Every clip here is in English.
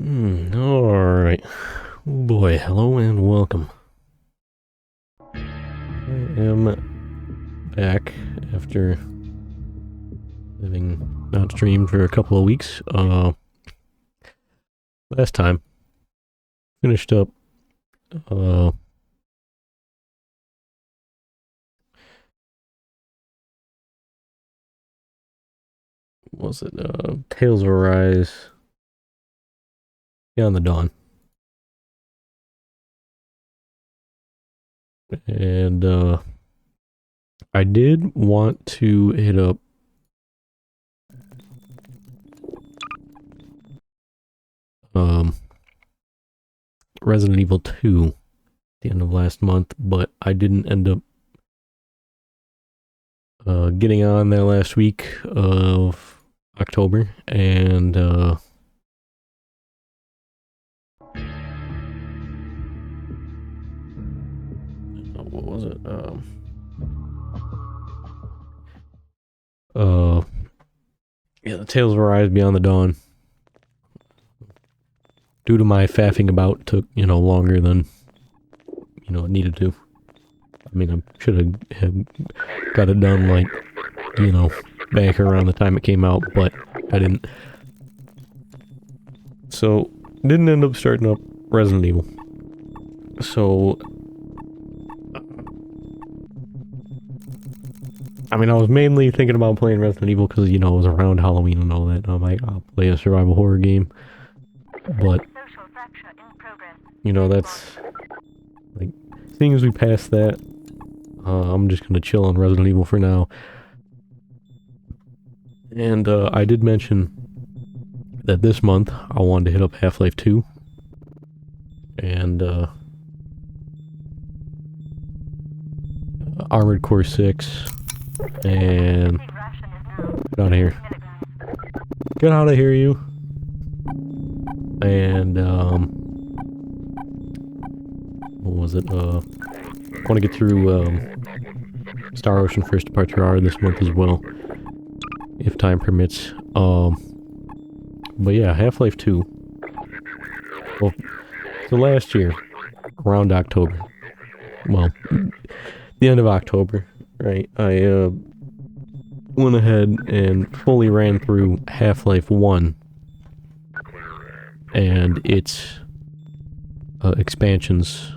Alright. Oh boy, hello and welcome. I am back after having not streamed for a couple of weeks. Last time, finished up, what was it, Tales of Arise, Beyond the Dawn. And, I did want to hit up Resident Evil 2 at the end of last month, but I didn't end up getting on that last week of October, and what was it? Yeah, the Tales of Arise Beyond the Dawn, due to my faffing about, took, longer than, it needed to. I mean, I should have got it done, like, back around the time it came out, but I didn't. So, didn't end up starting up Resident Evil. So, I mean, I was mainly thinking about playing Resident Evil because, it was around Halloween and all that. I'm like, I'll play a survival horror game. But, that's, like, seeing as we passed that, I'm just gonna chill on Resident Evil for now. And, I did mention that this month I wanted to hit up Half-Life 2. And, Armored Core 6. And get out of here. Get out of here, you. And, what was it? I want to get through, Star Ocean First Departure R this month as well, if time permits. But yeah, Half-Life 2. Well, so last year, around October, well, the end of October, right, I, went ahead and fully ran through Half-Life 1 and its, expansions.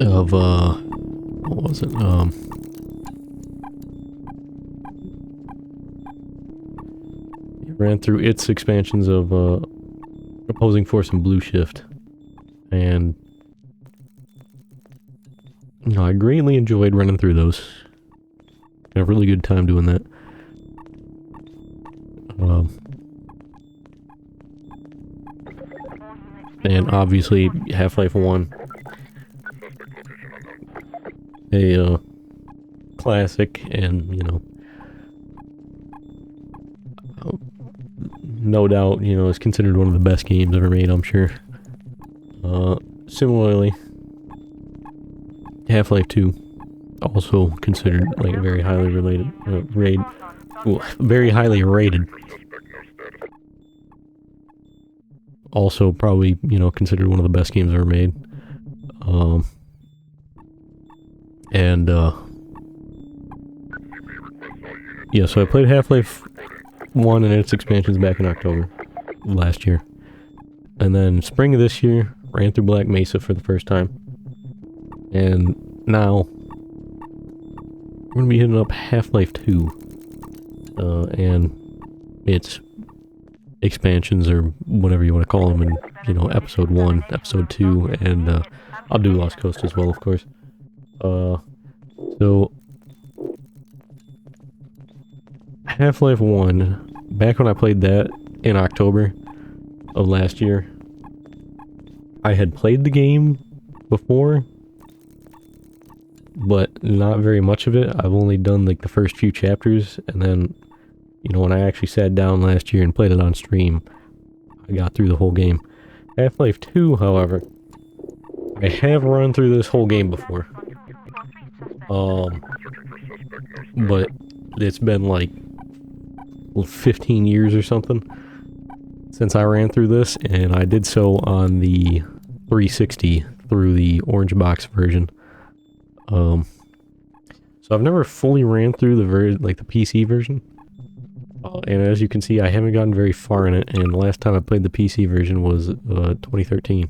Of, what was it, ran through its expansions of, Opposing Force and Blue Shift, and, I greatly enjoyed running through those. Had a really good time doing that. And obviously, Half-Life 1. A, classic, and, no doubt, is considered one of the best games ever made, I'm sure. Similarly, Half-Life 2, also considered, like, very highly related, very highly rated. Also, probably, considered one of the best games ever made. And, yeah, so I played Half-Life 1 and its expansions back in October last year. And then spring of this year, ran through Black Mesa for the first time. And now, we're gonna be hitting up Half-Life 2. And its expansions, or whatever you want to call them, in, Episode 1, Episode 2, and, I'll do Lost Coast as well, of course. So, Half-Life 1, back when I played that in October of last year, I had played the game before, but not very much of it. I've only done, like, the first few chapters, and then, when I actually sat down last year and played it on stream, I got through the whole game. Half-Life 2, however, I have run through this whole game before. But it's been like 15 years or something since I ran through this, and I did so on the 360 through the orange box version. So I've never fully ran through the the PC version. And as you can see, I haven't gotten very far in it, and the last time I played the PC version was 2013.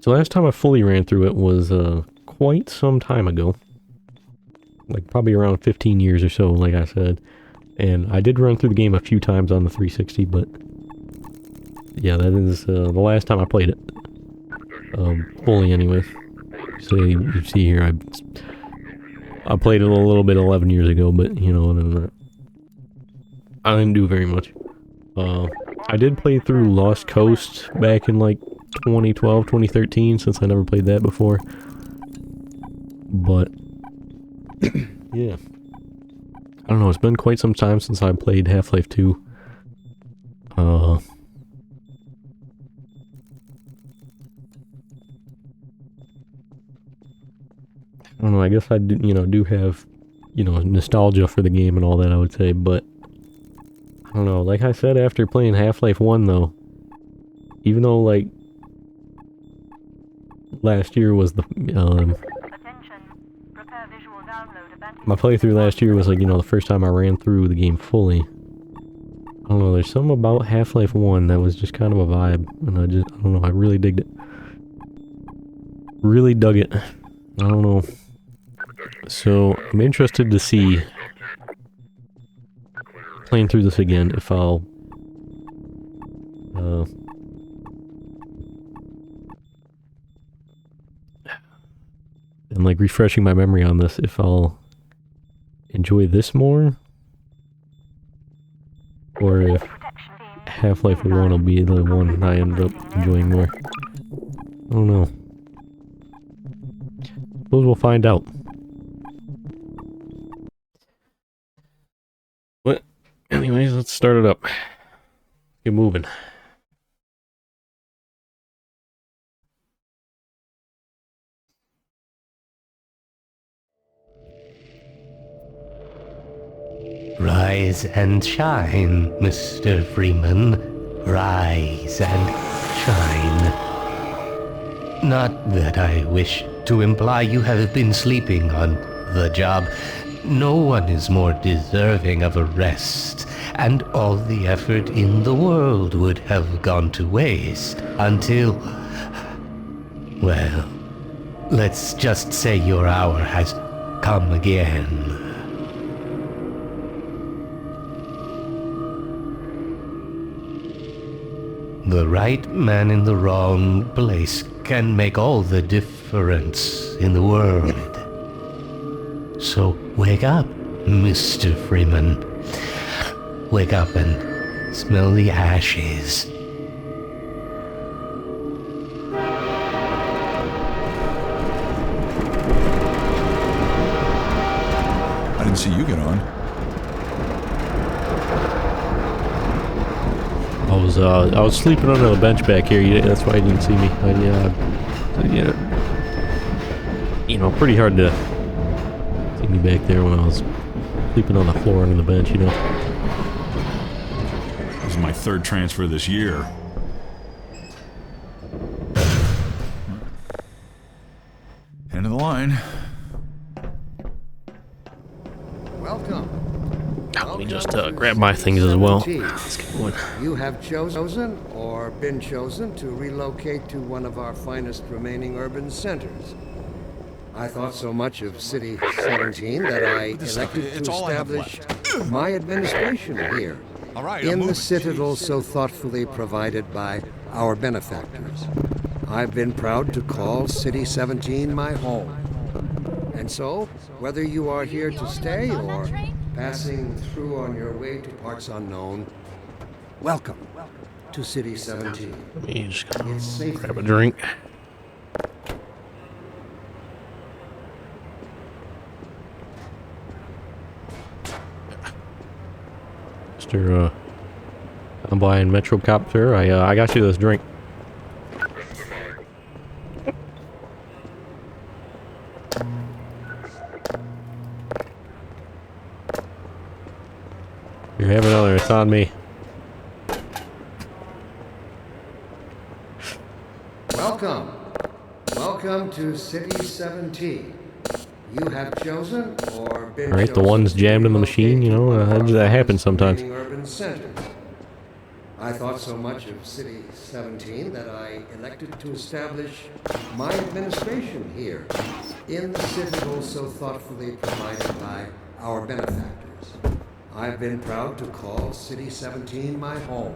So last time I fully ran through it was quite some time ago. Like probably around 15 years or so, like I said. And I did run through the game a few times on the 360, but yeah, that is the last time I played it. Fully anyway. So you see here, I played it a little bit 11 years ago, but you know, I didn't do very much. I did play through Lost Coast back in like 2012, 2013, since I never played that before. But yeah. I don't know, it's been quite some time since I played Half-Life 2. I don't know, I guess I do, do have, nostalgia for the game and all that, I would say, but I don't know, like I said, after playing Half-Life 1 though, even though like last year was the my playthrough last year was like, the first time I ran through the game fully. I don't know, there's something about Half-Life 1 that was just kind of a vibe, and I don't know, I really digged it. Really dug it. I don't know. So, I'm interested to see, playing through this again, if I'll, and like refreshing my memory on this, if I'll enjoy this more, or if Half-Life 1 will be the one I end up enjoying more. I don't know. Suppose we'll find out. But anyways, let's start it up. Get moving. Rise and shine, Mr. Freeman. Rise and shine. Not that I wish to imply you have been sleeping on the job. No one is more deserving of a rest, and all the effort in the world would have gone to waste until... well, let's just say your hour has come again. The right man in the wrong place can make all the difference in the world. So wake up, Mr. Freeman. Wake up and smell the ashes. I didn't see you get on. I was sleeping under the bench back here. That's why you didn't see me. Pretty hard to see me back there when I was sleeping on the floor under the bench. This is my third transfer this year. End of the line. Welcome. Let me just grab my things as well. Let's get going. You have chosen or been chosen to relocate to one of our finest remaining urban centers. I thought so much of City 17 that I elected to establish my administration here in the citadel so thoughtfully provided by our benefactors. I've been proud to call City 17 my home. And so, whether you are here to stay or passing through on your way to parts unknown, welcome to City 17. Let me just grab a drink. Mr. I'm buying Metrocopter. I got you this drink. have another. It's on me. Welcome. Welcome to City 17. You have chosen or been All right, the chosen one's to jammed in the machine, you know, relocate to one of that our happens finest sometimes. remaining urban centers. I thought so much of City 17 that I elected to establish my administration here in the citadel so thoughtfully provided by our benefactors. I've been proud to call City 17 my home.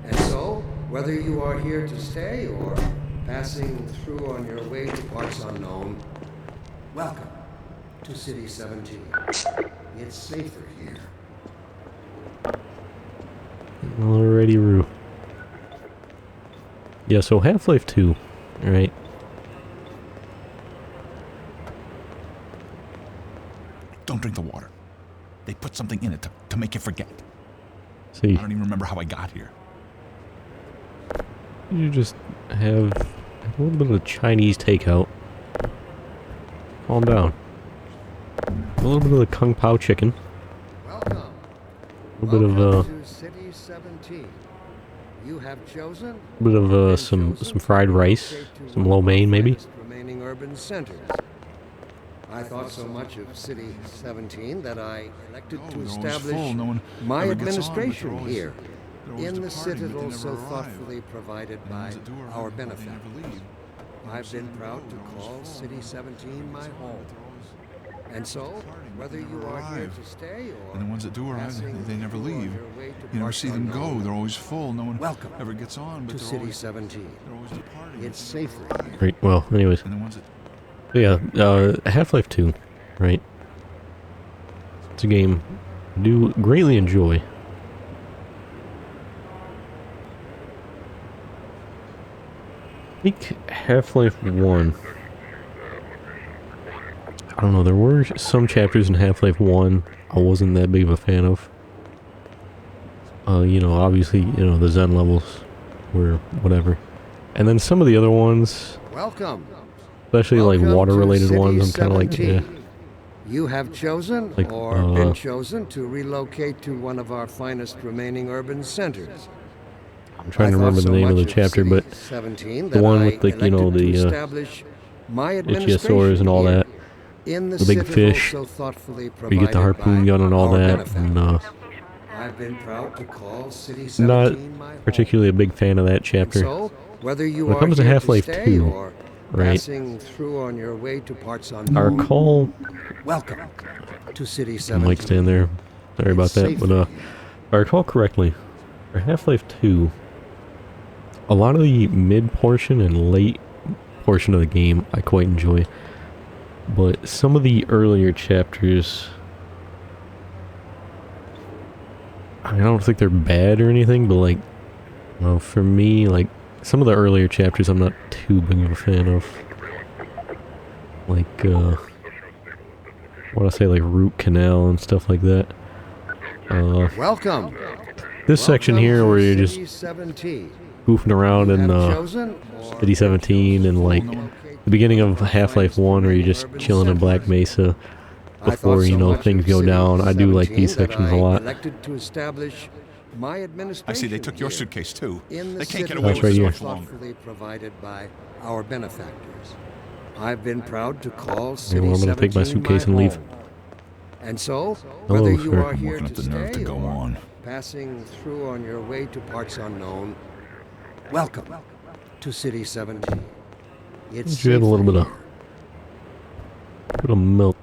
And so, whether you are here to stay or passing through on your way to parts unknown, welcome to City 17. It's safer here. Alrighty, Roo. Yeah, so Half-Life 2, right? Don't drink the water. They put something in it to make you forget. See, I don't even remember how I got here. you just have a little bit of Chinese takeout. Calm down. A little bit of the Kung Pao chicken. Welcome. A little bit of Welcome to City 17. You have chosen some fried rice, some lo mein maybe. remaining urban centers. I thought so much of City 17 that I elected to they're always establish full. No one my ever gets on, but administration they're always- here they're always in the departing, but they citadel never so arrive. thoughtfully provided And the by ones that do arrive, our they never benefactors. leave. I've been proud to call City 17 my home. And so, whether you are here to stay or And the ones that do arrive, passing they never through on leave. your way to You never parts see them go. unknown, They're always full. No one Welcome ever gets on, but to they're City always, 17. they're always departing. It's but they never safer arrive. here. Great, well, anyways. And the ones that Yeah, Half-Life 2, right? It's a game I do greatly enjoy. I think Half-Life 1, I don't know, there were some chapters in Half-Life 1 I wasn't that big of a fan of. You know, obviously, you know, the Zen levels were whatever. And then some of the other ones, Welcome. especially like Welcome to water-related City ones, I'm kind of like, 17. You have chosen Like, or been chosen to relocate to one of our finest remaining urban centers. I'm trying to I thought remember the so name of the much chapter, City but 17 the that one I with, like, you know, elected to the establish my ichthyosaurs administration and all here that, in the big citadel fish, so thoughtfully where you get the provided harpoon by gun and all our that, and benefactors. I've been proud to call City not 17 my home. particularly a big fan of that chapter. So, whether you When it are comes to here Half-Life stay 2, or right, passing through on your way to parts I unknown, recall, welcome to City I 17. might stand there, sorry about It's that, safer but here. if I recall correctly, for Half-Life 2, a lot of the mid portion and late portion of the game I quite enjoy, but some of the earlier chapters, I mean, I don't think they're bad or anything, but like, well, for me, like, some of the earlier chapters I'm not too big of a fan of. Like, what do I say, like Root Canal and stuff like that. Welcome. This section Welcome here to where you're City just 17. goofing around You in have chosen or City 17 and like the beginning of Half-Life 1 where you're just chilling in Black Mesa I before, thought you so know, much things of go City down. I do like these 17 that sections a I lot. elected to establish my administration I see they took your here suitcase too. in the They can't get citadel away That's with right this here. much longer. thoughtfully provided by our benefactors. I've been proud to call Yeah, City well, I'm gonna 17 take my suitcase and leave. home. And so, Hello, whether you sir. are I'm here working to up the nerve stay to go or on. passing through on your way to parts unknown, welcome to City 17. It's You had a little safer bit of here. milk.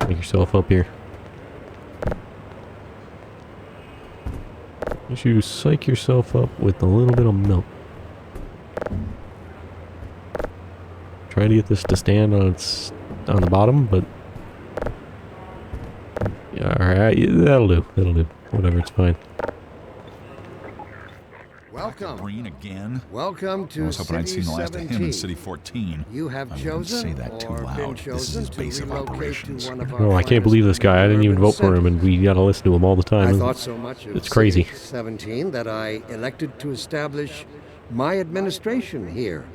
Make yourself up here. You should psych yourself up with a little bit of milk. Try to get this to stand on the bottom, but yeah, alright, that'll do. That'll do. Whatever, it's fine. Welcome. Green again? Welcome I to was hoping I'd City seen the last of him 17. in City 14. You have I wouldn't chosen say that too or been loud. This is chosen his to base of relocate to operations. one of our No, I can't finest believe this guy. I didn't even urban vote for him, and we gotta listen to him all the I time. thought so much of It's crazy. City 17 that I elected to establish my administration here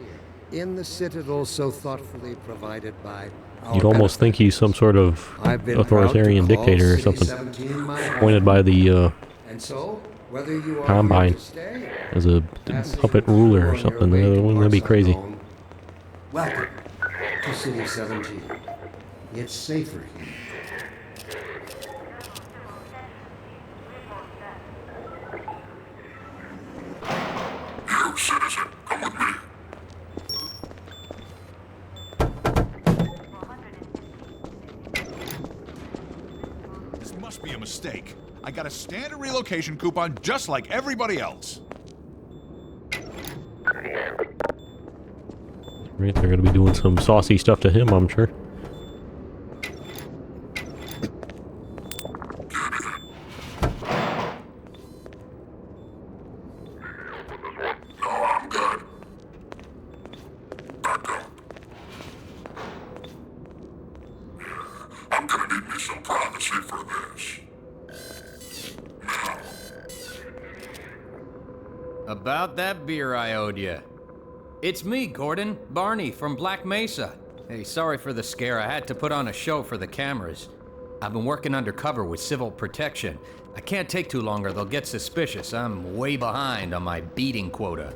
in the citadel so thoughtfully provided by You'd almost think he's some sort of I've been authoritarian proud to call dictator or City something, 17 my home. appointed by the And so, whether you are Combine here to stay, as a puppet ruler or something. Wouldn't that be crazy? unknown, welcome to City 17. It's safer here. This must be a mistake. I got a standard relocation coupon just like everybody else. Right, they're gonna be doing some saucy stuff to him, I'm sure. I'm gonna need me some privacy for this. About that beer I owed you. It's me, Gordon. Barney from Black Mesa. Hey, sorry for the scare. I had to put on a show for the cameras. I've been working undercover with civil protection. I can't take too long or they'll get suspicious. I'm way behind on my beating quota.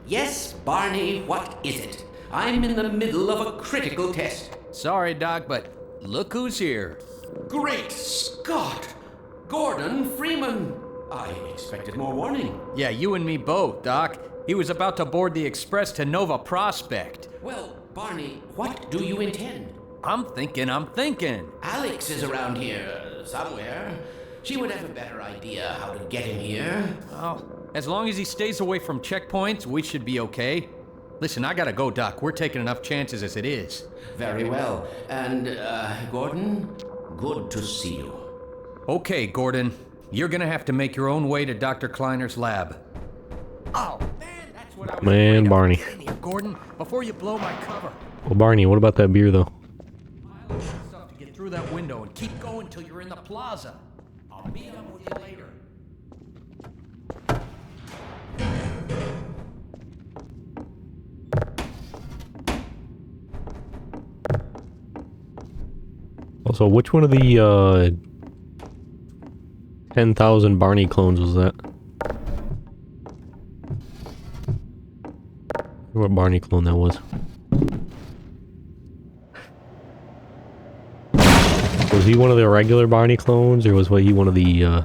Yes, Barney, what is it? I'm in the middle of a critical test. Sorry, Doc, but look who's here. Great Scott! Gordon Freeman! I expected more warning. Yeah, you and me both, Doc. He was about to board the express to Nova Prospect. Well, Barney, what do you intend? I'm thinking. Alex is around here somewhere. She would have a better idea how to get him here. Oh, as long as he stays away from checkpoints, we should be okay. Listen, I gotta go, Doc. We're taking enough chances as it is. Very well. And, Gordon, good to see you. Okay, Gordon. You're gonna have to make your own way to Dr. Kleiner's lab. Oh, man, that's what I was Man, afraid of. Barney. Get in here, Gordon, before you blow my cover. Well, Barney, what about that beer, though? I'll have stuff to get through that window and keep going till you're in the plaza. I'll meet up with you later. Also, which one of the 10,000 Barney clones was that? What Barney clone that was? Was he one of the regular Barney clones, or was he one of the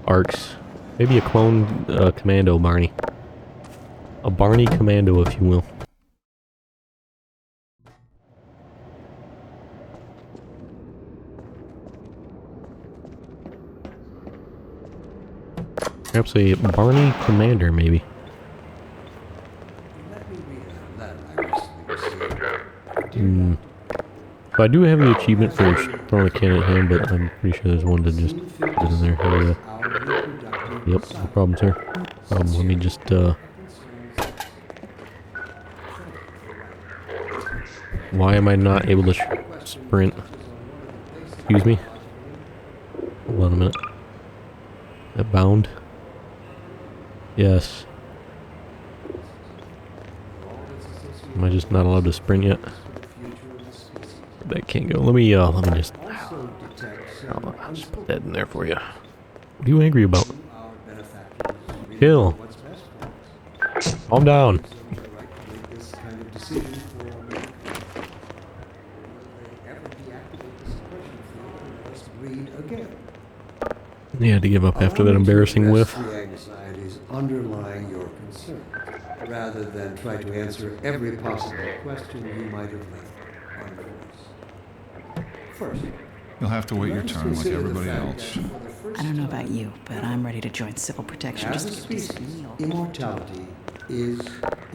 arcs? Maybe a clone commando Barney. A Barney commando, if you will. Perhaps a Barney commander, maybe. Let me read a letter I recently received. So I do have the achievement for throwing a can at him, but I'm pretty sure there's one to just put it in there. Here we go. Yep, no problem, sir. Let me just, why am I not able to sprint? Excuse me? Hold on a minute. That bound? Yes. Am I just not allowed to sprint yet? That can't go. Let me just... I'll just put that in there for you. What are you angry about? Chill. Calm down. You had to give up after that embarrassing whiff. The anxieties underlying your concern, rather than try to answer every possible question you might have left unvoiced. First, You'll have to wait your turn like everybody else. I don't know about you, but I'm ready to join civil protection as just a to get this species, meal. immortality is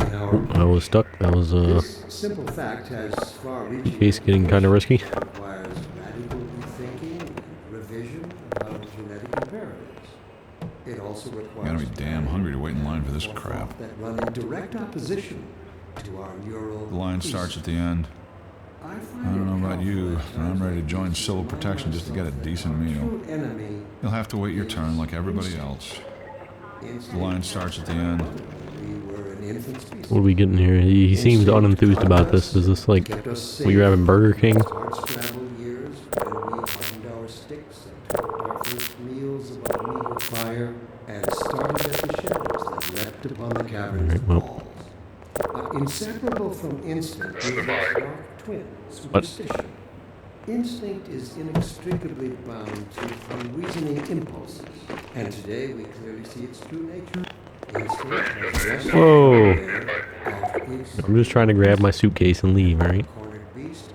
in our I was stuck. That was, This simple fact has far-reaching case getting kind of risky. requires radical rethinking and revision of our genetic imperatives. It also requires Gotta be damn hungry to wait in line for this thought crap. that run in direct opposition to our neural. The line starts at the end. I I don't know about you, but I'm ready to join civil protection just to get a decent meal. True enemy. You'll have to wait your turn like everybody else. The line starts at the end. We were an infant species. What are we getting here? He seems unenthused about this. Is this like what you're having Burger King? Hard-scrambled years when we hardened our sticks and cooked our first meals above a meager fire and started at the shadows that leapt upon the cavern's walls. But inseparable from instinct is its dark twin, superstition. Instinct is inextricably bound to unreasoning impulses, and today we clearly see its true nature. Instinct has rested Whoa. of its I'm just trying to grab my suitcase and leave, alright? cornered beast.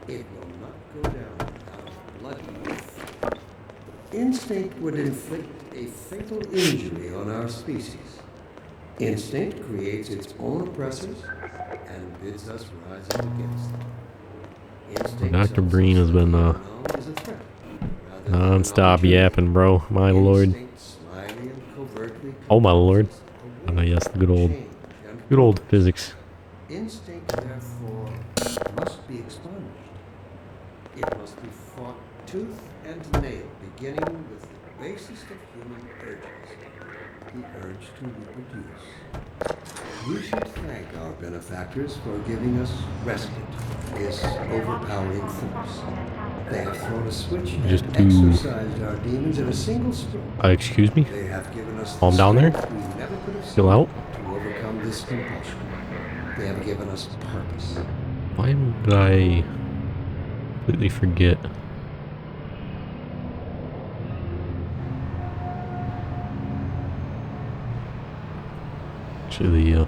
It will not go down without a bloody oath. Instinct would inflict a fatal injury on our species. Instinct creates its own oppressors and bids us rise up against them. Instinct Dr. Breen has been non-stop yapping, bro. My lord. Oh my lord. Yes, the good old physics. Instinct, therefore, must be expunged. It must be fought tooth and nail, beginning with the basest of human urges, the urge to reproduce. We should thank our benefactors for giving us respite, this overpowering force. They have thrown a switch and Just exorcised our demons in a single stroke. Excuse me? They have given us Calm the down there. strength we never could have Chill out. to overcome this compulsion. They have given us purpose. Why did I completely forget? Actually, the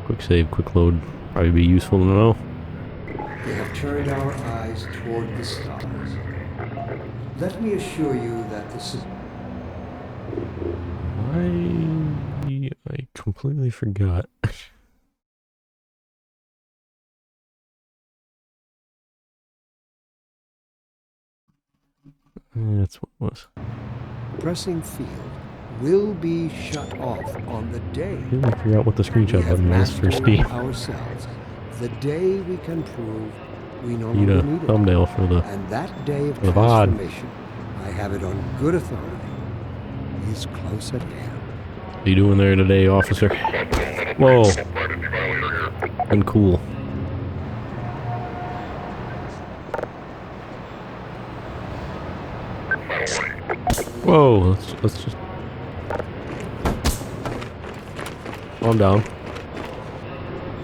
quick save, quick load probably be useful to know. They have turned our eyes toward the stars. Let me assure you that I completely forgot. That's what it was. pressing field will be shut off on the day I didn't figure out what the we screenshot have button was for mastered Steam. ourselves. The day we can prove we no Need longer a need it. thumbnail for the And that day of the VOD. transformation, I have it on good authority, is close at hand. What are you doing there today, officer? Whoa. Uncool. Whoa, let's just calm down.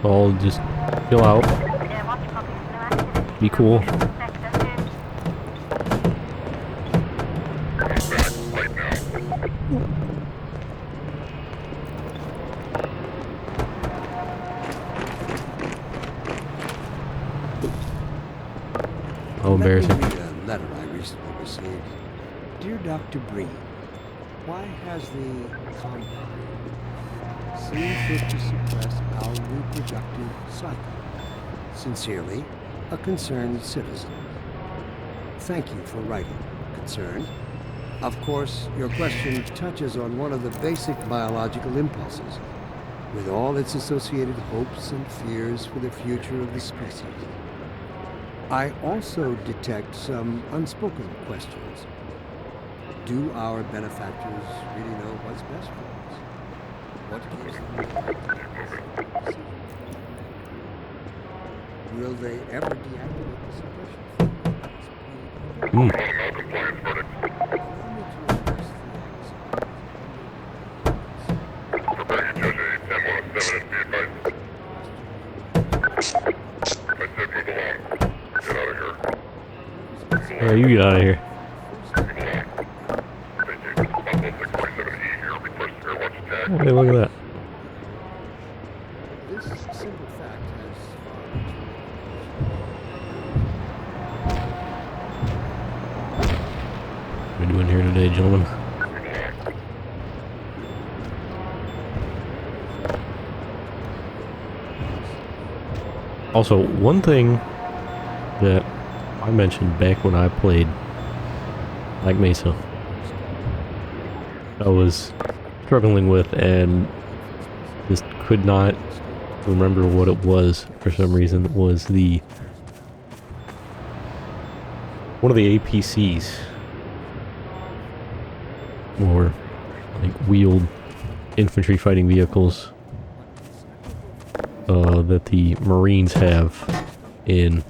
I'll just chill out. Be cool. How embarrassing. Let me read a letter I recently received. Dear Dr. Breen, why has the compound seen fit to suppress our reproductive cycle? Sincerely, a concerned citizen. Thank you for writing, concerned. Of course, your question touches on one of the basic biological impulses, with all its associated hopes and fears for the future of the species. I also detect some unspoken questions. Do our benefactors really know what's best for us? What gives them the will they ever deactivate the suppression? Yeah, you get out of here. Oh, hey, look at that. This simple fact has What are we doing here today, gentlemen? Also, one thing that I mentioned back when I played Black Mesa, I was struggling with and just could not remember what it was for some reason, was the one of the APCs, or like wheeled infantry fighting vehicles that the Marines have in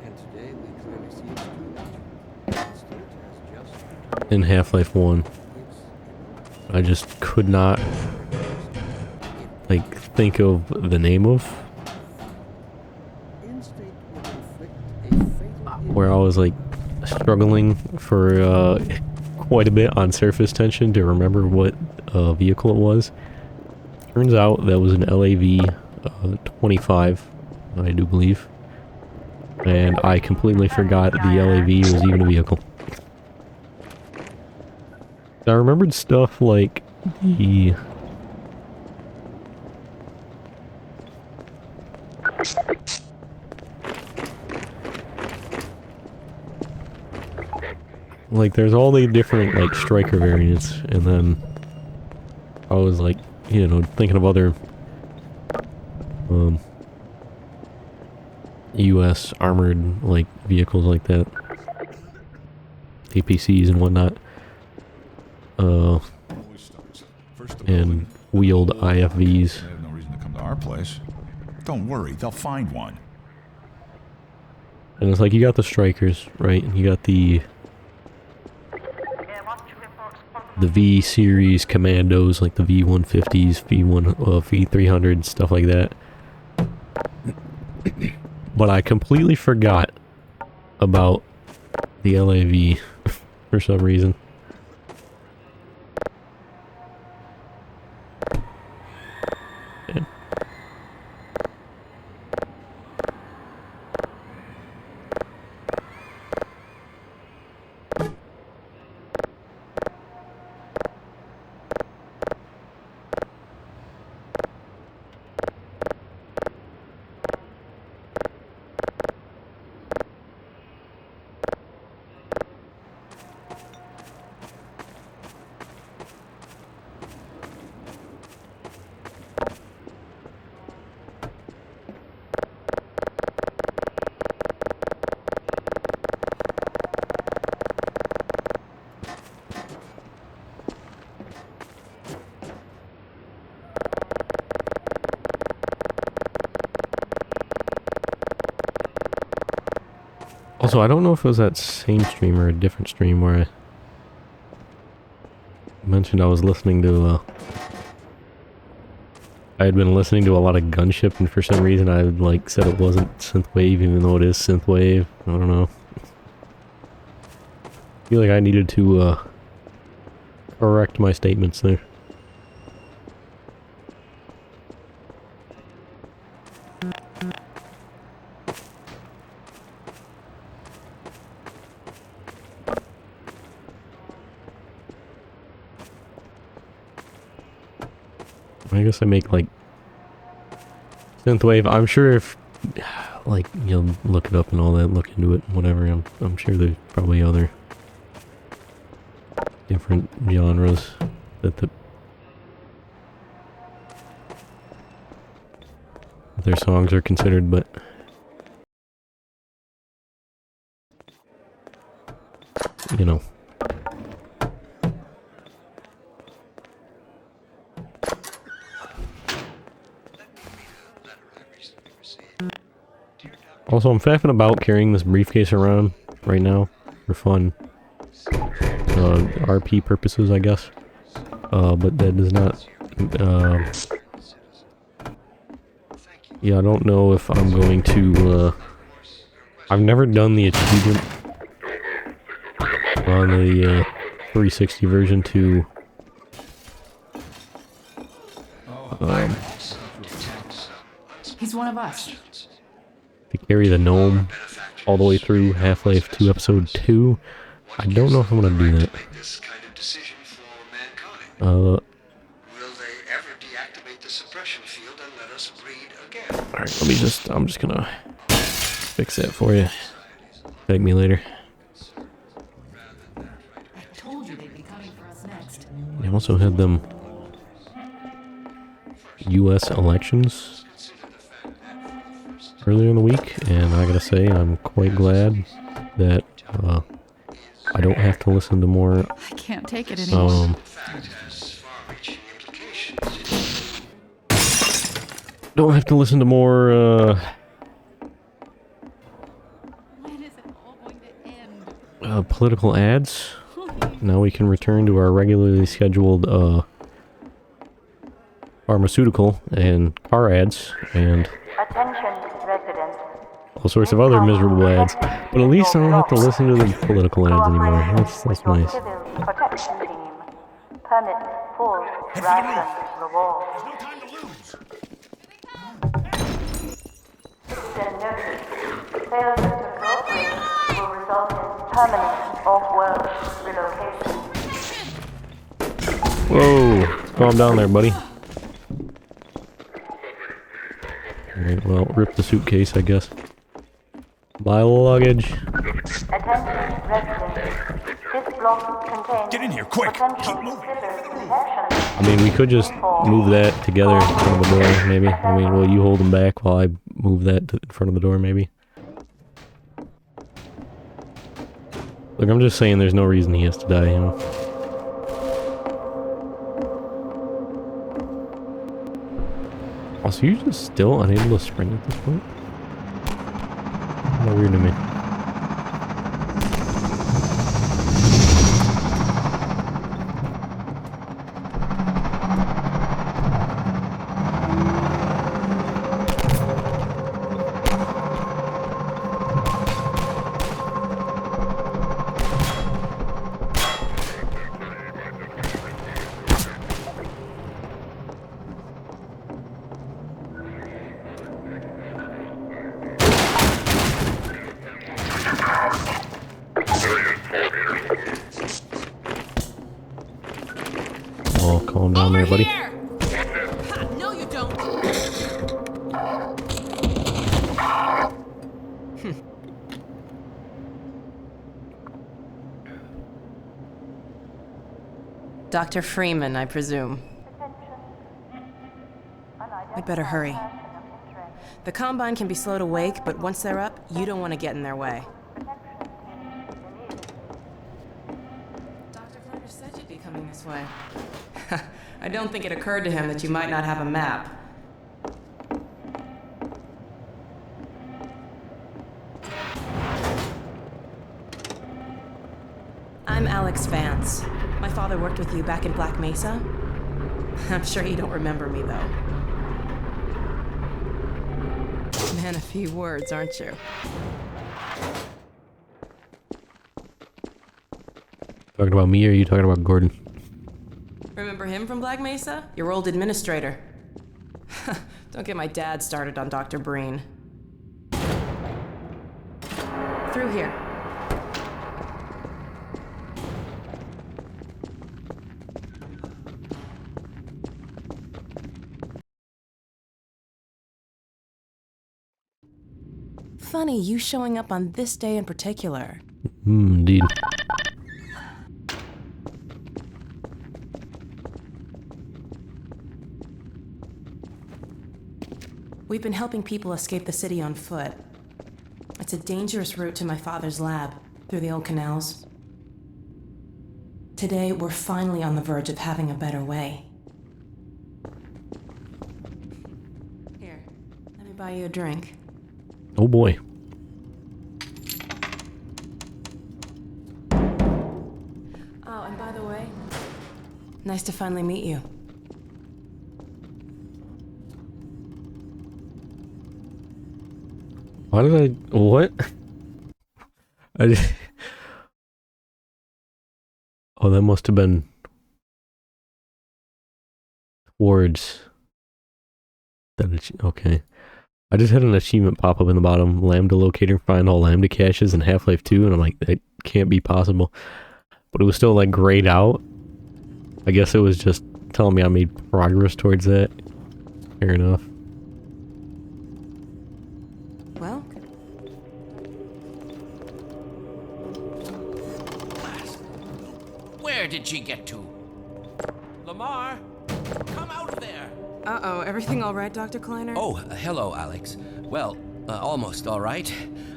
And today we clearly see its true nature. Instinct has just in Half-Life 1. I just could not like think of the name of, instinct will inflict a fatal where I was like struggling for quite a bit on surface tension to remember what vehicle it was. Turns out that was an LAV 25, I do believe. And I completely forgot the LAV was even a vehicle. I remembered stuff like the... Like, there's all the different, like, striker variants, and then I was, like, you know, thinking of other, U.S. armored, like, vehicles like that. APCs and whatnot. And wheeled IFVs. They have no reason to come to our place. Don't worry, they'll find one. And it's like, you got the strikers, right? And you got the V-series commandos, like the V-150s, V-300s, stuff like that. But I completely forgot about the LAV for some reason. Yeah. Also, I don't know if it was that same stream or a different stream where I mentioned I was listening to, I had been listening to a lot of Gunship, and for some reason I, like, said it wasn't synthwave, even though it is synthwave. I don't know. I feel like I needed to, correct my statements there. I guess I make, like, synthwave. I'm sure if, like, you'll look it up and all that, look into it, whatever. I'm sure there's probably other different genres that their songs are considered, but you know. Also, I'm faffing about carrying this briefcase around right now for fun. RP purposes, I guess. But that does not... yeah, I don't know if I'm going to... I've never done the achievement on the 360 version to... He's one of us. to carry the gnome all the way through Half-Life 2 Episode 2. I don't know if I'm gonna do that. Will they ever deactivate the suppression field and let us breed again? Alright, I'm just gonna fix that for you. Thank me later. I told you they'd be coming for us next. They also had them U.S. elections earlier in the week, and I gotta say, I'm quite glad that I don't have to listen to more I can't take it anymore. Don't have to listen to more, When is it all going to end? political ads. Now we can return to our regularly scheduled, pharmaceutical and car ads and Attention, residents. all sorts of other miserable ads. But at least I don't have to listen to the political ads anymore. That's nice. Civil protection team. Permit full ration reward. There's no time to lose. Citizen notice. Failure to cooperate will result in permanent off-world relocation. Whoa! Calm down there, buddy. Alright, well, rip the suitcase, I guess. Buy luggage. Attention, residents. This block contains Get in here, quick! potential Keep moving! civil protection. I mean, we could just move that together in front of the door, maybe. I mean, well, you hold them back while I move that in front of the door, maybe. Look, I'm just saying there's no reason he has to die, you know? Also, you're just still unable to sprint at this point? Kind of weird to me. Oh, calm down there, buddy. Here! Ha, no, you don't. Dr. Freeman, I presume. We better hurry. The Combine can be slow to wake, but once they're up, you don't want to get in their way. Dr. Kleiner said you'd be coming this way. I don't think it occurred to him that you might not have a map. I'm Alex Vance. My father worked with you back in Black Mesa. I'm sure you don't remember me, though. Man, a few words, aren't you? Talking about me or are you talking about Gordon? Remember him from Black Mesa? Your old administrator. Don't get my dad started on Dr. Breen. Through here. Funny, you showing up on this day in particular. Indeed. We've been helping people escape the city on foot. It's a dangerous route to my father's lab, through the old canals. Today, we're finally on the verge of having a better way. Here, let me buy you a drink. Oh boy. Oh, and by the way, nice to finally meet you. Why did I... What? I just... Oh, that must have been... Towards... Okay. I just had an achievement pop up in the bottom. Lambda locator, find all Lambda caches in Half-Life 2, and I'm like, that can't be possible. But it was still, like, grayed out. I guess it was just telling me I made progress towards that. Fair enough. Well, Where did she get to? Lamar, come out of there! uh-oh, everything all right, Dr. Kleiner? Oh, hello, Alex. Well, almost all right.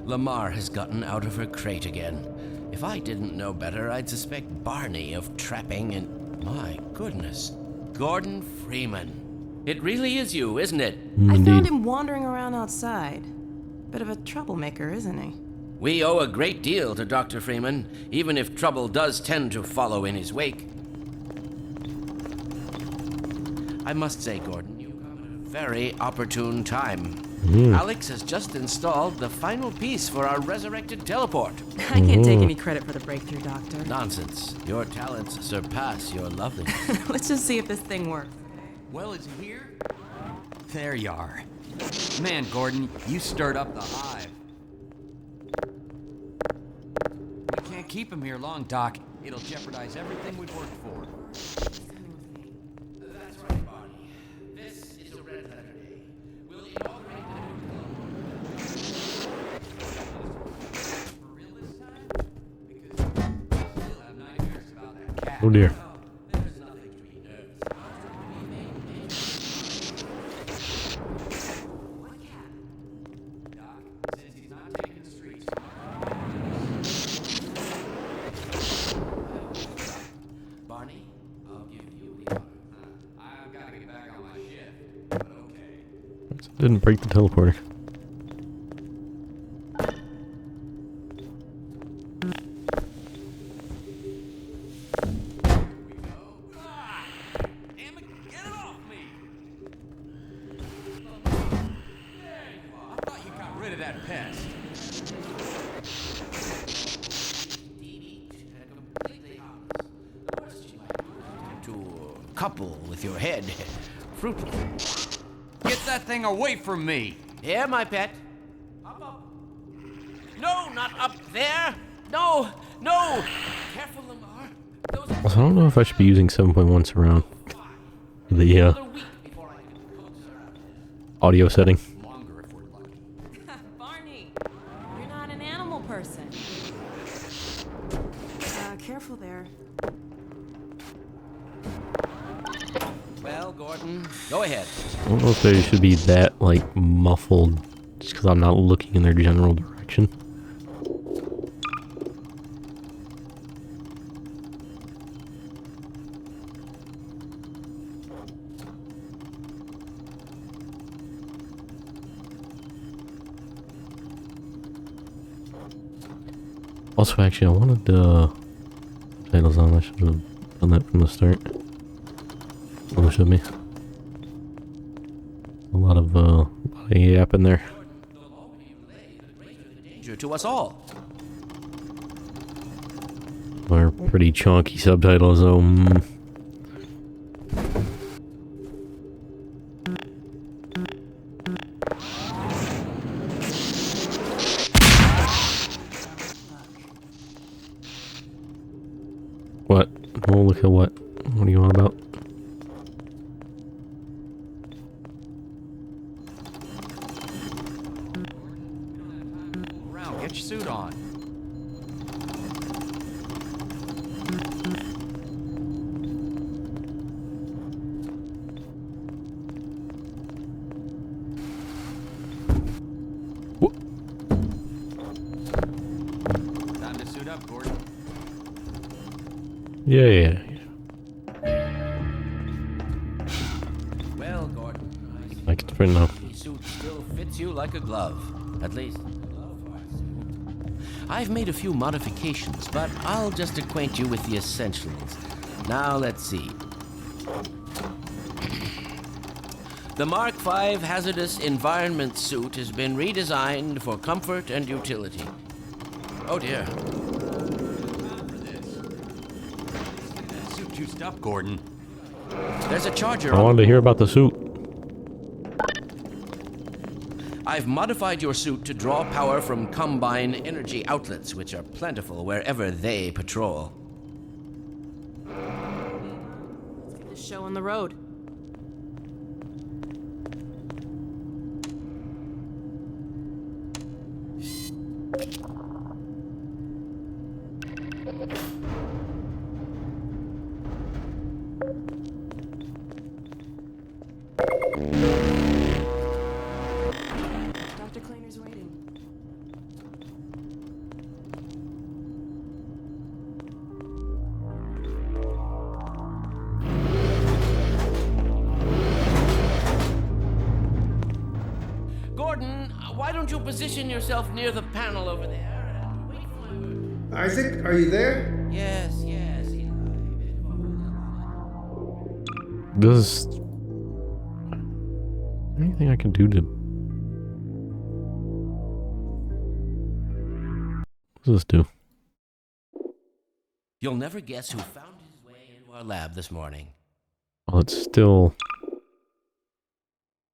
Lamar has gotten out of her crate again. If I didn't know better, I'd suspect Barney of trapping and... My goodness. Gordon Freeman. It really is you, isn't it? I Indeed. found him wandering around outside. Bit of a troublemaker, isn't he? We owe a great deal to Dr. Freeman, even if trouble does tend to follow in his wake. I must say, Gordon, you come at a very opportune time. Alex has just installed the final piece for our resurrected teleport. I can't take any credit for the breakthrough, Doctor. Nonsense. Your talents surpass your loveliness. Let's just see if this thing works. Well, it's here. There you are. Man, Gordon, you stirred up the hive. We can't keep him here long, Doc. It'll jeopardize everything we've worked for. That's right, Barney. This is a red letter day. We'll inaugurate the new For real this time? Because we still have nightmares about that cat. Oh dear. There's nothing to be nervous about. What cat? Doc, since he's not taking the streets. Barney, I'll give you the honor. I've got to get back on my shift, but okay. Didn't break the teleporter. Damn it, get it off me! There you are. I thought you got rid of that pest. Completely harmless. Worst you might do to couple with your head. Fruitless. Get that thing away from me! Here, my pet. Up, up. No, not up there. No, no. Careful, Lamar. Those are Also, I don't know if I should be using 7.1 surround. The another week before I can coax her out. audio setting. Longer if we're lucky. Barney, you're not an animal person. Careful there. Well, Gordon, go ahead. I don't know if they should be that, like, muffled just because I'm not looking in their general direction. Also, actually, I wanted titles on. I should have done that from the start. What should me? A lot of yap in there. The longer you lay, the greater the danger to us all. They're pretty chunky subtitles, though. What? Oh, look at what? What are you on about? Around, get your suit on. Time to suit up, Gordon. Yeah. Well, Gordon, I can fit now. the suit still fits you like a glove. At least. I've made a few modifications, but I'll just acquaint you with the essentials. Now, let's see. The Mark V Hazardous Environment Suit has been redesigned for comfort and utility. Oh dear. Suit juiced up, Gordon. There's a charger I on. wanted to hear about the suit. I've modified your suit to draw power from Combine energy outlets, which are plentiful wherever they patrol. Let's get this show on the road. Dr. Cleaner's waiting. position yourself near the panel over there and wait for my word. Isaac, are you there? Yes, yes, Eli. Does anything I can do to... What does this do? You'll never guess who found his way into our lab this morning. Well, it's still...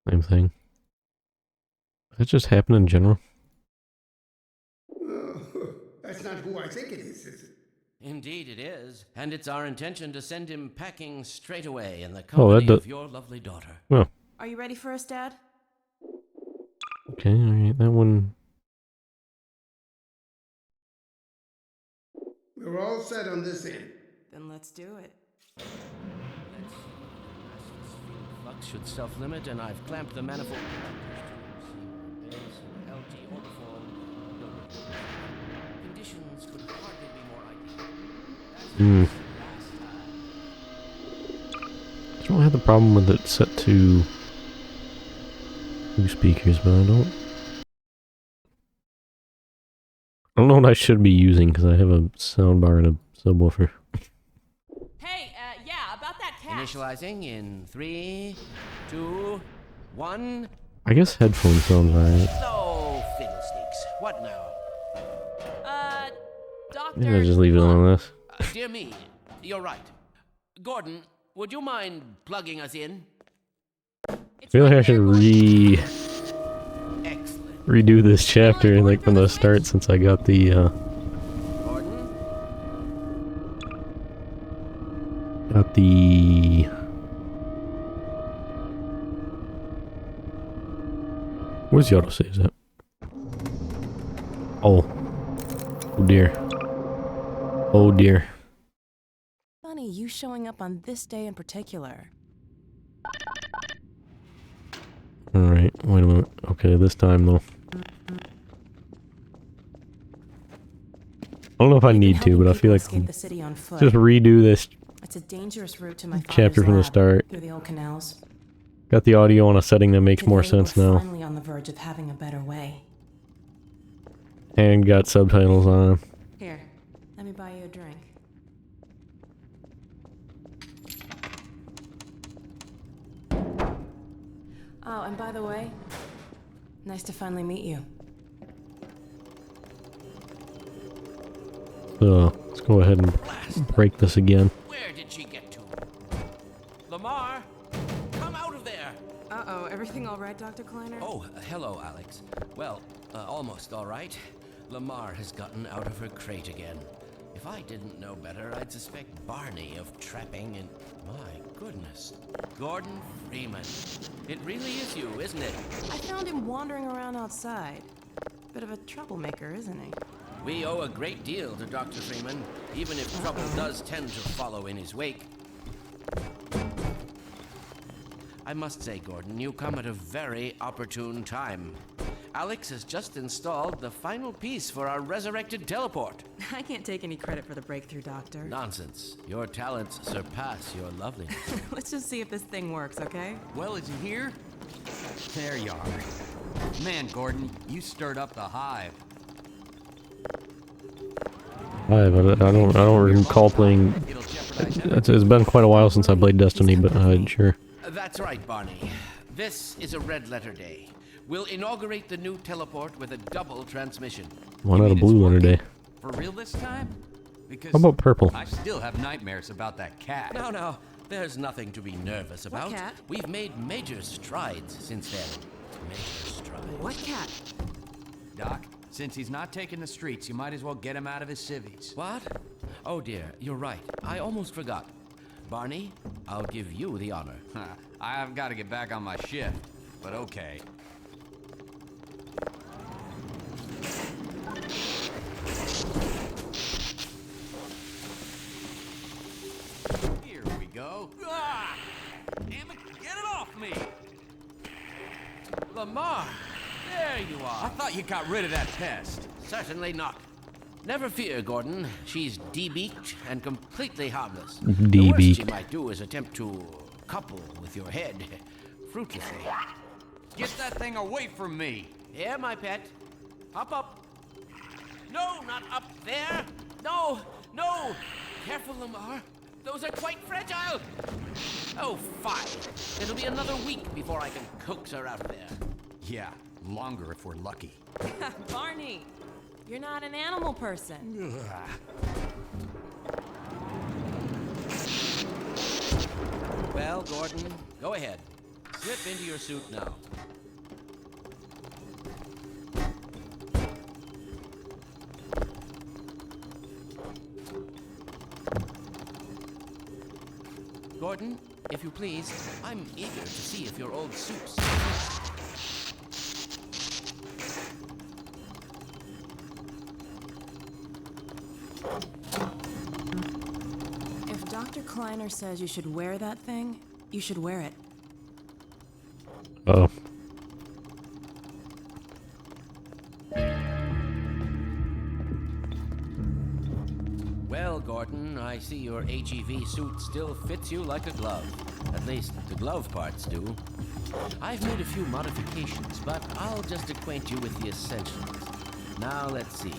Same thing. Does that just happen in general? Oh, that's not who I think it is it? Indeed it is, and it's our intention to send him packing straight away in the company of your lovely daughter. Well. Are you ready for us, Dad? Okay, alright, that one... We're all set on this end. Then let's do it. Flux should self-limit, and I've clamped the manifold. Conditions could hardly be more ideal. I don't have the problem with it set to 2 speakers, but I don't know what I should be using because I have a soundbar and a subwoofer. Hey, yeah, about that cat. Initializing in 3, 2, 1. I guess headphones sound right. No fiddlesticks. What now? Doctor. Maybe I'll just leave it on this. Dear me, you're right. Gordon, would you mind plugging us in? I feel like I should redo this chapter like from the start since I got the where's the autosaves at? Oh dear. Oh dear. Funny, you showing up on this day in particular. Alright, wait a minute. Okay, this time though. I don't know if I need to, but I feel like escape the city on foot. just redo this It's a dangerous route to my chapter from the start. through the old canals. Got the audio on a setting that makes more sense we're now. Finally on the verge of having a better way. And got subtitles on. Here, let me buy you a drink. Oh, and by the way, nice to finally meet you. So, let's go ahead and break this again. Where did she get to? Lamar, come out of there! Uh-oh, everything all right, Dr. Kleiner? Oh, hello, Alex. Well, almost all right. Lamar has gotten out of her crate again. If I didn't know better, I'd suspect Barney of trapping and... My goodness. Gordon Freeman. It really is you, isn't it? I found him wandering around outside. Bit of a troublemaker, isn't he? We owe a great deal to Dr. Freeman, even if trouble does tend to follow in his wake. I must say, Gordon, you come at a very opportune time. Alex has just installed the final piece for our resurrected teleport. I can't take any credit for the breakthrough, Doctor. Nonsense. Your talents surpass your loveliness. Let's just see if this thing works, okay? Well, is he here? There you are. Man, Gordon, you stirred up the hive. I don't recall playing. It's been quite a while since I played Destiny, but sure. That's right, Barney. This is a red letter day. We'll inaugurate the new teleport with a double transmission. Why not a blue letter day? For real this time? Because How about purple? I still have nightmares about that cat. No, there's nothing to be nervous about. What cat? We've made major strides since then. Major strides. What cat? Doc, since he's not taking the streets, you might as well get him out of his civvies. What? Oh dear, you're right. I almost forgot. Barney, I'll give you the honor. I've got to get back on my shift, but okay. Here we go. Ah! Damn it, get it off me! Lamar, there you are. I thought you got rid of that pest. Certainly not. Never fear, Gordon. She's de-beaked and completely harmless. De-beaked. The worst she might do is attempt to couple with your head, fruitlessly. Get that thing away from me! Here, my pet. Hop up. No, not up there. No, no. Careful, Lamar. Those are quite fragile. Oh, fine. It'll be another week before I can coax her out there. Yeah, longer if we're lucky. Barney, you're not an animal person. Well, Gordon, go ahead. Slip into your suit now. Gordon, if you please, I'm eager to see if your old suit's... If Dr. Kleiner says you should wear that thing, you should wear it. Oh. Well, Gordon, I see your HEV suit still fits you like a glove. At least, the glove parts do. I've made a few modifications, but I'll just acquaint you with the essentials. Now, let's see.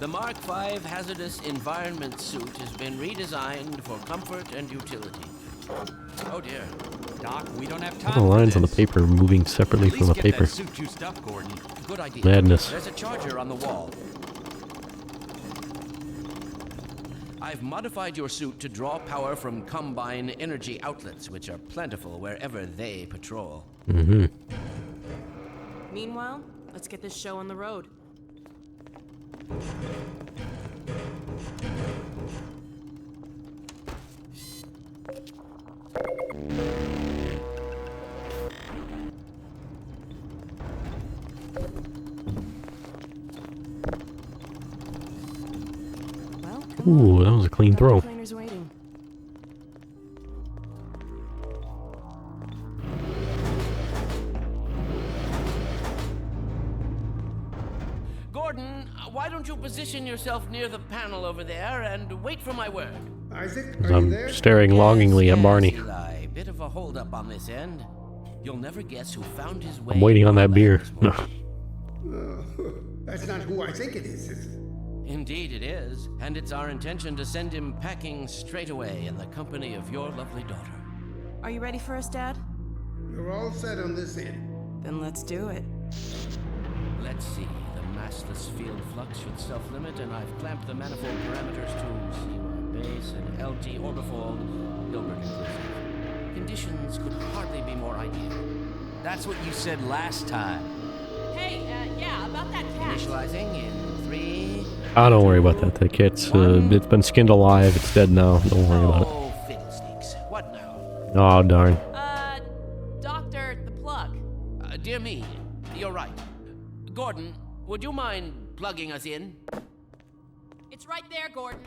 The Mark V Hazardous Environment suit has been redesigned for comfort and utility. Oh dear. Doc, we don't have time The lines for on the this. paper moving separately At from the least get paper. that suit juiced up, Gordon. Good idea. Madness. There's a charger on the wall. I've modified your suit to draw power from Combine energy outlets, which are plentiful wherever they patrol. Mm-hmm. Meanwhile, let's get this show on the road. Well, come Ooh, on. that was a clean Dr. throw. Kleiner's waiting. Gordon, why don't you position yourself near the panel over there and wait for my word? Isaac, As are you I'm there? staring longingly at Barney. Eli. Bit of a holdup on this end. You'll never guess who found his way. I'm waiting on that back beer. this No. morning. That's not who I think it is it? Indeed it is, and it's our intention to send him packing straight away in the company of your lovely daughter. Are you ready for us, Dad? You're all set on this end. Then let's do it. Let's see. The massless field flux should self-limit, and I've clamped the manifold parameters to CY base and LT orbifold, Hilbert inclusive. Conditions could hardly be more ideal. That's what you said last time. Hey, yeah, about that cat. Initializing in 3... Ah, don't worry about that. That cat's it's been skinned alive. It's dead now. Don't worry about it. Oh, fiddlesticks. What now? Oh, darn. Doctor, the plug. Dear me, you're right. Gordon, would you mind plugging us in? It's right there, Gordon.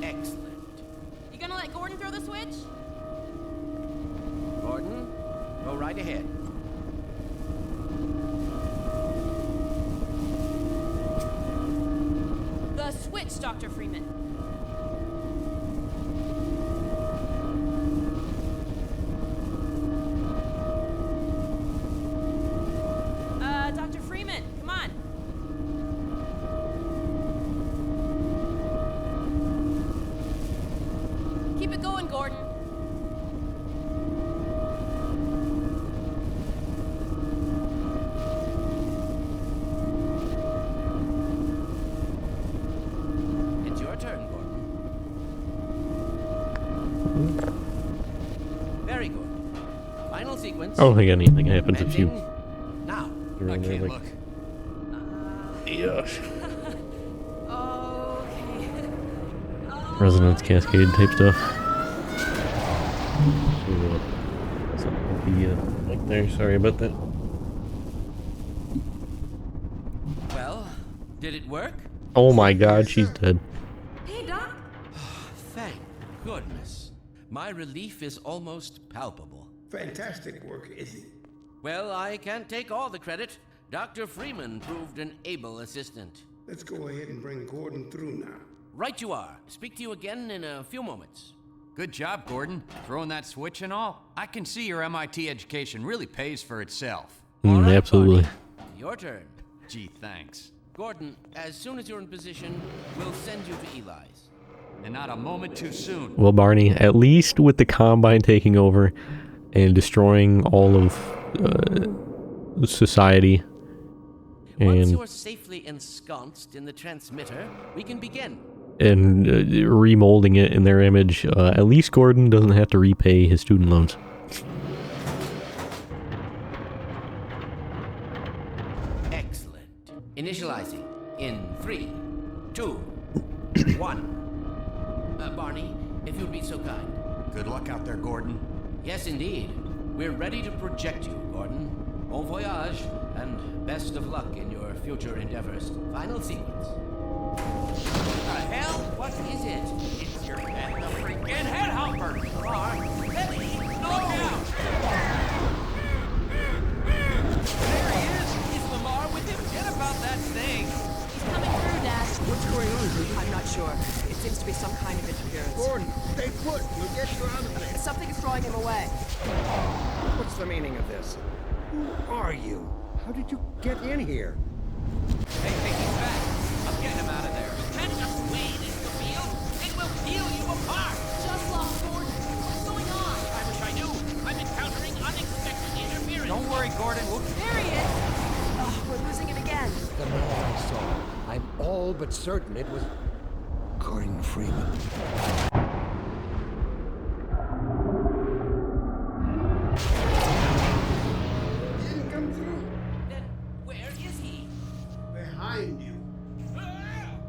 Excellent. You gonna let Gordon throw the switch? Gordon, go right ahead. The switch, Dr. Freeman. Dr. Freeman, come on. Keep it going, Gordon. It's your turn, Gordon. Very good. Final sequence. I don't think anything happens if you... Ending. Now. You're I in there, can't like- look. Yes. Okay. Resonance cascade type stuff. Right there. Sorry about that. Well, did it work? Oh my god, she's dead. Hey, Doc. Thank goodness. My relief is almost palpable. Fantastic work, Izzy. Well, I can't take all the credit. Dr. Freeman proved an able assistant. Let's go ahead and bring Gordon through now. Right you are. Speak to you again in a few moments. Good job, Gordon. Throwing that switch and all. I can see your MIT education really pays for itself. All right, Absolutely. Barney. Your turn. Gee, thanks. Gordon, as soon as you're in position, we'll send you to Eli's. And not a moment too soon. Well, Barney, at least with the Combine taking over and destroying all of society, Once and you're safely ensconced in the transmitter, we can begin. Remolding it in their image, at least Gordon doesn't have to repay his student loans. Excellent. Initializing in 3, 2, 1. Barney, if you'd be so kind. Good luck out there, Gordon. Yes, indeed. We're ready to project you, Gordon. Bon voyage, and best of luck in your future endeavors. Final sequence. The hell? What is it? It's your head, the freaking head humper. Lamar, Betty, look out! There he is. Is Lamar with him? Get about that thing. He's coming through, Dad. What's going on, Ruby? I'm not sure. It seems to be some kind of interference. Gordon, stay put. We'll get you out of there. Something is drawing him away. What's the meaning of this? Who are you? How did you get in here? Hey, he's back. I'm getting him out of there. You can't just wade into the field. It will peel you apart. Just lost Gordon. What's going on? I wish I knew. I'm encountering unexpected interference. Don't worry, Gordon. There he is. Oh, we're losing him again. The man I saw. I'm all but certain it was Gordon Freeman. Didn't come through. Then where is he? Behind you.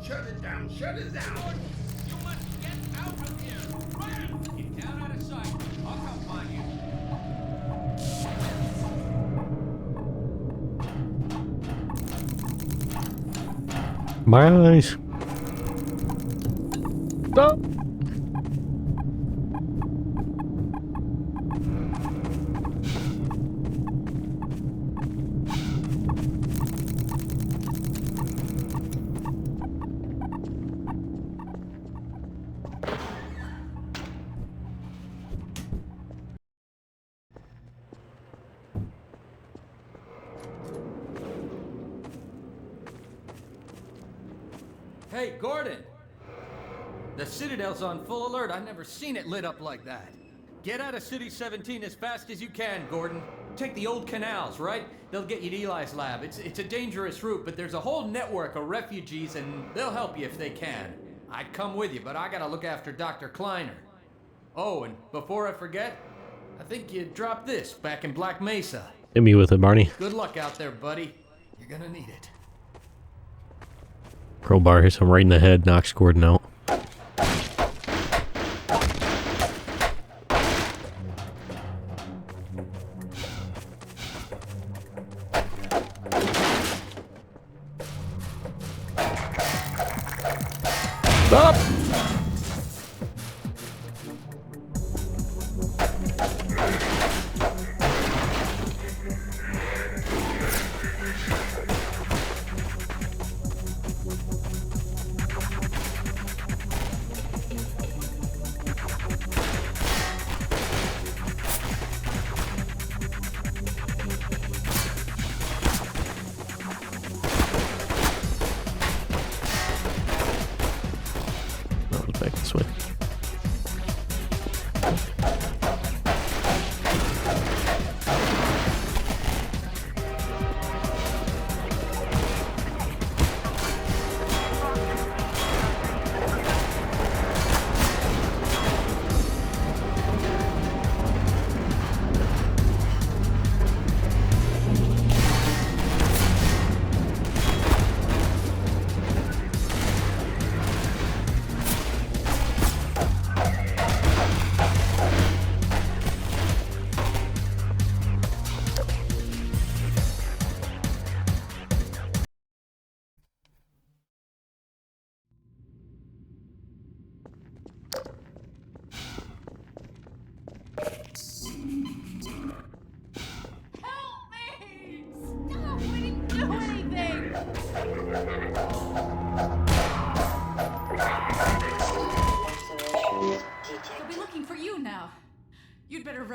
Shut it down. Shut it down. You must get out of here. Run! Get down out of sight. I'll come find you. My eyes. Stop. Hey, Gordon! The Citadel's on full alert. I've never seen it lit up like that. Get out of City 17 as fast as you can, Gordon. Take the old canals, right? They'll get you to Eli's lab. It's a dangerous route, but there's a whole network of refugees, and they'll help you if they can. I'd come with you, but I gotta look after Dr. Kleiner. Oh, and before I forget, I think you dropped this back in Black Mesa. Hit me with it, Barney. Good luck out there, buddy. You're gonna need it. Crowbar hits him right in the head, knocks Gordon out. Stop!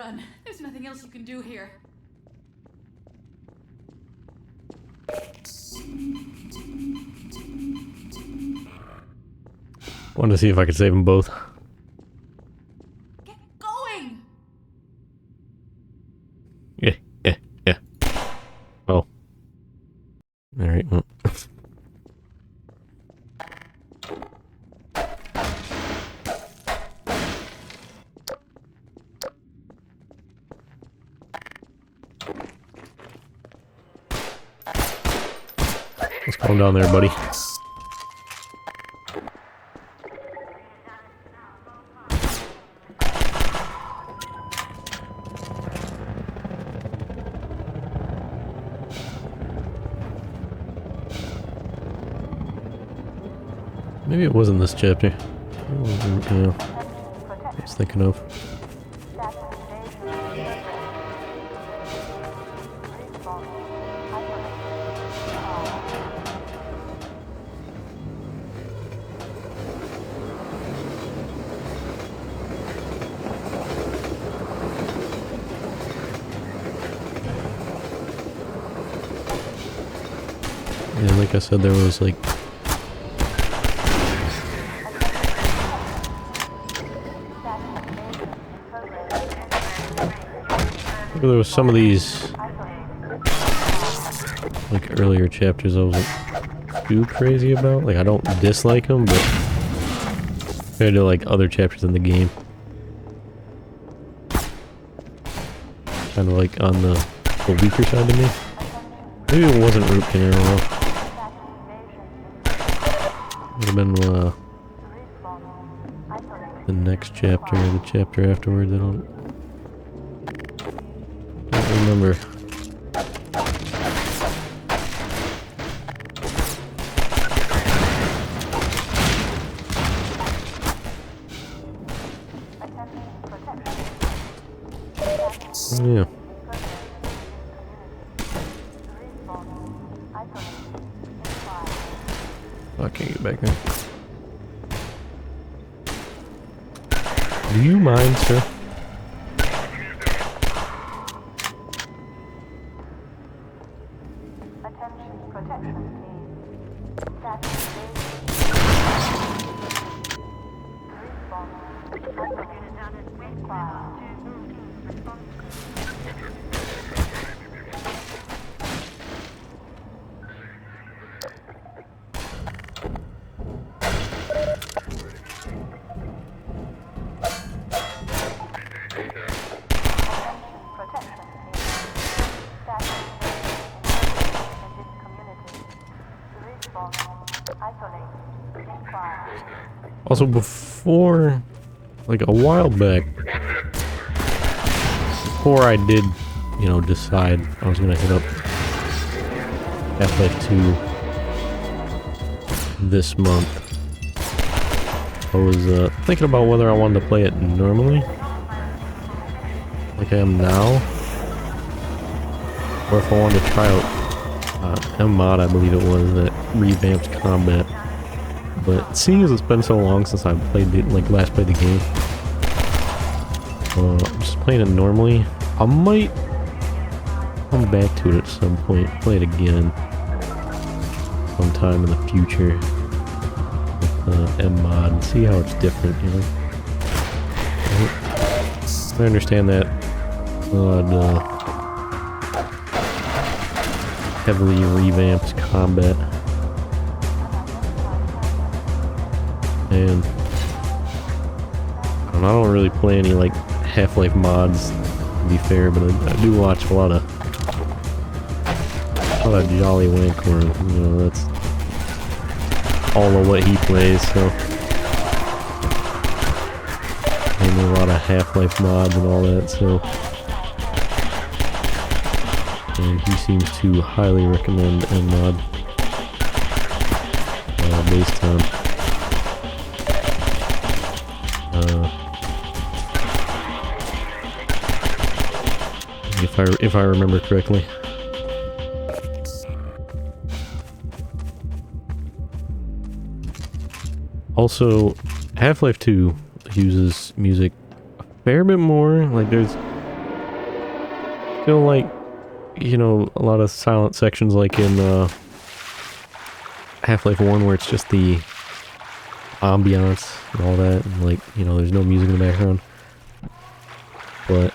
run. There's nothing else you can do here. Wanted to see if I could save them both. Get going! Yeah. Oh. Alright, well. Let's calm down there, buddy. Maybe it wasn't this chapter. It wasn't, I was thinking of. Yeah, like I said, there was like there was some of these like earlier chapters I wasn't too crazy about. Like I don't dislike them, but compared to like other chapters in the game, kind of like on the weaker side to me. Maybe it wasn't root canal. Would have been the next chapter or the chapter afterwards. I don't remember. Yeah. I can't get back there. Do you mind, sir? Also, before, like a while back, before I did, you know, decide I was gonna hit up Half-Life 2 this month, I was thinking about whether I wanted to play it normally, like I am now, or if I wanted to try out M-Mod, I believe it was, that revamped combat. But seeing as it's been so long since I played the, last played the game, I'm just playing it normally. I might come back to it at some point, play it again sometime in the future with M-Mod and see how it's different, you know. I understand that heavily revamped combat. And I don't really play any like Half-Life mods, to be fair, but I do watch a lot of Jolly Wanker, you know, that's all of what he plays, so and a lot of Half-Life mods and all that, so and he seems to highly recommend M-Mod based on if I remember correctly. Also, Half-Life 2 uses music a fair bit more. Like there's Feel like, you know, a lot of silent sections like in Half-Life 1 where it's just the ambiance and all that, and like, you know, there's no music in the background. But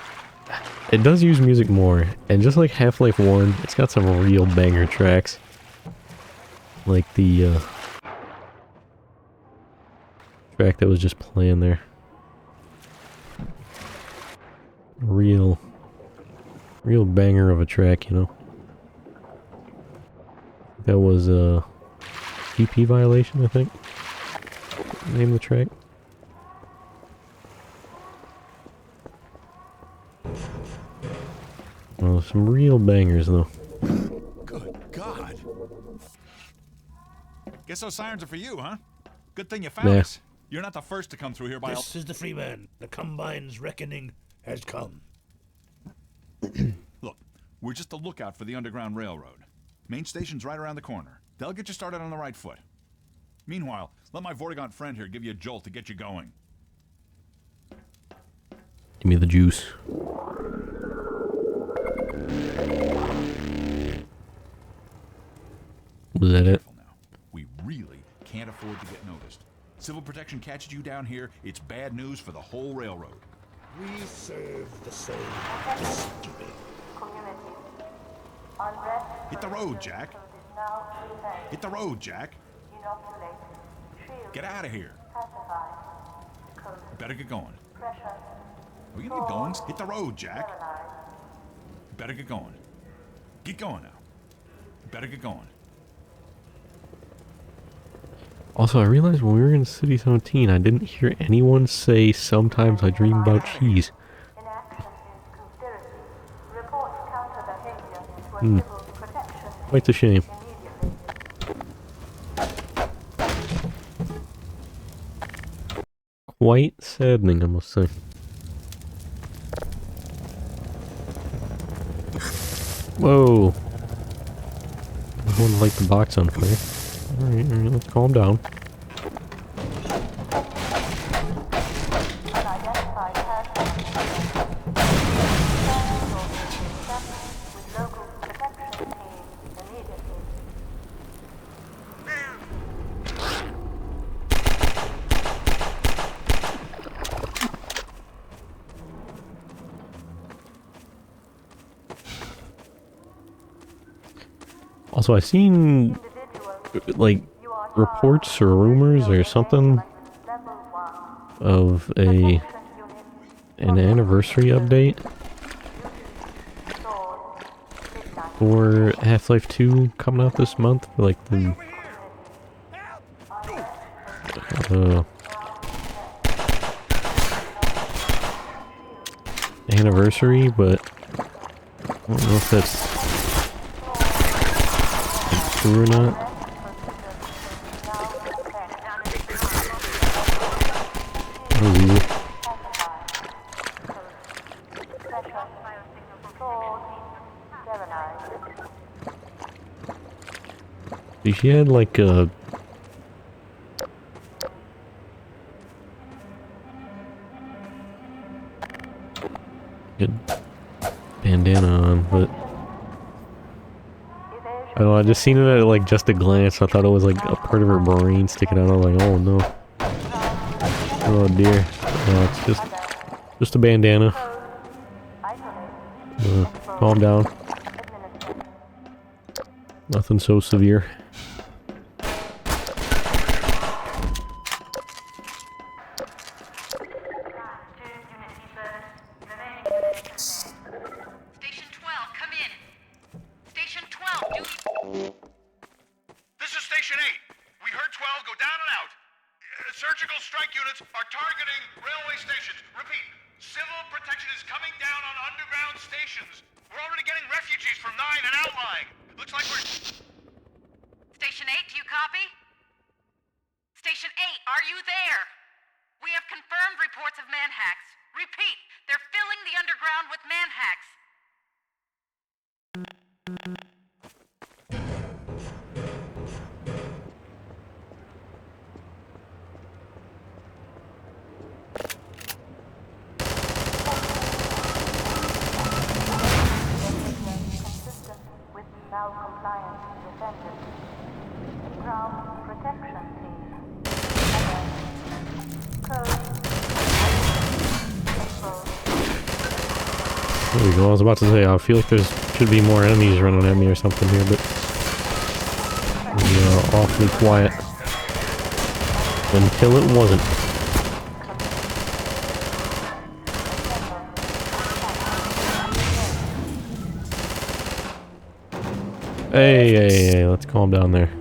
it does use music more, and just like Half-Life 1, it's got some real banger tracks. Like the track that was just playing there. Real banger of a track, you know. That was a EP violation, I think. Name of the track. Oh, some real bangers though. Good God. Guess those sirens are for you, huh? Good thing you found us. You're not the first to come through here by... This is the Freeman. The Combine's reckoning has come. Look, we're just a lookout for the Underground Railroad. Main station's right around the corner. They'll get you started on the right foot. Meanwhile, let my Vortigaunt friend here give you a jolt to get you going. Give me the juice. Was that it? Now. We really can't afford to get noticed. Civil protection catches you down here, it's bad news for the whole railroad. We serve the same stupid. Hit the road, Jack. Hit the road, Jack. Get out of here. Better get going. Are you gonna get going? Hit the road, Jack. Better get going. Get going now. Better get going. Also, I realized when we were in City 17, I didn't hear anyone say, "Sometimes I dream about cheese." Quite a shame. Quite saddening, I must say. Whoa! I want to light the box on fire. Alright, let's calm down. Also, I seen like reports or rumors or something of an anniversary update for Half-Life 2 coming out this month for like the anniversary, but I don't know if that's true or not. That was easy. She had like a good bandana on, but I don't know, I just seen it at like just a glance. I thought it was like a part of her brain sticking out. I was like, oh no. Oh dear. No, it's just a bandana. Calm down. Nothing so severe. Station 12, come in. Station 12, This is Station 8. We heard 12 go down and out. Surgical strike units are targeting railway stations. Repeat, civil protection is coming down on underground stations. We're already getting refugees from 9 and outlying. Looks like we're... Station 8, do you copy? Station 8, are you there? We have confirmed reports of manhacks. Repeat, they're filling the underground with manhacks. now compliant defenders. Ground protection team. Code. There we go. I was about to say, I feel like there's should be more enemies running at me or something here, but awfully quiet until it wasn't. Hey, let's calm down there.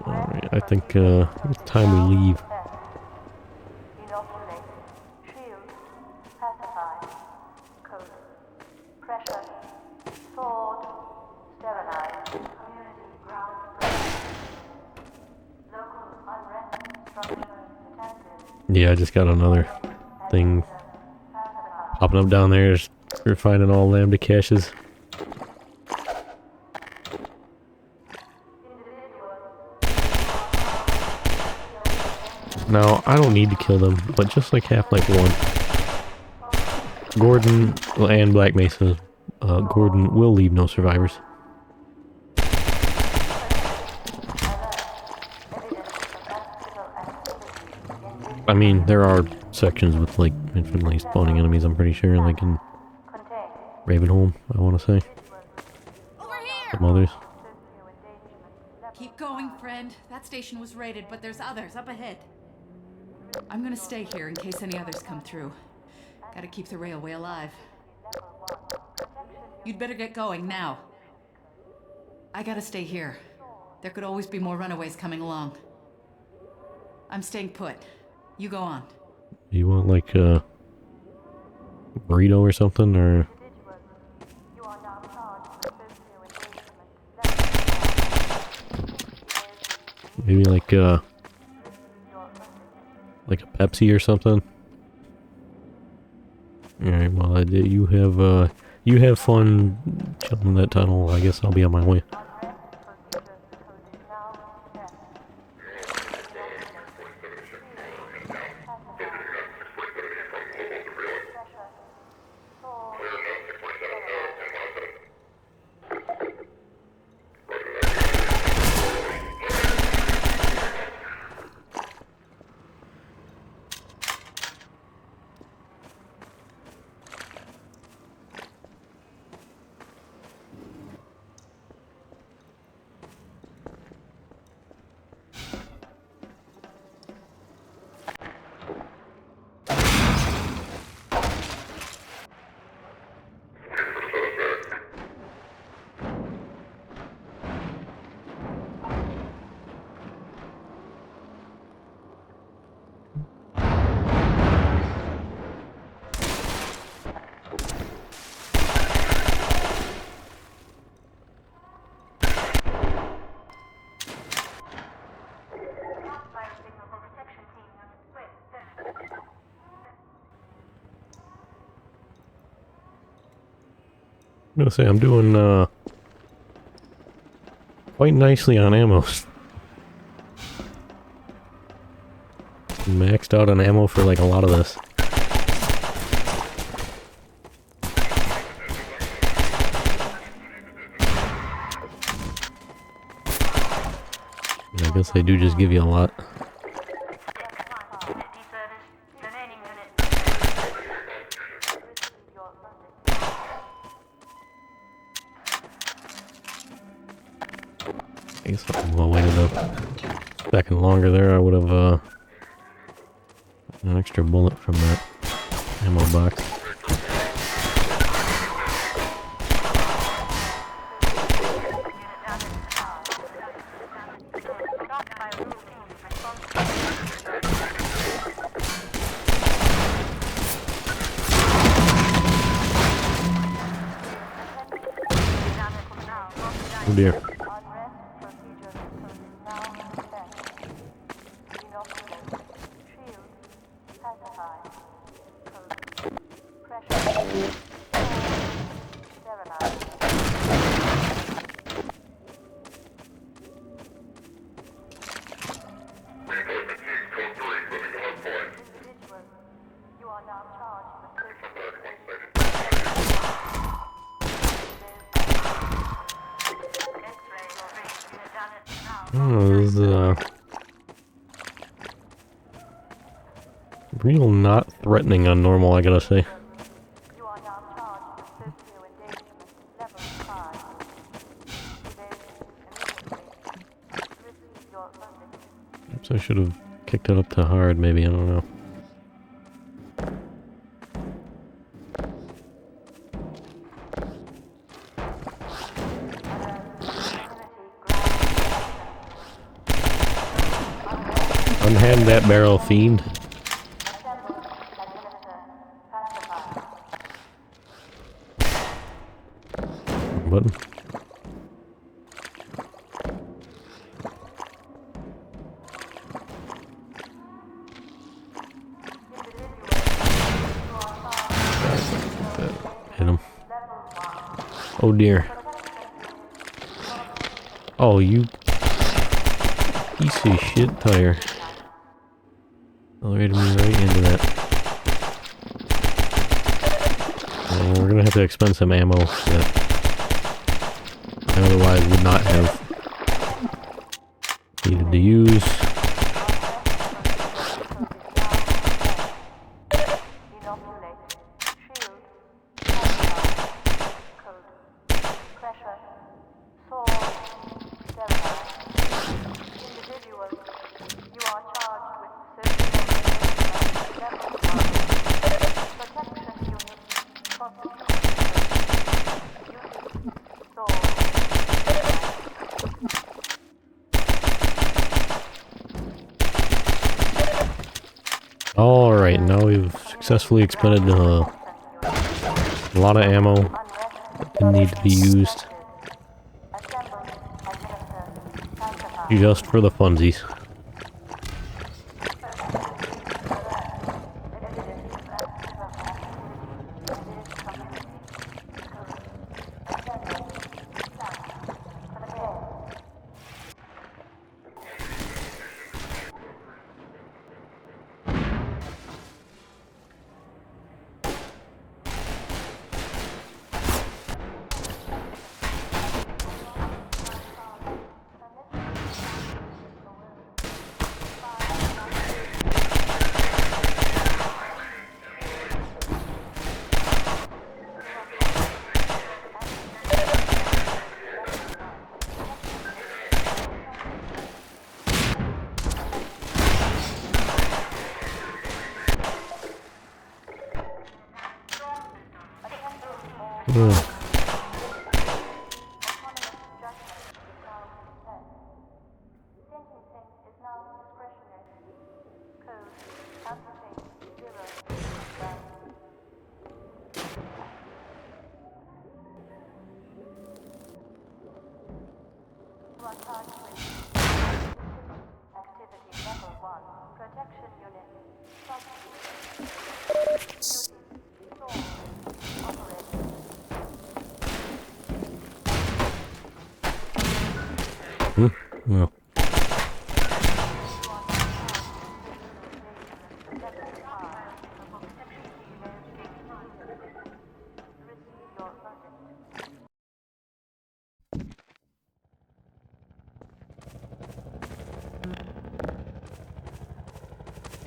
Alright, I think it's time we leave. Inoculate. Shield. Pacify. Code. Pressure. Sword. Sterilize. Community ground protection. Local unrest. Structure detected. Yeah, I just got another thing popping up down there. We're finding all lambda caches. Now, I don't need to kill them, but just like Half-Life 1, Gordon and Black Mesa, Gordon will leave no survivors. I mean, there are sections with like infinitely spawning enemies, I'm pretty sure, like in Ravenholm, I want to say. Over here! Some others. Keep going, friend. That station was raided, but there's others up ahead. I'm gonna stay here in case any others come through. Gotta keep the railway alive. You'd better get going now. I gotta stay here. There could always be more runaways coming along. I'm staying put. You go on. You want like a burrito or something, or maybe like a Pepsi or something? Alright, well you have fun jumping that tunnel. I guess I'll be on my way. I'm gonna say I'm doing quite nicely on ammo. Maxed out on ammo for like a lot of this. I guess they do just give you a lot. I guess if I waited a second longer there, I would have an extra bullet from that ammo box. Oh dear. Oh, this is real not threatening on normal, I gotta say. You are now charged with socio-engagement level 5. Evade immediately. Receive your verdict. Perhaps I should have kicked it up to hard, maybe, I don't know. Unhand that barrel, fiend. Button. Hit him. Oh dear. Oh, you piece of shit tire. Accelerated me right into that. We're gonna have to expend some ammo that I otherwise would not have needed to use. Alright, now we've successfully expended a lot of ammo that didn't need to be used. Just for the funsies. Well.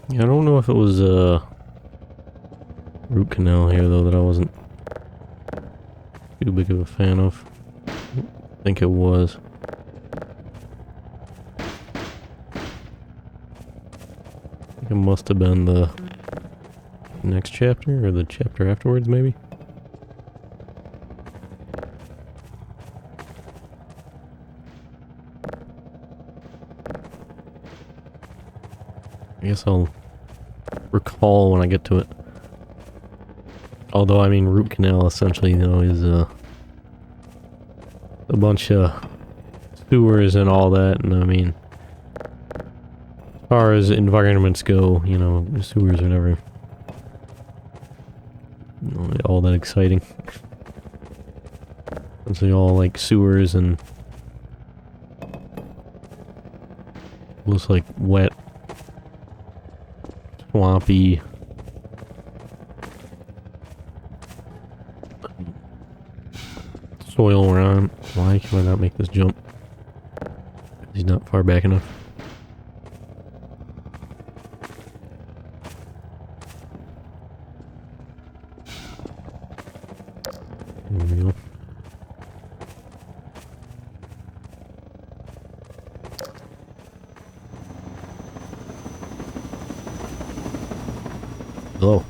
Yeah, I don't know if it was root canal here though that I wasn't too big of a fan of. I think it was. I think it must have been the next chapter or the chapter afterwards, maybe. I guess I'll recall when I get to it. Although, I mean, root canal essentially, you know, is a bunch of sewers and all that, and I mean, as far as environments go, you know, sewers are never all that exciting. Essentially all like sewers and looks like wet, swampy, soil around. Why can I not make this jump? He's not far back enough. There we go. Hello.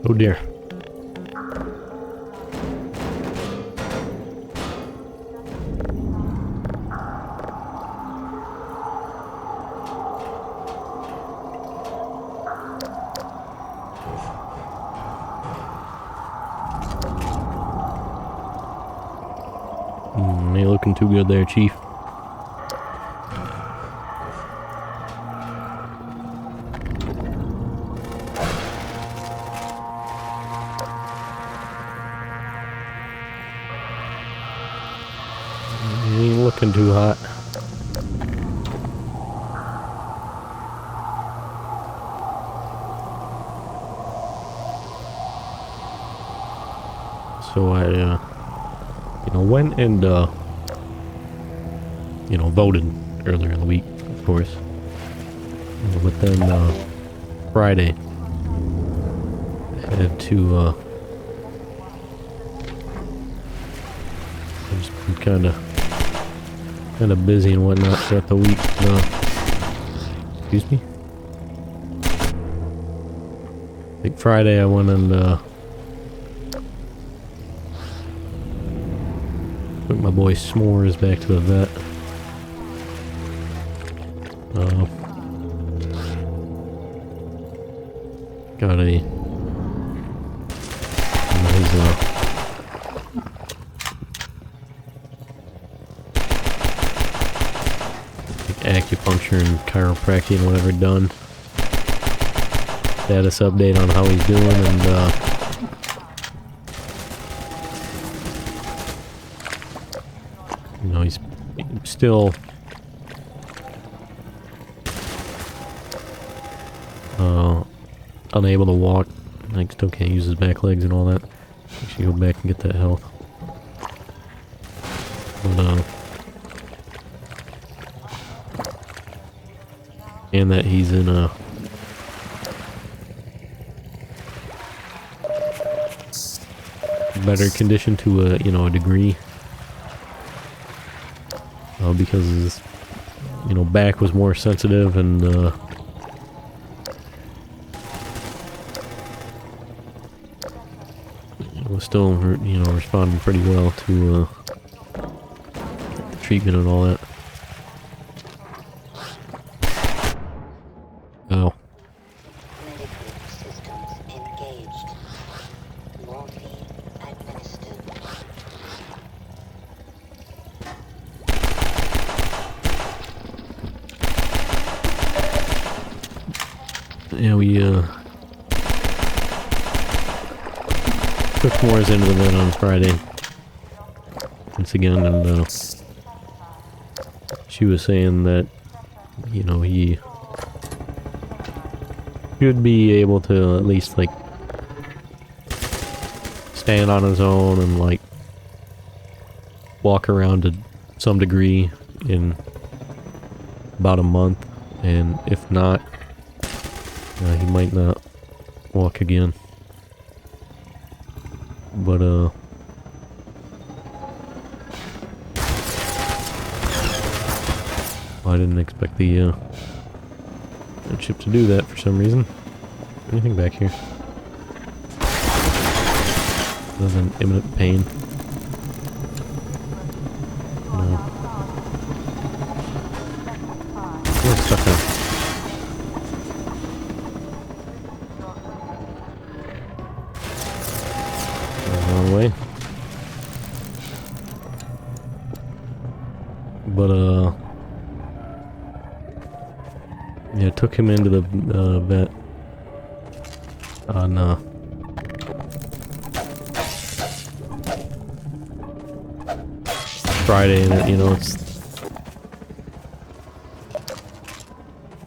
Oh dear. Ain't looking too good there, Chief. Ain't looking too hot. So I, went and, voted earlier in the week, of course. But then, Friday, I had to, I've just been kind of busy and whatnot throughout the week. Excuse me? I think Friday I went and, took my boy S'mores back to the vet. Got a his acupuncture and chiropractic and whatever done. Status update on how he's doing, and he's still unable to walk. Like, still can't use his back legs and all that. He should go back and get that health. But and that he's in a better condition to a degree, because his back was more sensitive, and was still responding pretty well to treatment and all that. Oh. Medical systems engaged. Morphine administered. Yeah, we took S'mores into the vet on Friday once again, and she was saying that he should be able to at least stand on his own and walk around to some degree in about a month, and if not, he might not walk again. But I didn't expect the a chip to do that for some reason. Anything back here? Other than imminent pain. No. What's stuck there? Wrong way. But yeah, took him into the vet on Friday, and you know, it's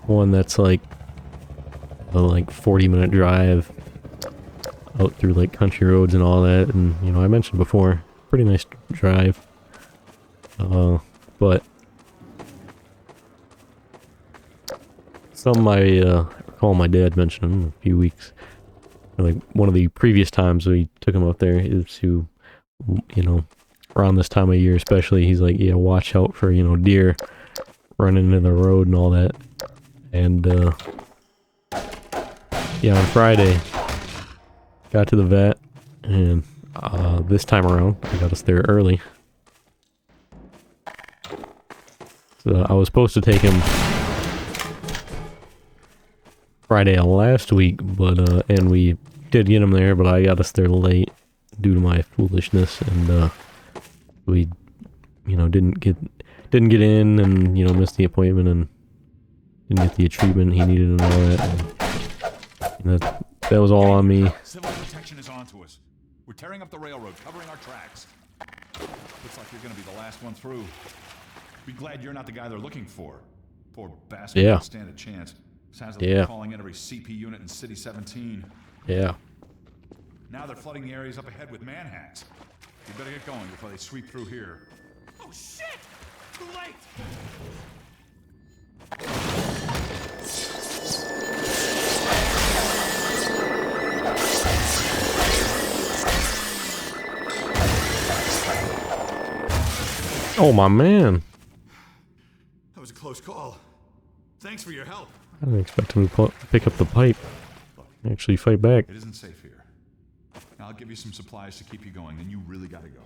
one that's like a 40-minute drive out through like country roads and all that, and you know, I mentioned before, pretty nice drive, but something I recall my dad mentioning a few weeks, like one of the previous times we took him out there, is to, you know, around this time of year especially, he's like, yeah, watch out for, you know, deer running into the road and all that. And yeah, on Friday got to the vet, and this time around I got us there early, so I was supposed to take him Friday of last week, but and we did get him there, but I got us there late due to my foolishness, and we, you know, didn't get in, and you know, missed the appointment, and didn't get the treatment he needed and all that. And that was all on me. Civil protection is on to us. We're tearing up the railroad, covering our tracks. Looks like you're gonna be the last one through. Be glad you're not the guy they're looking for. Poor bastard doesn't stand a chance. Sounds like they're calling in every CP unit in City 17. Yeah. Now they're flooding the areas up ahead with manhacks. You better get going before they sweep through here. Oh shit! Too late! Oh my man. That was a close call. Thanks for your help. I didn't expect him to pick up the pipe and actually fight back. It isn't safe here. I'll give you some supplies to keep you going, then you really gotta go.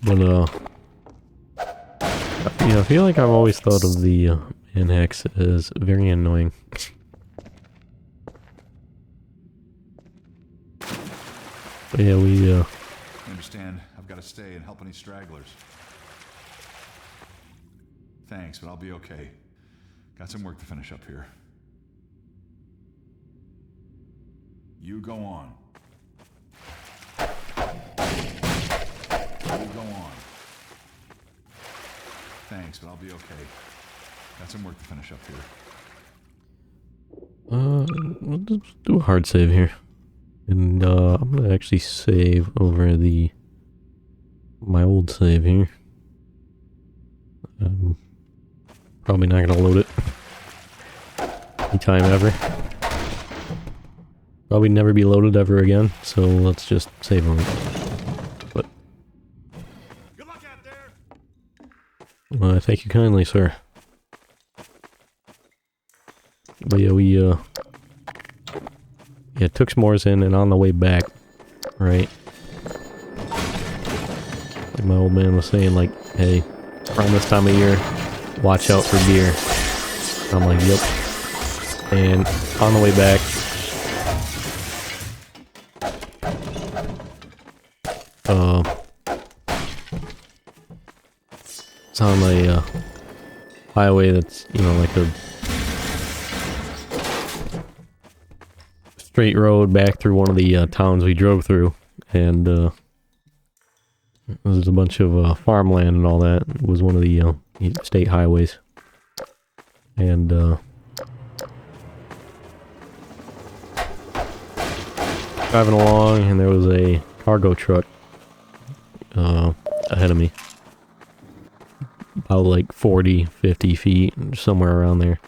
But yeah, I feel like I've always thought of the manhacks as very annoying. But yeah, we I understand. I've got to stay and help any stragglers. Thanks, but I'll be okay. Got some work to finish up here. You go on. You go on. Thanks, but I'll be okay. Got some work to finish up here. Let's do a hard save here. And I'm gonna actually save over my old save here. Probably not gonna load it anytime ever. Probably never be loaded ever again, so let's just save on it. But good luck out there. Thank you kindly, sir. But yeah, we took s'mores in, and on the way back, right, like my old man was saying, like, hey, around this time of year, watch out for deer. I'm like, yep. And on the way back, it's on a highway that's, you know, like a straight road back through one of the towns we drove through, and there's a bunch of farmland and all that. It was one of the state highways, and driving along, and there was a cargo truck ahead of me, about like 40-50 feet, somewhere around there.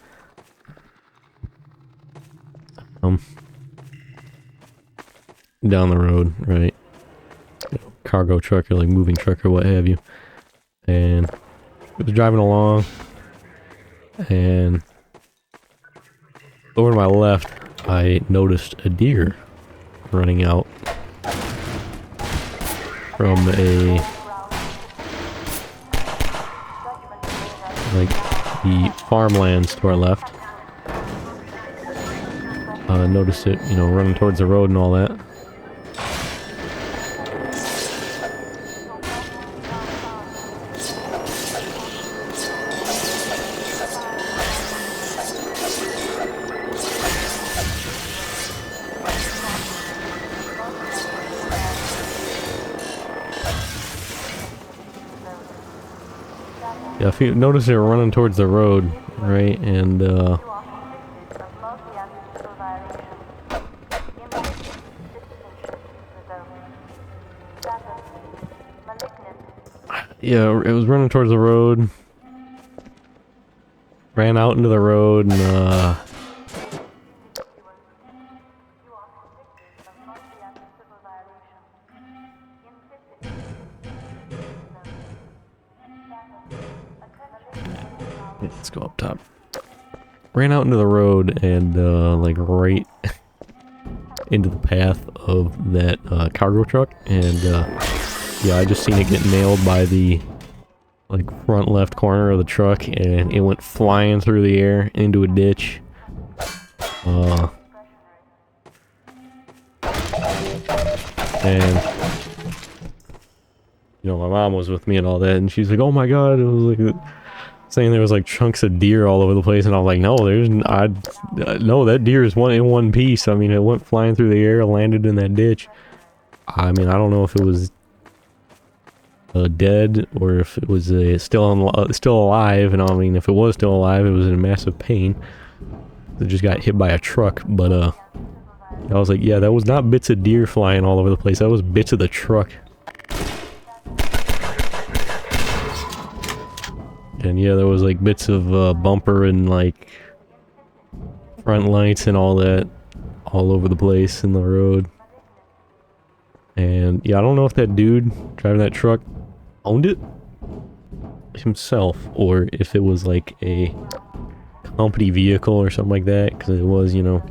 down the road, right? You know, cargo truck or like moving truck or what have you. And I was driving along, and over to my left, I noticed a deer running out from a, like, the farmlands to our left. Noticed it, you know, running towards the road and all that. Yeah, if you notice they're running towards the road, right, and yeah, it was running towards the road, ran out into the road, and let's go up top. Ran out into the road and, like, right into the path of that, cargo truck, and, yeah, I just seen it get nailed by the, like, front left corner of the truck, and it went flying through the air into a ditch. And, you know, my mom was with me and all that, and she's like, oh my god, it was like, saying there was like chunks of deer all over the place, and I'm like, no, no, that deer is in one piece. I mean, it went flying through the air, landed in that ditch. I mean, I don't know if it was dead or if it was still alive, and I mean, if it was still alive, it was in massive pain. It just got hit by a truck, but I was like, yeah, that was not bits of deer flying all over the place, that was bits of the truck. And yeah, there was like bits of bumper and like front lights and all that all over the place in the road. And yeah, I don't know if that dude driving that truck owned it himself or if it was like a company vehicle or something like that, because it was, you know,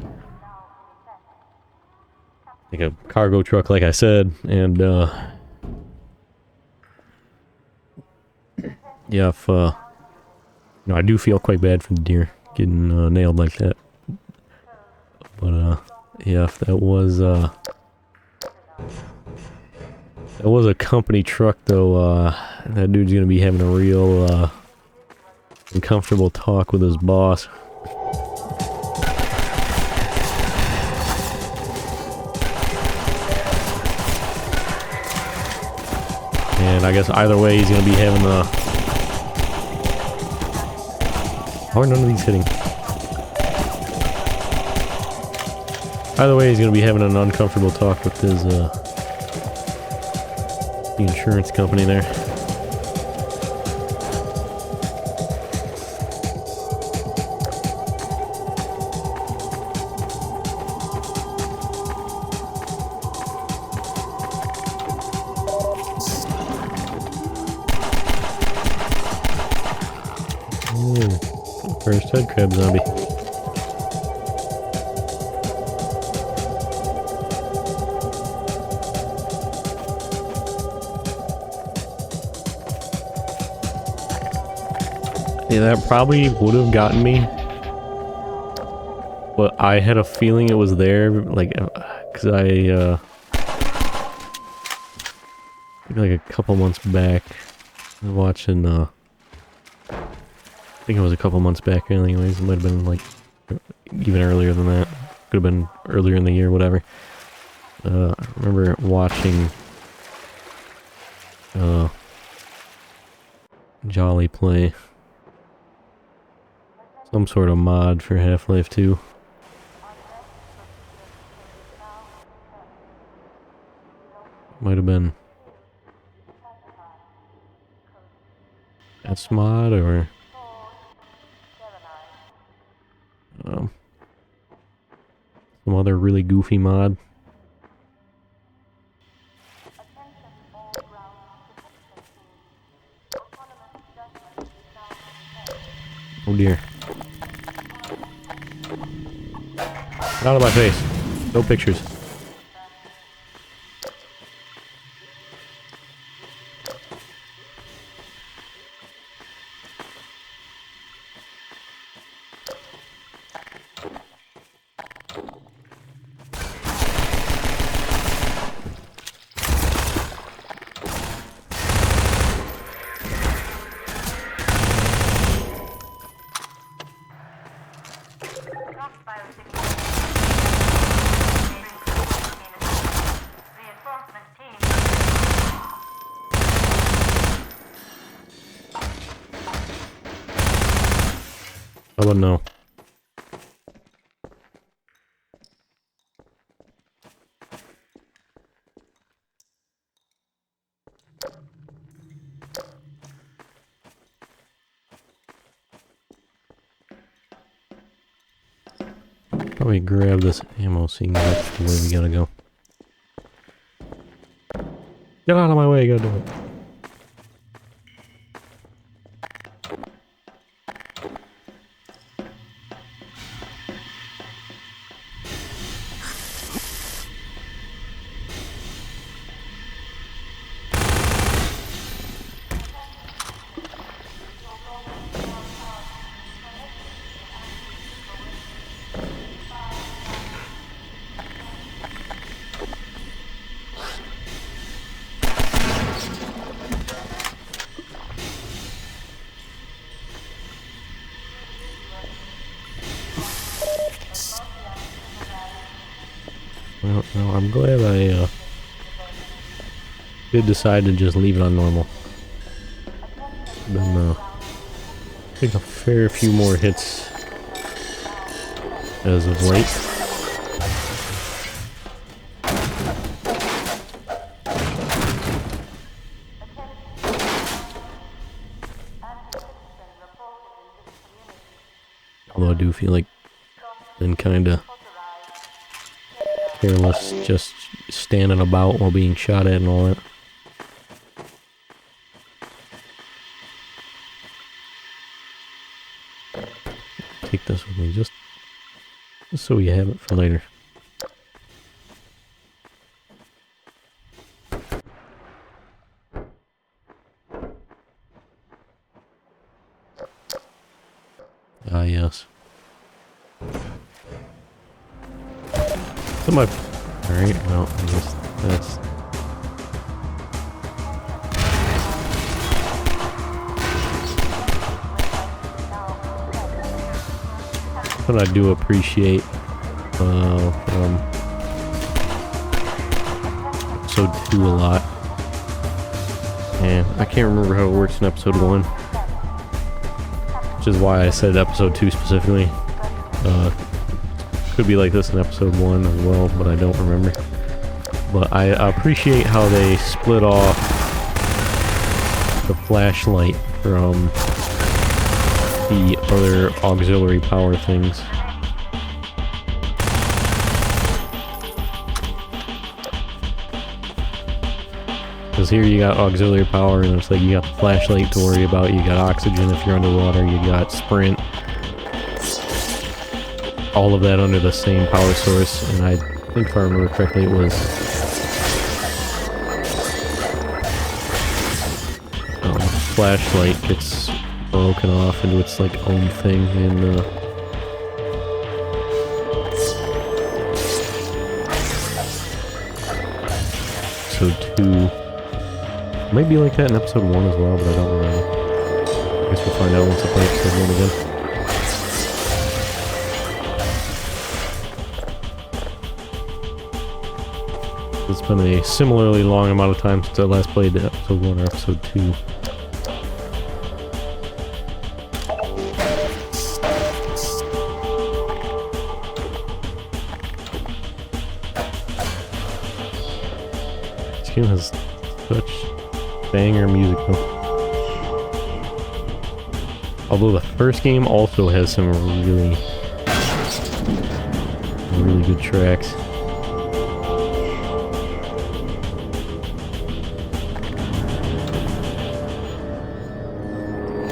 like a cargo truck, like I said. And yeah, if you know, I do feel quite bad for the deer getting nailed like that. But yeah, if that was a company truck, though, that dude's gonna be having a real uncomfortable talk with his boss. And I guess either way, he's gonna be having a... How are none of these hitting? Either way, he's gonna be having an uncomfortable talk with his, the insurance company there. First head crab zombie. Yeah, that probably would have gotten me. But I had a feeling it was there, like, because I, like a couple months back, I was watching, I think it was a couple months back anyways, it might have been like, even earlier than that, could have been earlier in the year, whatever. I remember watching, Jolly play some sort of mod for Half-Life 2. Might have been S-Mod or some other really goofy mod. Get out of my face. No pictures. How about no? Probably grab this ammo so you can get to where we gotta go. Get out of my way, you gotta do it. Well, no, I'm glad I did decide to just leave it on normal. Been taking a fair few more hits as of late. Although I do feel like been kinda careless, just standing about while being shot at and all that. Take this with me, just so you have it for later. Ah, yes. Alright, well, I guess that's... But I do appreciate from episode 2 a lot. And I can't remember how it works in episode 1. Which is why I said episode 2 specifically. Could be like this in episode 1 as well, but I don't remember. But I appreciate how they split off the flashlight from the other auxiliary power things. Because here you got auxiliary power, and it's like you got the flashlight to worry about, you got oxygen if you're underwater, you got sprint. All of that under the same power source, and I think if I remember correctly it was flashlight gets broken off into its like own thing in episode 2. Might be like that in episode 1 as well, but I don't remember. I guess we'll find out once I play episode 1 again. It's been a similarly long amount of time since I last played episode 1 or episode 2. This game has such banger music though. Although the first game also has some really good tracks.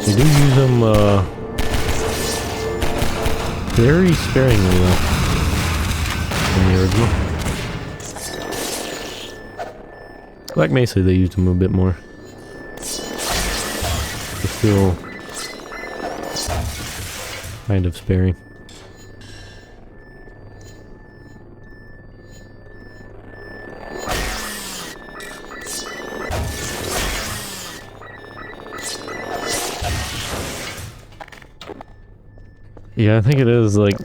They do use them very sparingly though. in the original. Black Mesa, they used them a bit more. But still kind of sparing. Yeah, I think it is like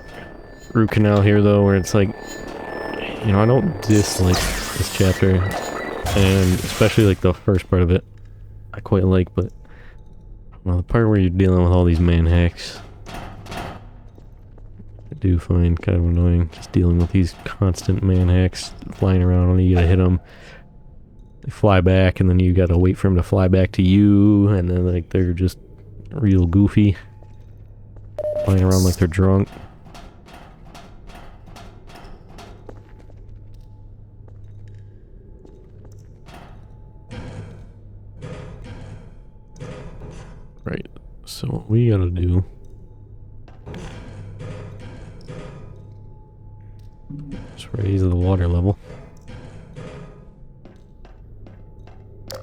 root canal here though, where it's like, you know, I don't dislike this chapter, and especially like the first part of it, I quite like, but well, the part where you're dealing with all these man hacks, I do find kind of annoying, just dealing with these constant man hacks flying around, and you gotta hit them, they fly back, and then you gotta wait for them to fly back to you, and then like they're just real goofy. Flying around like they're drunk. Right, so what we gotta do is raise the water level. So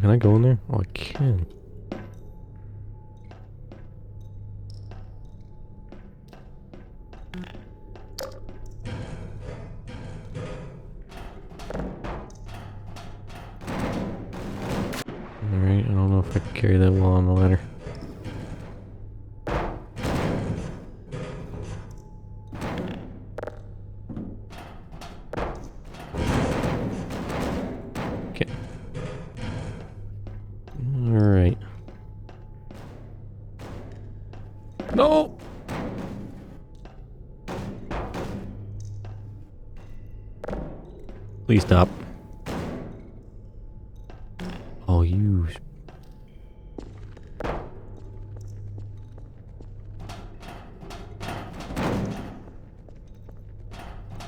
can I go in there? Oh, I can. Alright, I don't know if I can carry that well on the ladder. Okay. Alright. No! Please stop. Oh, you...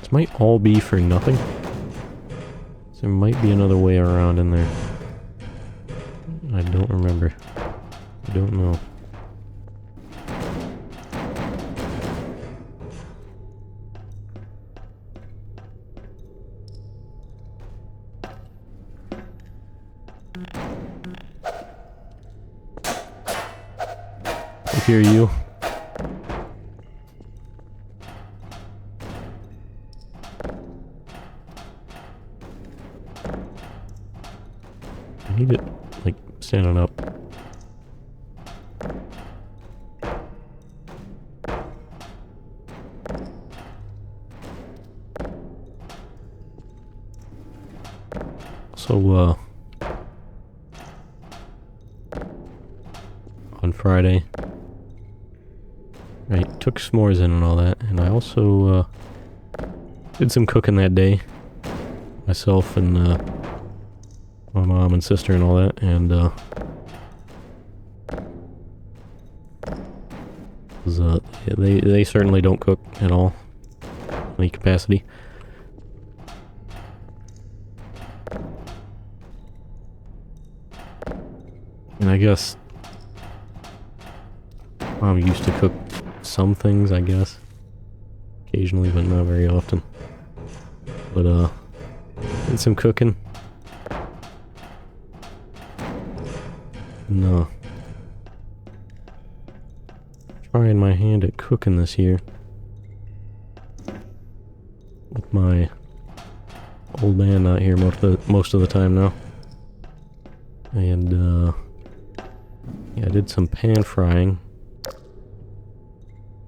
This might all be for nothing. There might be another way around in there. I don't remember. I don't know. I hear you. I need it, like, standing up. So, on Friday, I took s'mores in and all that, and I also, did some cooking that day. Myself and, my mom and sister and all that, and, they certainly don't cook at all, in any capacity. And I guess Mom used to cook some things, I guess. Occasionally, but not very often. But, did some cooking. No. Trying my hand at cooking this year. With my old man not here most of the time now. And, yeah, I did some pan frying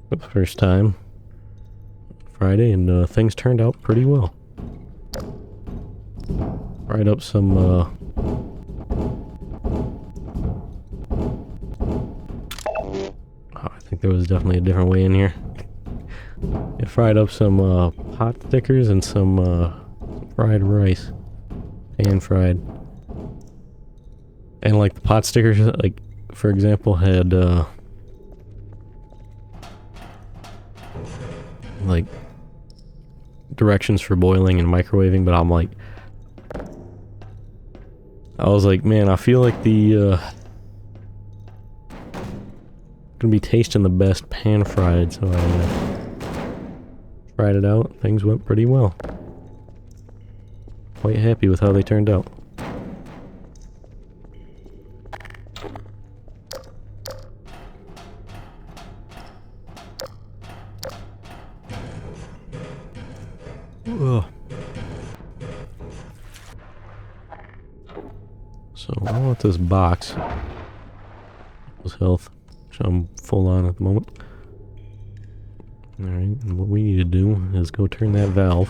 for the first time Friday, and things turned out pretty well. Fried up some I think there was definitely a different way in here. I fried up some pot stickers and some fried rice, pan fried. And like the pot stickers, like for example, had like directions for boiling and microwaving, but I was like, man, I feel like the gonna be tasting the best pan fried, so I Tried it out. Things went pretty well. Quite happy with how they turned out. Ugh. So I want this box. This health, which I'm full on at the moment. Alright, and what we need to do is go turn that valve.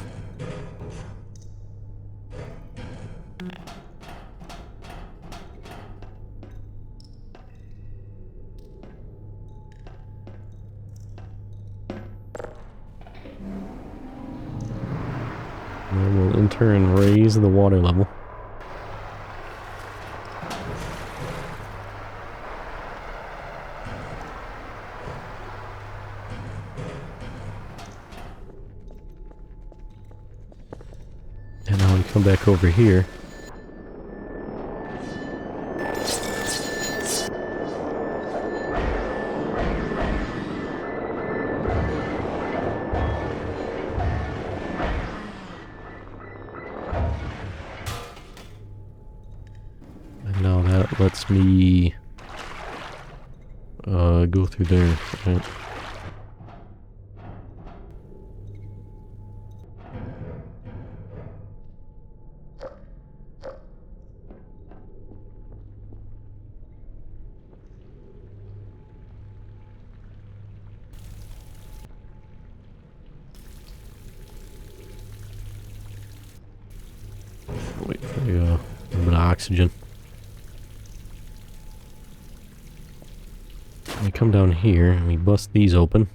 And then we'll in turn raise the water level. And now we come back over here. And now that lets me go through there, right? Wait for a little bit of oxygen. We come down here and we bust these open.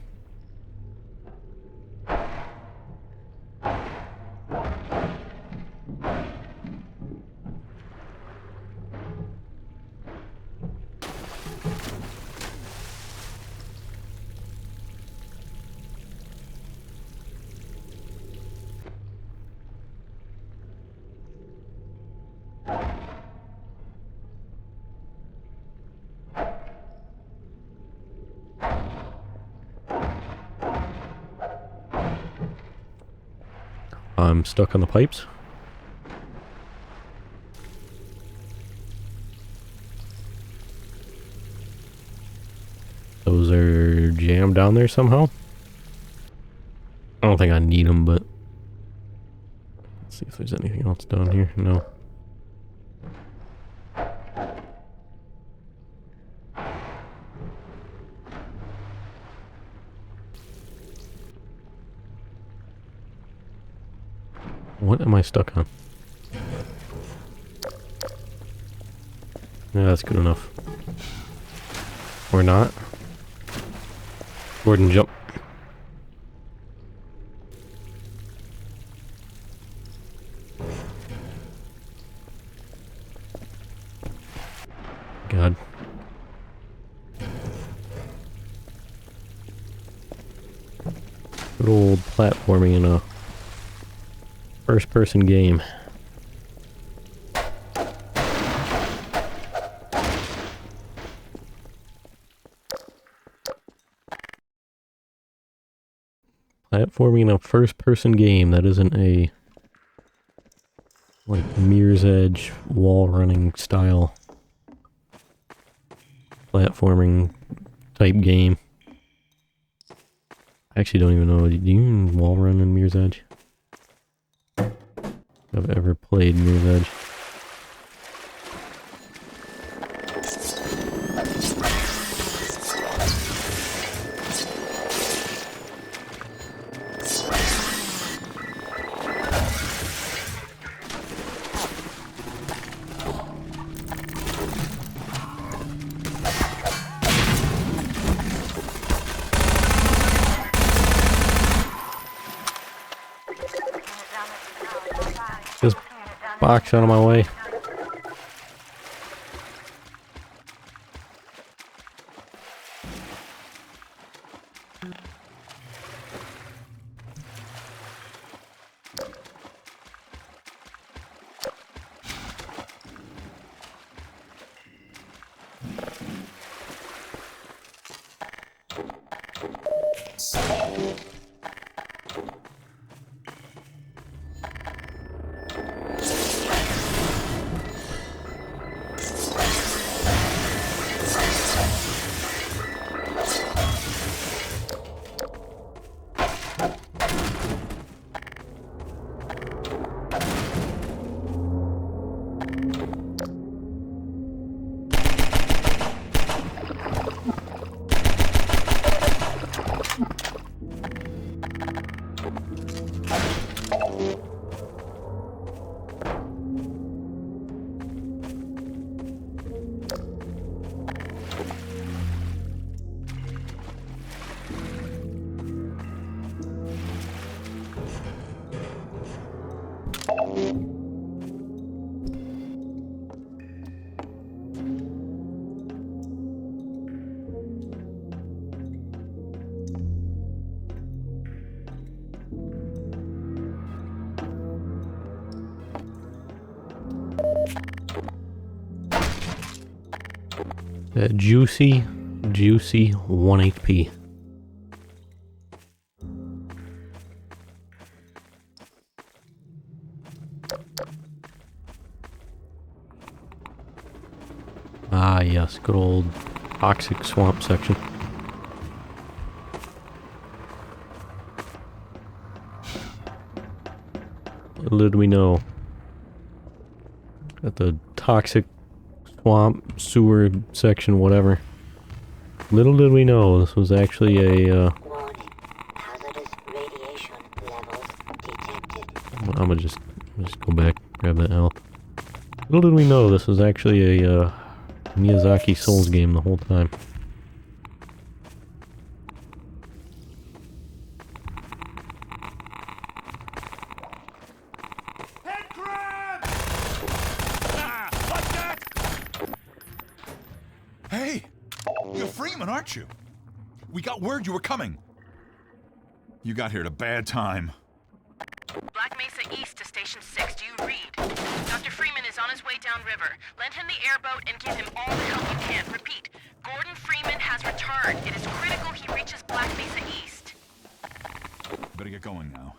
I'm stuck on the pipes. Those are jammed down there somehow. I don't think I need them, but let's see if there's anything else down here. No. What am I stuck on? Yeah, that's good enough. Or not. Gordon, jump. God. Good old platforming in a first-person game. Platforming in a first-person game that isn't a like Mirror's Edge wall running style platforming type game. I actually don't even know. Do you even wall run in Mirror's Edge? I've ever played Mirror's Edge. Just box out of my way. Juicy 1 HP. Ah, yes, good old toxic swamp section. Little did we know at the toxic swamp sewer section, whatever. Little did we know this was actually a. Warning. Hazardous radiation levels detected. I'm gonna just go back, grab that L. Little did we know this was actually a Miyazaki Souls game the whole time. Hey! You're Freeman, aren't you? We got word you were coming. You got here at a bad time. Black Mesa East to Station 6. Do you read? Dr. Freeman is on his way downriver. Lend him the airboat and give him all the help you can. Repeat, Gordon Freeman has returned. It is critical he reaches Black Mesa East. Better get going now.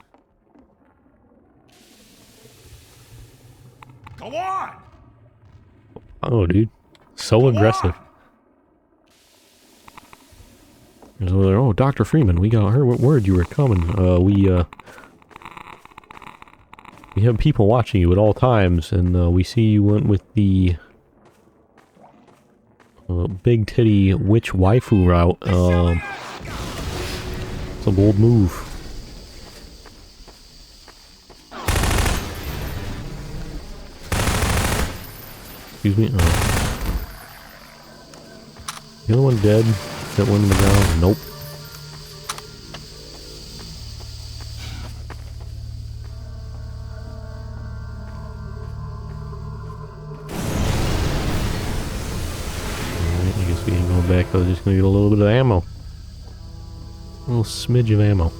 Go on! Oh, dude. So aggressive. There's another, oh, Dr. Freeman, we got her word you were coming. We have people watching you at all times, and we see you went with the big titty witch waifu route. It's a bold move. Excuse me. The other one dead. That one in the ground. Nope. Alright, I guess we ain't going back. I was just gonna get a little bit of ammo. A little smidge of ammo.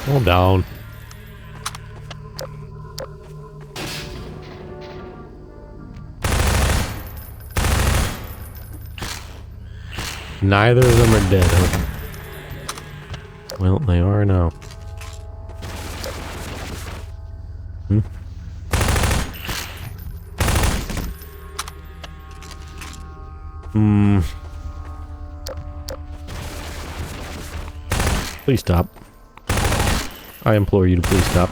Calm down. Neither of them are dead, huh? Well, they are now. Please stop. I implore you to please stop.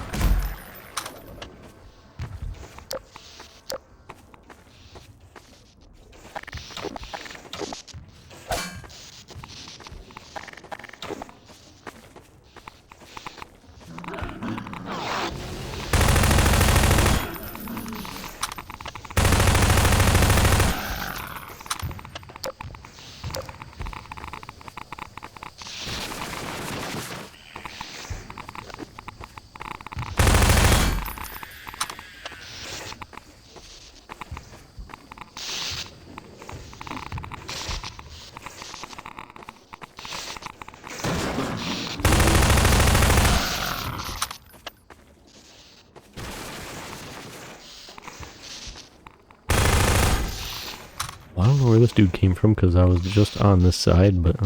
I don't know where this dude came from because I was just on this side, but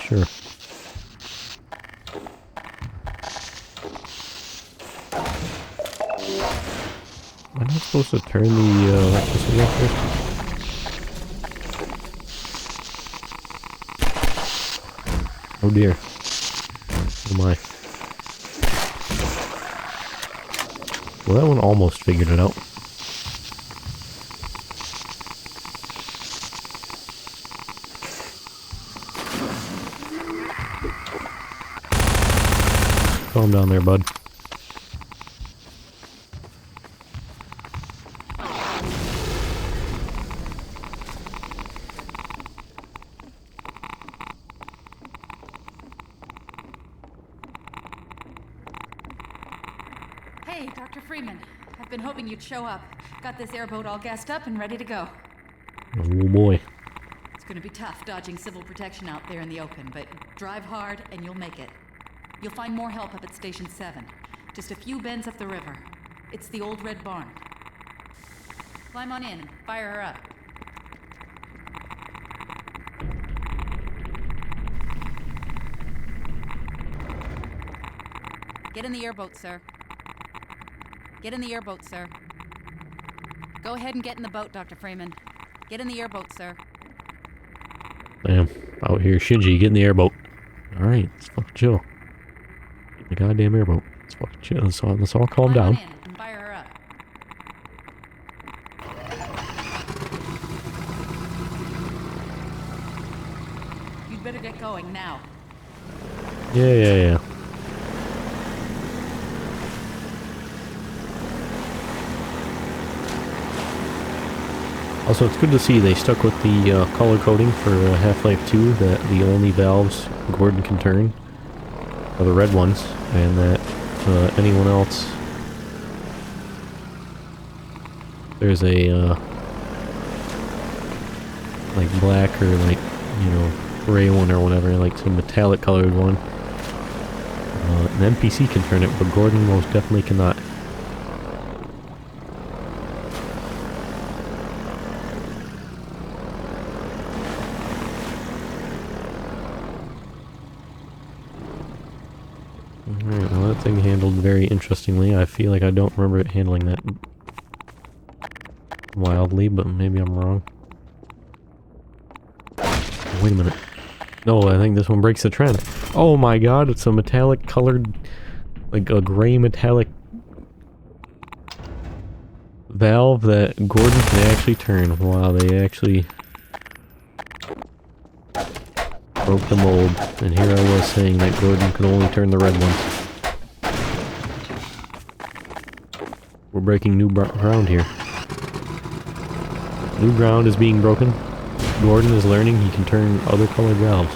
sure. Am I not supposed to turn the electricity off here? Oh dear. Oh my. Well, that one almost figured it out. Calm down there, bud. Dr. Freeman, I've been hoping you'd show up. Got this airboat all gassed up and ready to go. Oh boy. It's gonna be tough dodging civil protection out there in the open, but drive hard and you'll make it. You'll find more help up at Station 7. Just a few bends up the river. It's the old red barn. Climb on in and fire her up. Get in the airboat, sir. Get in the airboat, sir. Go ahead and get in the boat, Dr. Freeman. Get in the airboat, sir. Damn. Out here, Shinji, get in the airboat. Alright, let's fucking chill. Get in the goddamn airboat. Let's fucking chill. Let's all calm down. Climb on in and fire her up. You'd better get going now. Yeah. Also, it's good to see they stuck with the color coding for Half-Life 2, that the only valves Gordon can turn are the red ones, and that anyone else, there's a like black or like, you know, gray one or whatever, like some metallic colored one. An NPC can turn it, but Gordon most definitely cannot. Alright, well that thing handled very interestingly. I feel like I don't remember it handling that wildly, but maybe I'm wrong. Wait a minute. No, I think this one breaks the trend. Oh my god, it's a metallic colored, like a gray metallic valve that Gordon can actually turn. Wow, they actually broke the mold. And here I was saying that Gordon could only turn the red ones. We're breaking new ground here. New ground is being broken. Gordon is learning he can turn other colored valves.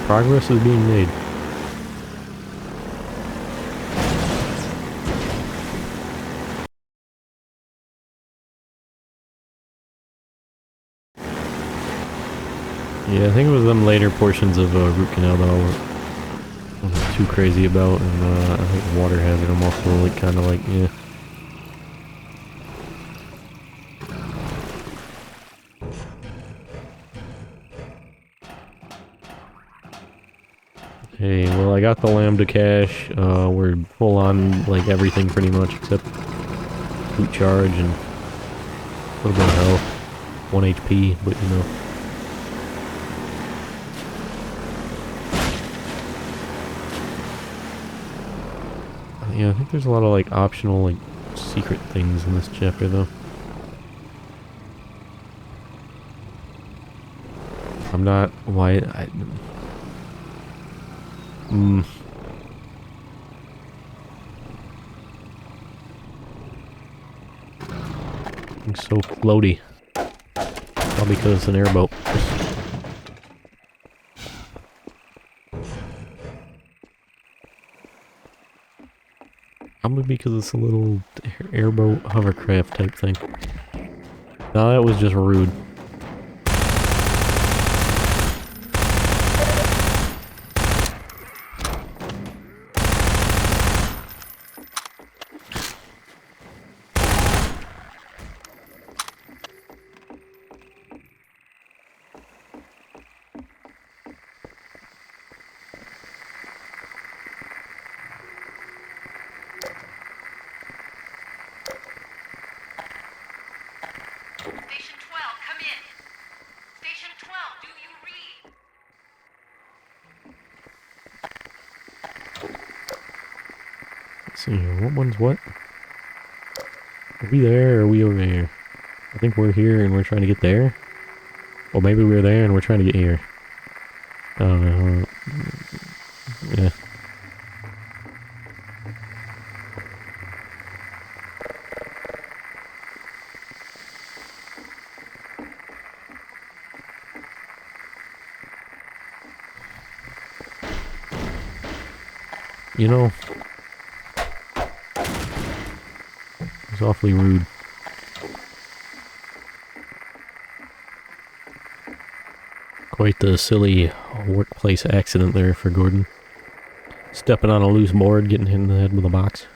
Progress is being made. Yeah, I think it was them later portions of Root Canal that I wasn't too crazy about, and I think Water Hazard I'm also like kind of like, yeah. Hey, well I got the Lambda cache, we're full on like everything pretty much except boot charge and a little bit of health, 1 HP, but you know. Yeah, I think there's a lot of like optional like secret things in this chapter though. I'm not, why, I'm so floaty. Probably because it's an airboat. Probably because it's a little airboat hovercraft type thing. No, that was just rude. Station 12, come in. Station 12, do you read? Let's see here, what one's what? Are we there or are we over here? I think we're here and we're trying to get there. Or maybe we're there and we're trying to get here. I don't know. Yeah. You know, awfully rude. Quite the silly workplace accident there for Gordon. Stepping on a loose board, getting hit in the head with a box.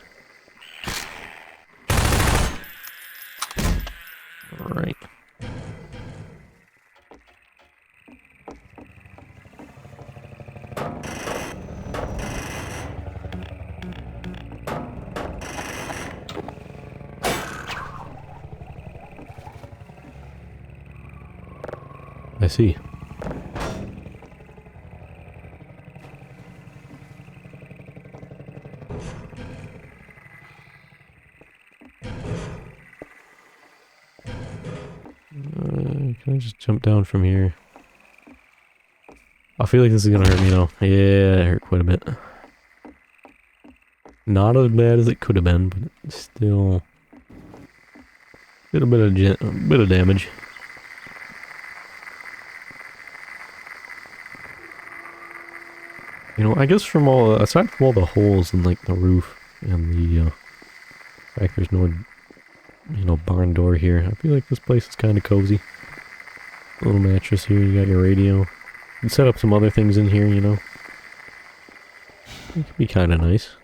Alright. I see. Can I just jump down from here? I feel like this is gonna hurt me though. Yeah, it hurt quite a bit. Not as bad as it could have been, but still did a bit of damage. You know, I guess from aside from all the holes in like the roof and the fact there's no, you know, barn door here, I feel like this place is kind of cozy. A little mattress here, you got your radio. You can set up some other things in here, you know. It could be kind of nice.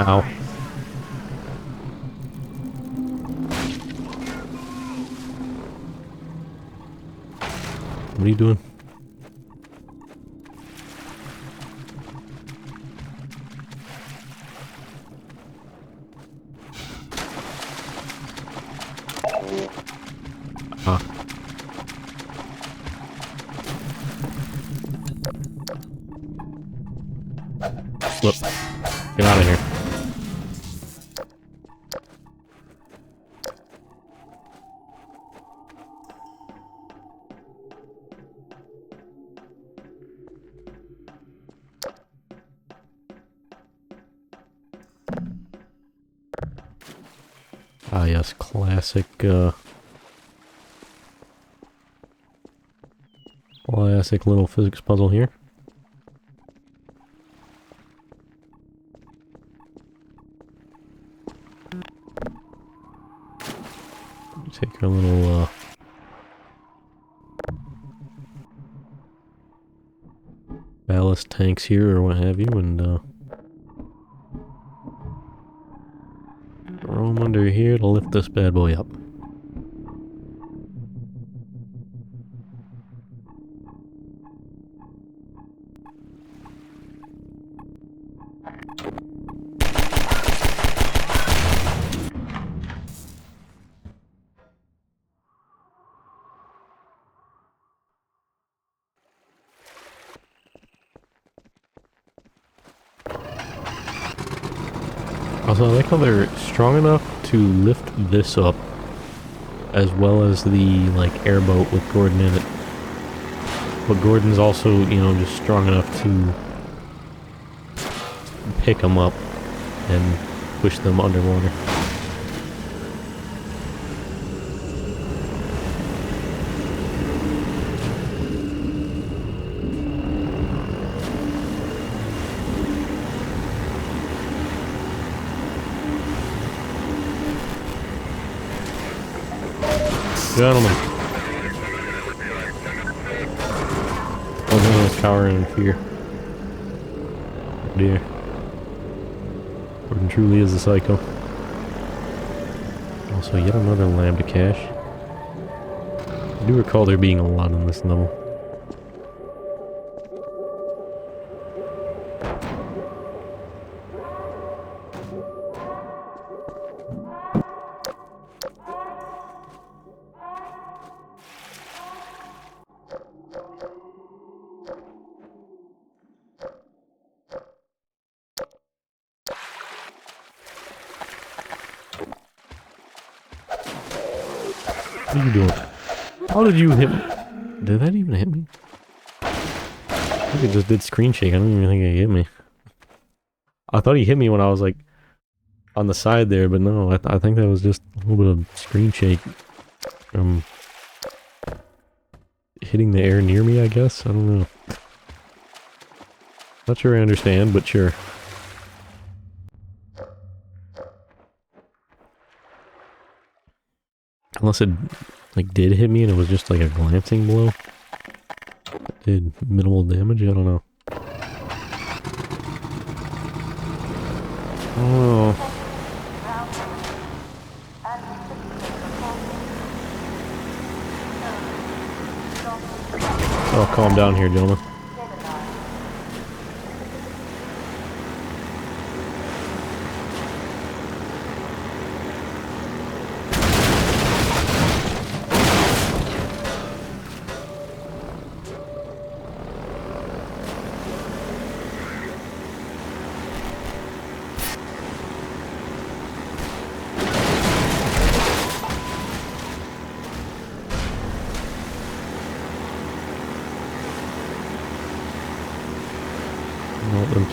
Ow. What are you doing? Ah. Whoop. Get out of here. Ah yes, classic, classic little physics puzzle here. Take our little, ballast tanks here or what have you, and, throw them under here to lift this bad boy up. Also, I like how they're strong enough to lift this up, as well as the, like, airboat with Gordon in it. But Gordon's also, you know, just strong enough to pick them up and push them underwater. Gentlemen. Oh, he's cowering in fear. Oh dear. Gordon truly is a psycho. Also, yet another lambda cache. I do recall there being a lot on this level. are you doing? How did you hit me? Did that even hit me? I think it just did screen shake. I don't even think it hit me. I thought he hit me when I was like on the side there, but no, I think that was just a little bit of screen shake from hitting the air near me, I guess. I don't know. Not sure I understand, but sure. Unless it like did hit me and it was just like a glancing blow. It did minimal damage, I don't know. Oh. Oh, calm down here, gentlemen.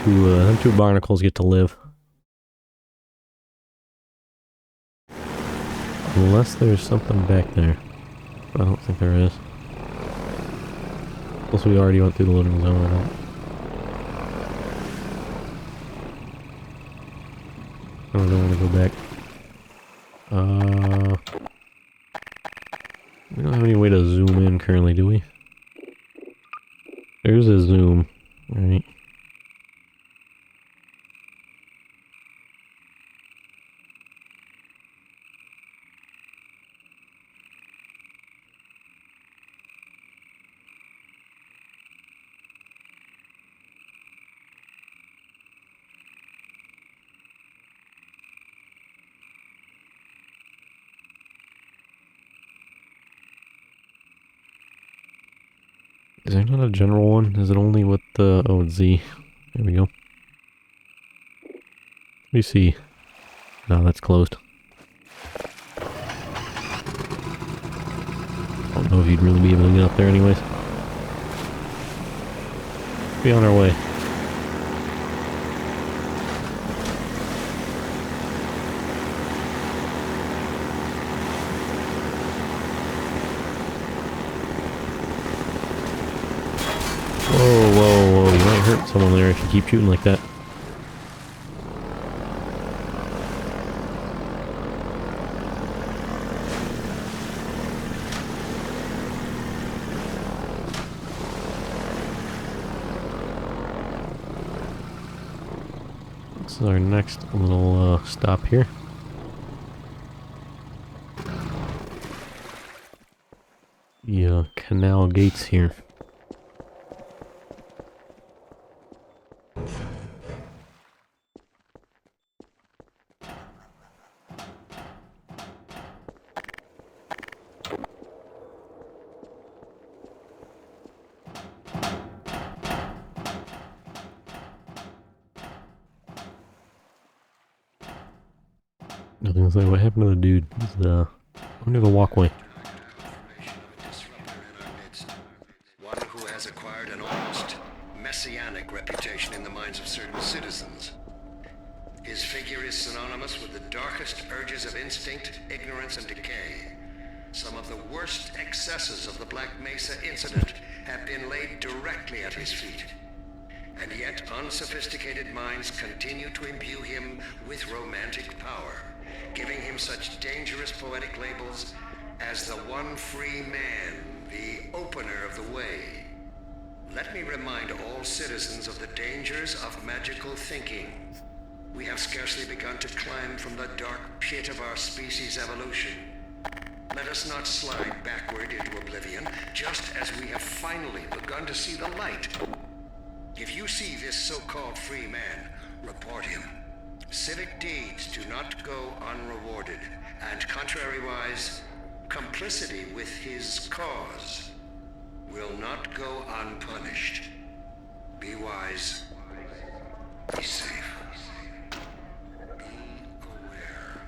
Them two barnacles get to live. Unless there's something back there. I don't think there is. Plus we already went through the living zone. I don't want to go back. We don't have any way to zoom in currently, do we? There's a zoom. Right. Is there not a general one? Is it only with the... Oh, it's Z. There we go. Let me see. No, that's closed. I don't know if you'd really be able to get up there anyways. Be on our way. Whoa, you might hurt someone there if you keep shooting like that. This is our next little stop here. The canal gates here. I was like, what happened to the dude? He's under the walkway. One who has acquired an almost messianic reputation in the minds of certain citizens. His figure is synonymous with the darkest urges of instinct, ignorance, and decay. Some of the worst excesses of the Black Mesa incident have been laid directly at his feet. And yet unsophisticated minds continue to imbue him with romantic power, giving him such dangerous poetic labels as the one free man, the opener of the way. Let me remind all citizens of the dangers of magical thinking. We have scarcely begun to climb from the dark pit of our species' evolution. Let us not slide backward into oblivion, just as we have finally begun to see the light. If you see this so-called free man, report him. Civic deeds do not go unrewarded, and contrariwise, complicity with his cause will not go unpunished. Be wise. Be safe. Be aware.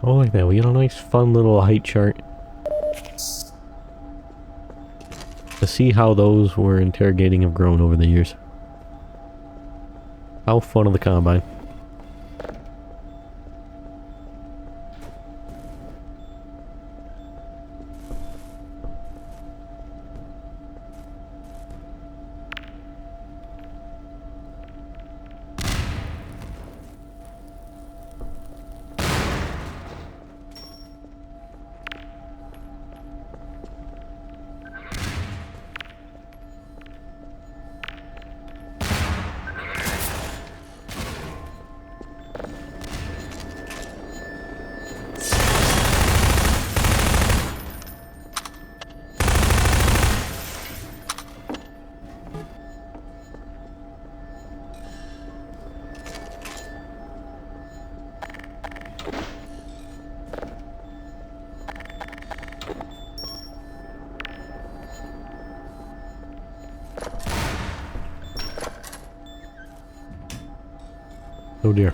Oh, like that. We get a nice, fun little height chart. To see how those we're interrogating have grown over the years. How fun of the Combine. Oh dear.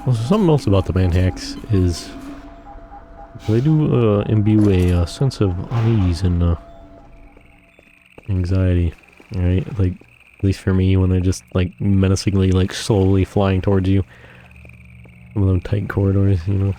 Well, something else about the manhacks is they do imbue a sense of unease and anxiety, right? Like, at least for me, when they're just like menacingly, like slowly flying towards you. Some of them tight corridors, you know.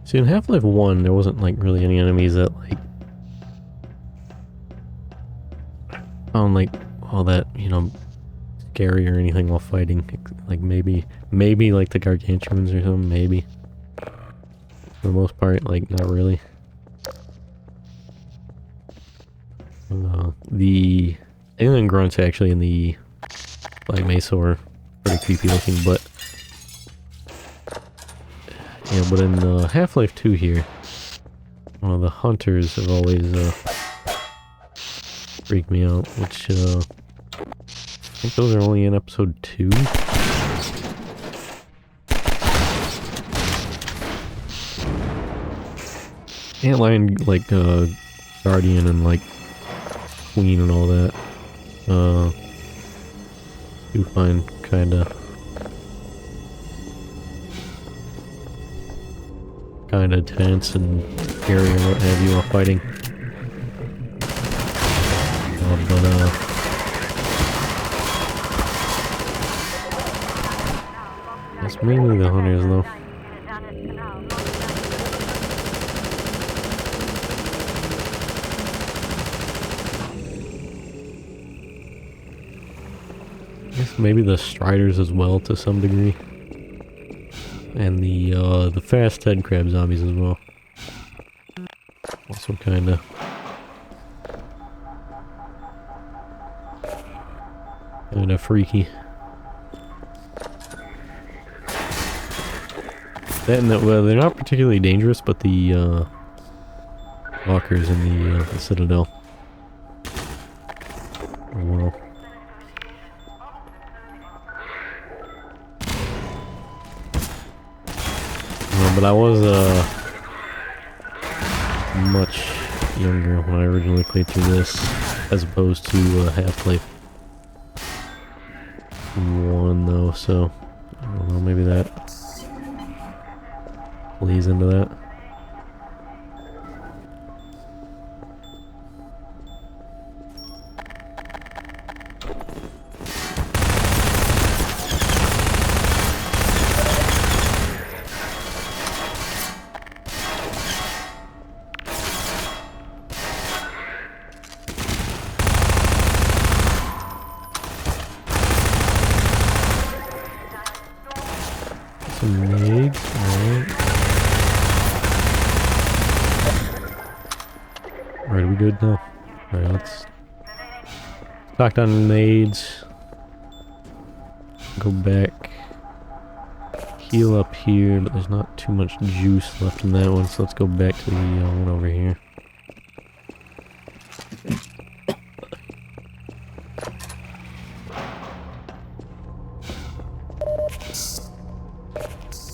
See, in Half-Life 1, there wasn't, like, really any enemies that, like, found, like, all that, you know, scary or anything while fighting. Like, maybe, like, the gargantuans or something, maybe. For the most part, like, not really. The alien grunts, actually, in the Black Mesa were pretty creepy looking, but... Yeah, but in Half-Life 2 here, one of the hunters have always freaked me out, which I think those are only in episode 2. Antlion, like, Guardian and, like, Queen and all that, do find kinda tense and scary and what have you while fighting. It's mainly the hunters, though. I guess maybe the striders as well to some degree. And the fast head crab zombies as well. Also kinda. Kinda freaky. That and that, well, they're not particularly dangerous, but the walkers in the Citadel. Oh, well. But I was much younger when I originally played through this, as opposed to Half-Life 1 though, so I don't know, maybe that plays into that. Some nades, alright. Alright, are we good now? Alright, let's stock down nades. Go back. Heal up here, but there's not too much juice left in that one, so let's go back to the one over here.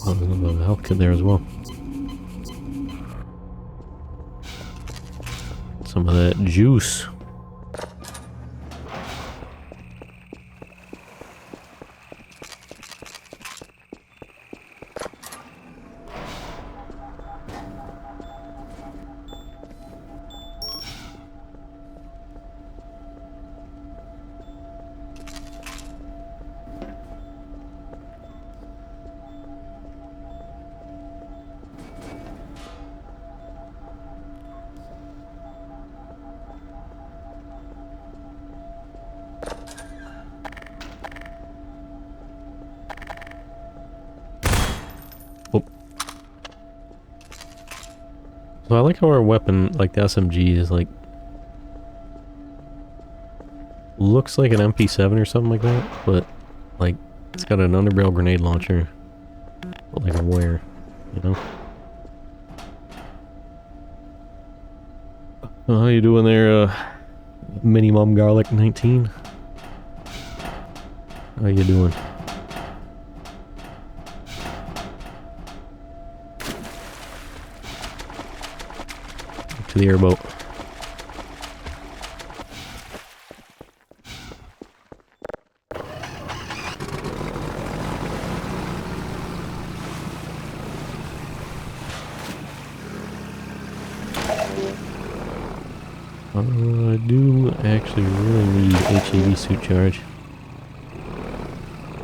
Oh, there's a little bit of a health kit there as well. Some of that juice. So I like how our weapon, like the SMG, is like... looks like an MP7 or something like that, but like it's got an underbarrel grenade launcher. But like where, you know? Oh, how you doing there, Mini Mom Garlic 19? How you doing? To the airboat. I do actually really need HEV suit charge.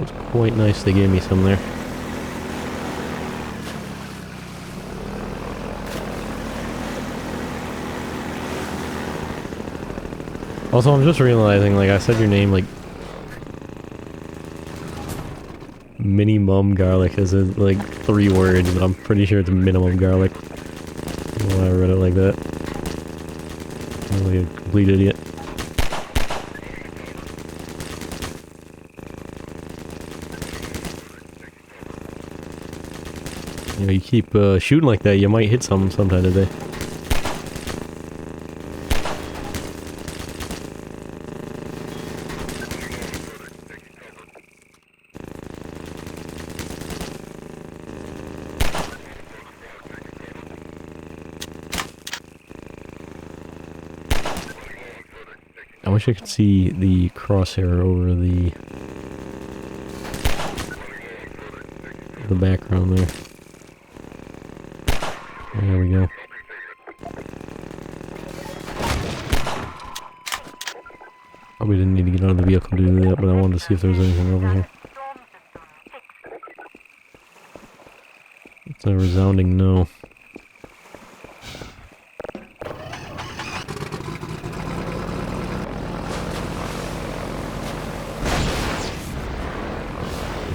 It's quite nice they gave me some there. Also, I'm just realizing, like, I said your name, like, Mini Mum Garlic is, like, 3 words, but I'm pretty sure it's minimum garlic. I don't know why I read it like that. I'm like a complete idiot. You know, you keep shooting like that, you might hit something sometime today. I wish I could see the crosshair over the background there. There we go. Probably didn't need to get out of the vehicle to do that, but I wanted to see if there was anything over here. It's a resounding no.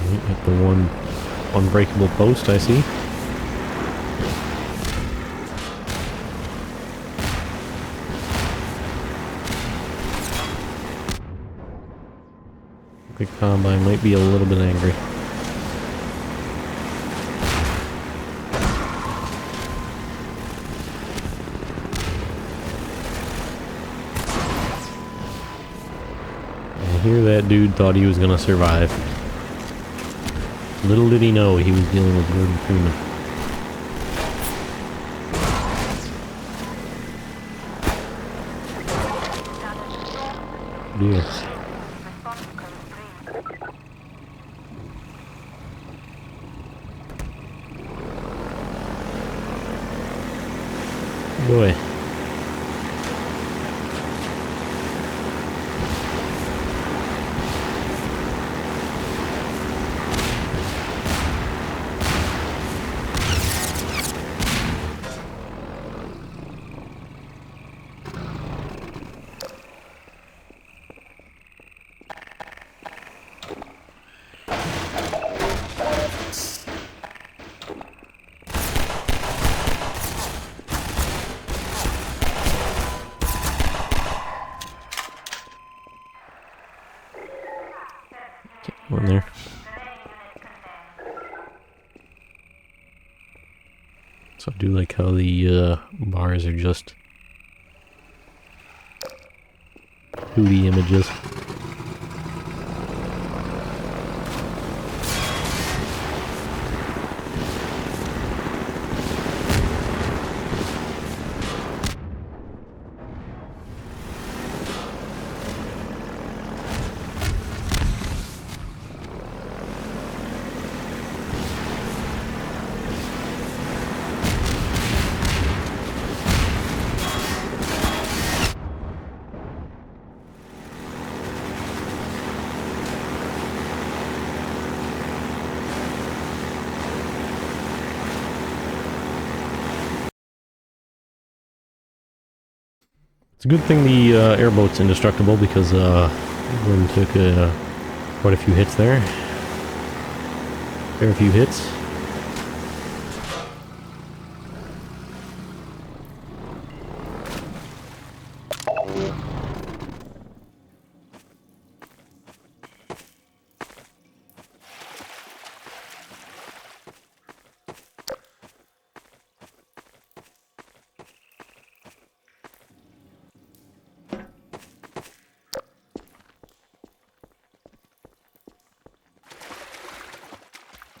Hit the one unbreakable post, I see. The Combine might be a little bit angry. I hear that dude thought he was gonna survive. Little did he know he was dealing with Gordon Freeman. Yes. Boy. One there. So I do like how the bars are just 2D images. It's a good thing the airboat's indestructible because Gordon took quite a few hits there. Fair few hits.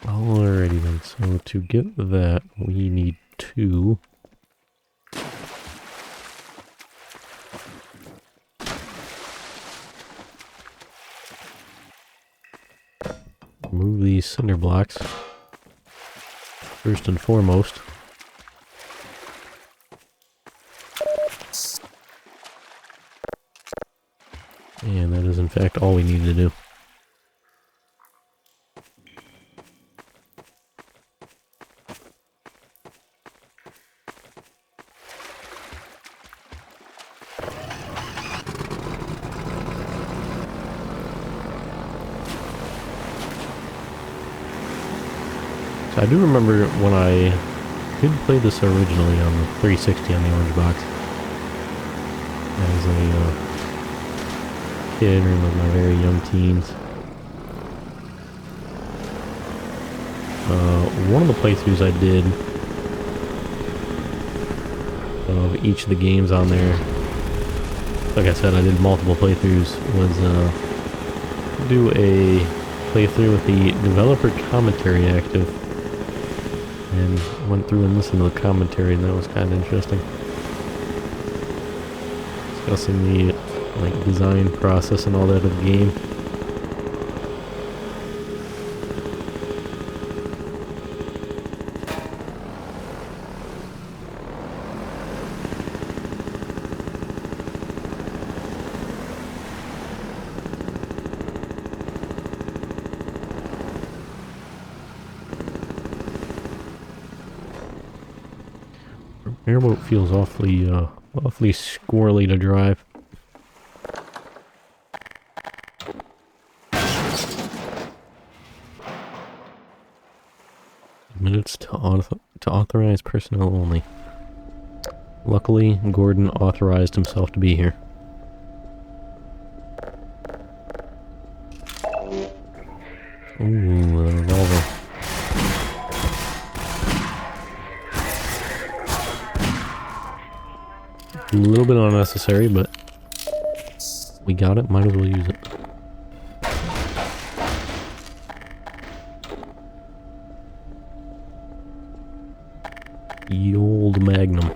Alrighty then, so to get that, we need to remove these cinder blocks, first and foremost. And that is in fact all we need to do. I do remember when I did play this originally on the 360 on the orange box. As a kid or in my very young teens. One of the playthroughs I did of each of the games on there, like I said, I did multiple playthroughs, was do a playthrough with the developer commentary active. And went through and listened to the commentary, and that was kind of interesting. Discussing the design process and all that of the game. Airboat feels awfully squirrely to drive. Minutes to authorize personnel only. Luckily, Gordon authorized himself to be here. Ooh, a revolver. A little bit unnecessary, but we got it, might as well use it. Ye old Magnum.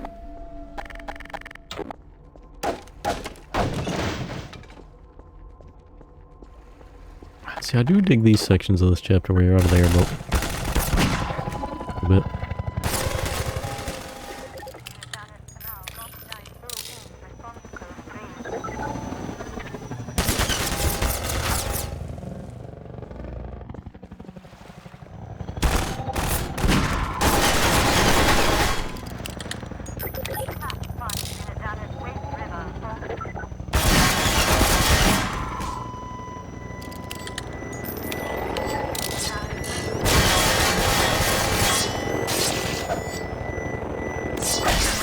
See, I do dig these sections of this chapter where you're out of the airboat. A bit.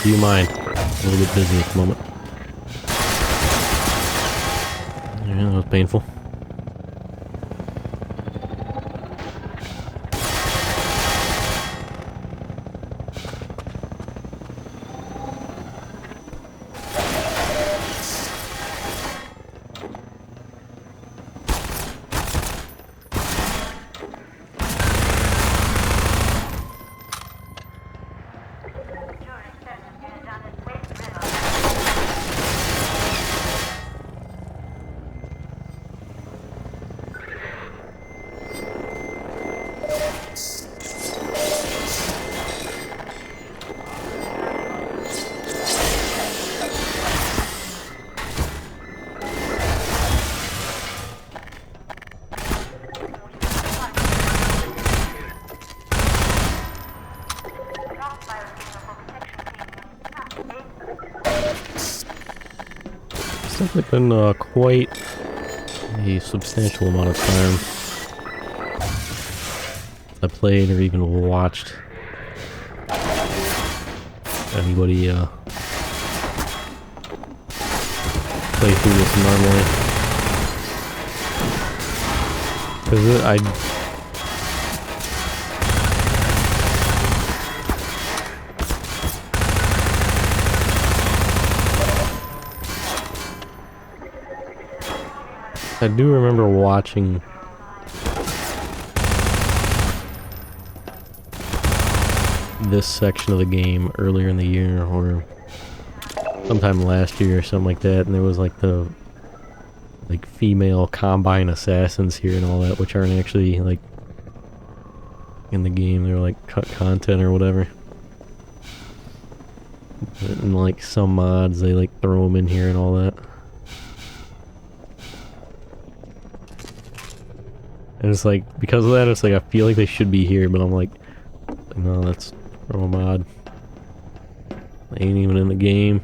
Do you mind? I'm a little bit busy at the moment. Yeah, that was painful. It's definitely been quite a substantial amount of time I played or even watched anybody play through this normally. Because I do remember watching this section of the game earlier in the year or sometime last year or something like that, and there was like the female combine assassins here and all that, which aren't actually like in the game. They're like cut content or whatever. And like some mods, they like throw them in here and all that. And it's like, because of that, it's like I feel like they should be here, but I'm like, no, that's from a mod. They ain't even in the game.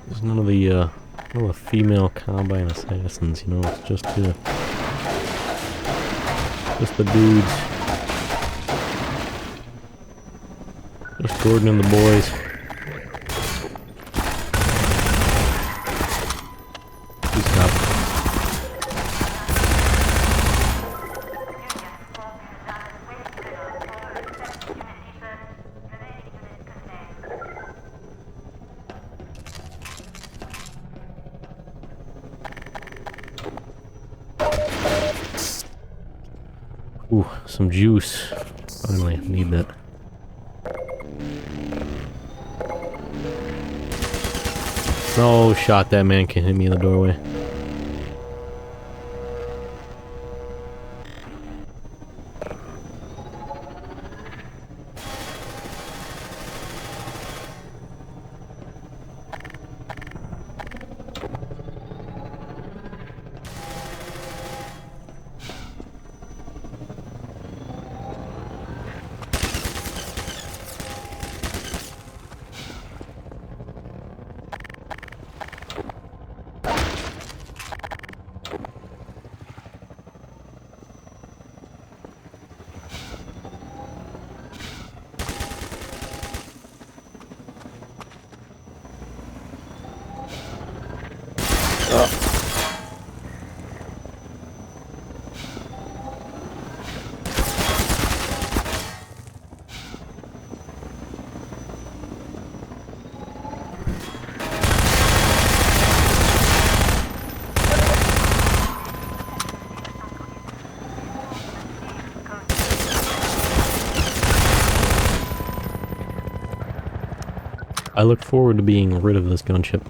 There's none of the female combine assassins, you know, it's just the dudes. Just Gordon and the boys. Please stop. Ooh, some juice. Finally, need that. No shot, that man can hit me in the doorway. I look forward to being rid of this gunship.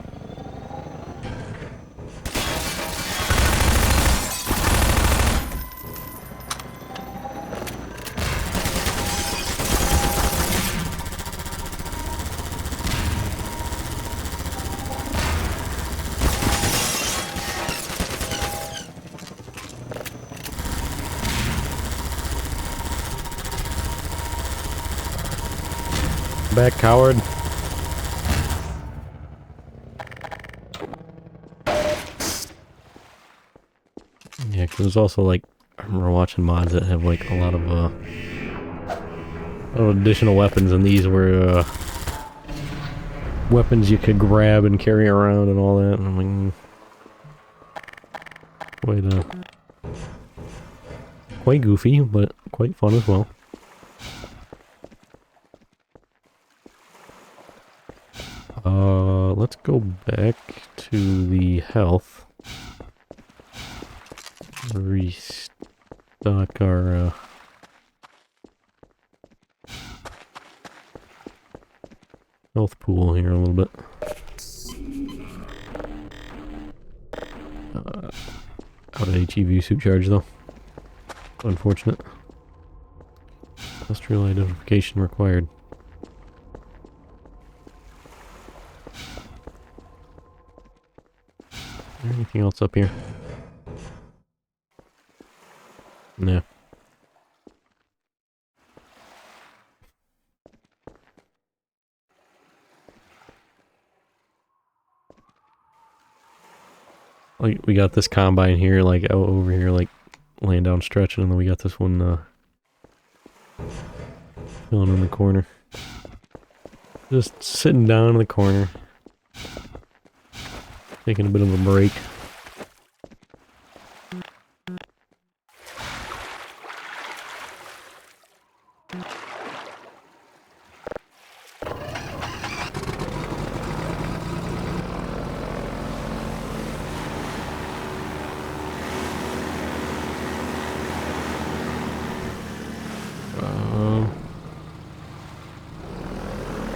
Back, coward. Yeah, 'cause there's also like, I remember watching mods that have like a lot of additional weapons, and these were weapons you could grab and carry around and all that. And I'm like, quite goofy, but quite fun as well. Let's go back to the health. Restock our health pool here a little bit. Out of HEV suit charge though. Unfortunate. Industrial identification required. Is there anything else up here? No. Like, we got this combine here, like, out over here, like, laying down stretching, and then we got this one, chilling in the corner. Just sitting down in the corner. Taking a bit of a break.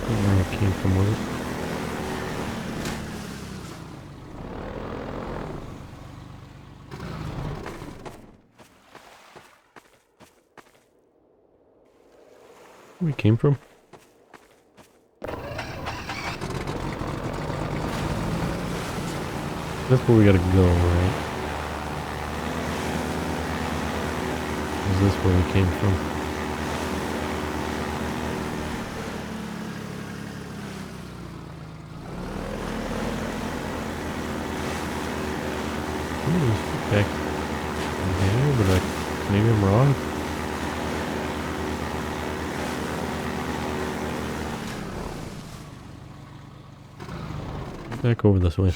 Where I came from with it. Where we came from? That's where we gotta go, right? Is this where we came from? Back there, but maybe I'm wrong. Back over this way.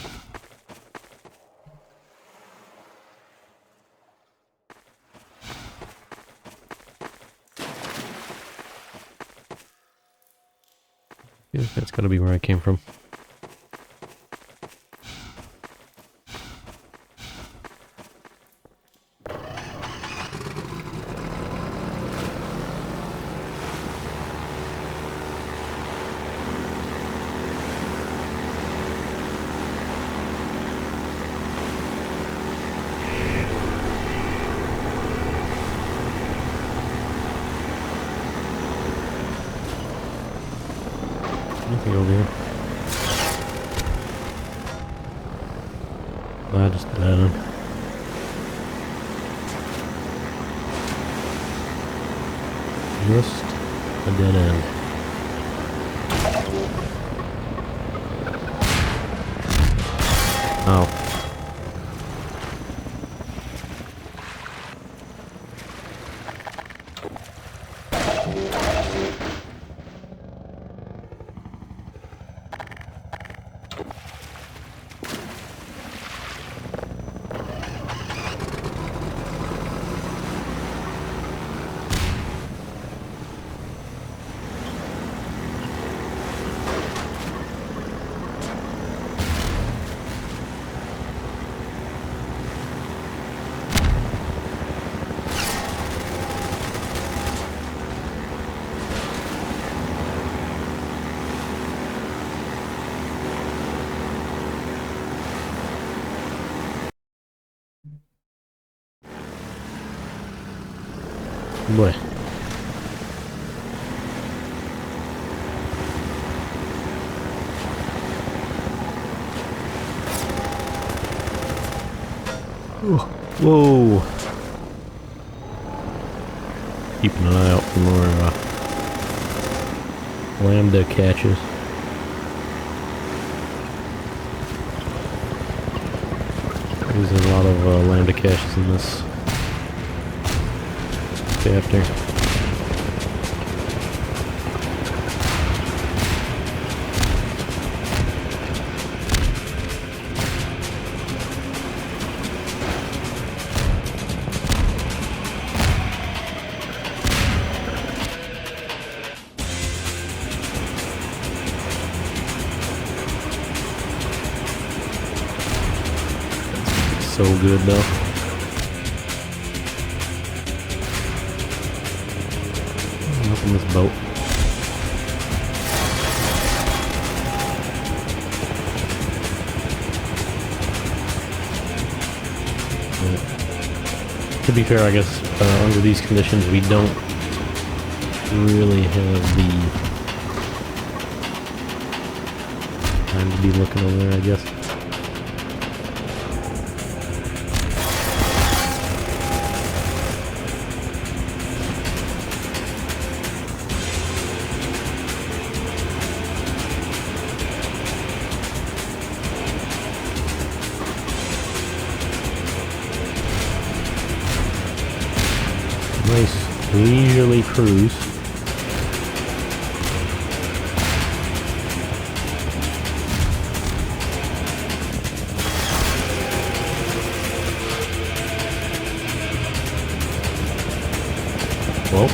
Yeah, that's gotta be where I came from. Anything over here? Just a dead end. Just a dead end. Oh. Boy. Whoa. Keeping an eye out for more lambda catches. There's a lot of lambda caches in this chapter. So good though. Up in this boat. To be fair, I guess under these conditions we don't really have the time to be looking over there, I guess. Nice leisurely cruise. Well,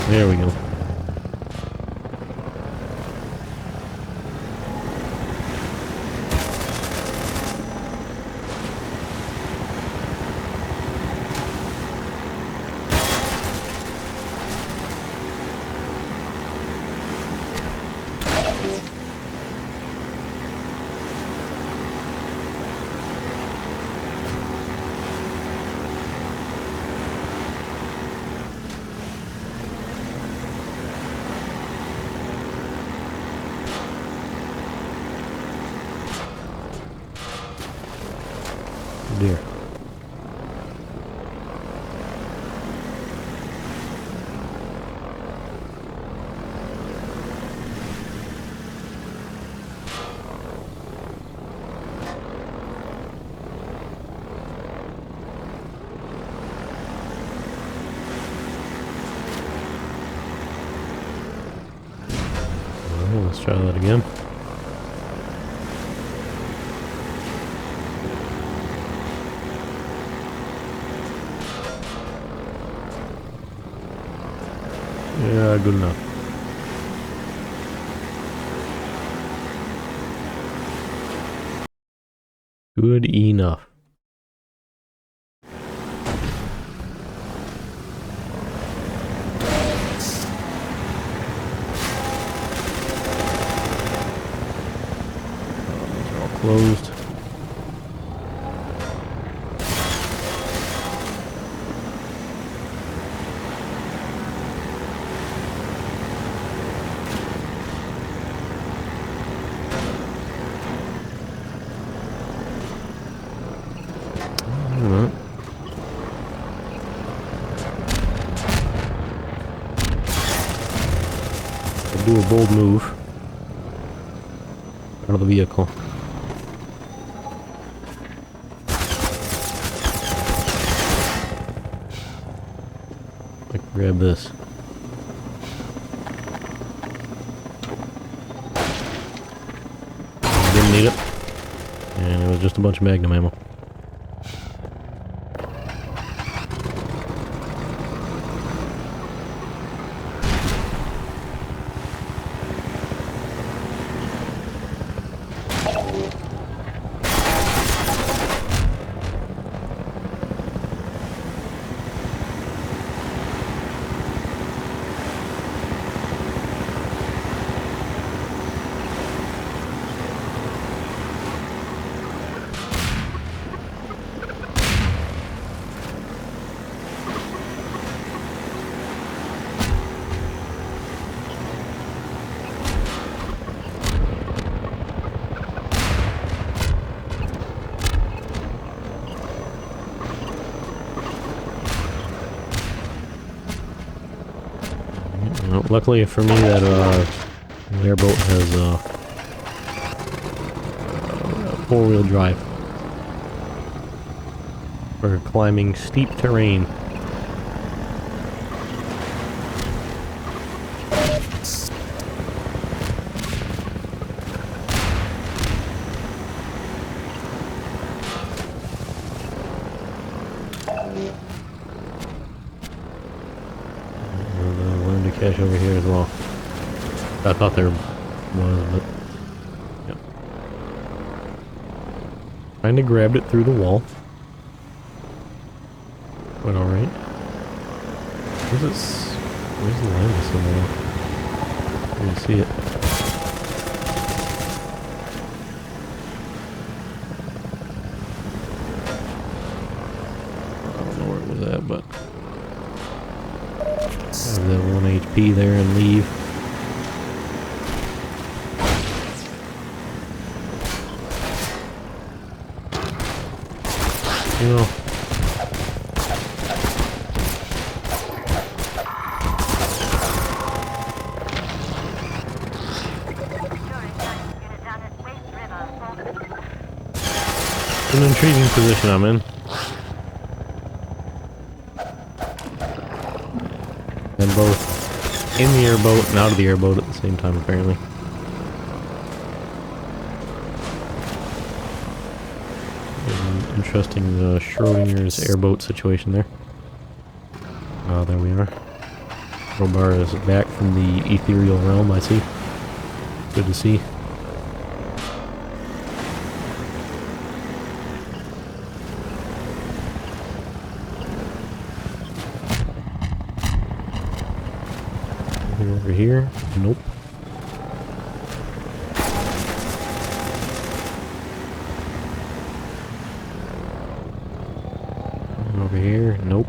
there we go. Dear. Well, let's try that again. Yeah, good enough. Good enough. These are all closed. Do a bold move out of the vehicle. I can grab this. Didn't need it. And it was just a bunch of Magnum ammo. Luckily for me, that airboat has 4-wheel drive for climbing steep terrain. Learn to cache over here as well. I thought there was, but yep. Kinda grabbed it through the wall. But alright. Where's the line somewhere? I didn't see it. I don't know where it was at, but have that 1 HP there and leave. You know. An intriguing position I'm in. And both in the airboat and out of the airboat at the same time, apparently. An interesting Schrodinger's airboat situation there. Oh, there we are. Crowbar is back from the ethereal realm, I see. Good to see. Over here? Nope. Over here? Nope.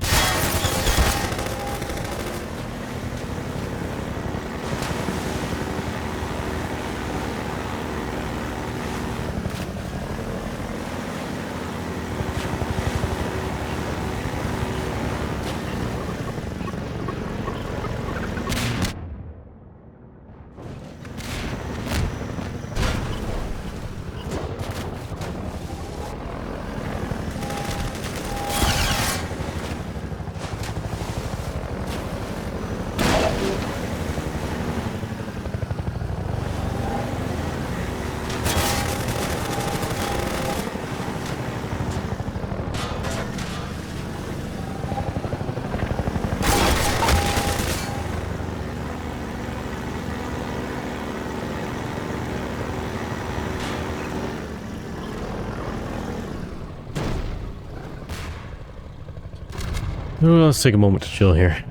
Well, let's take a moment to chill here.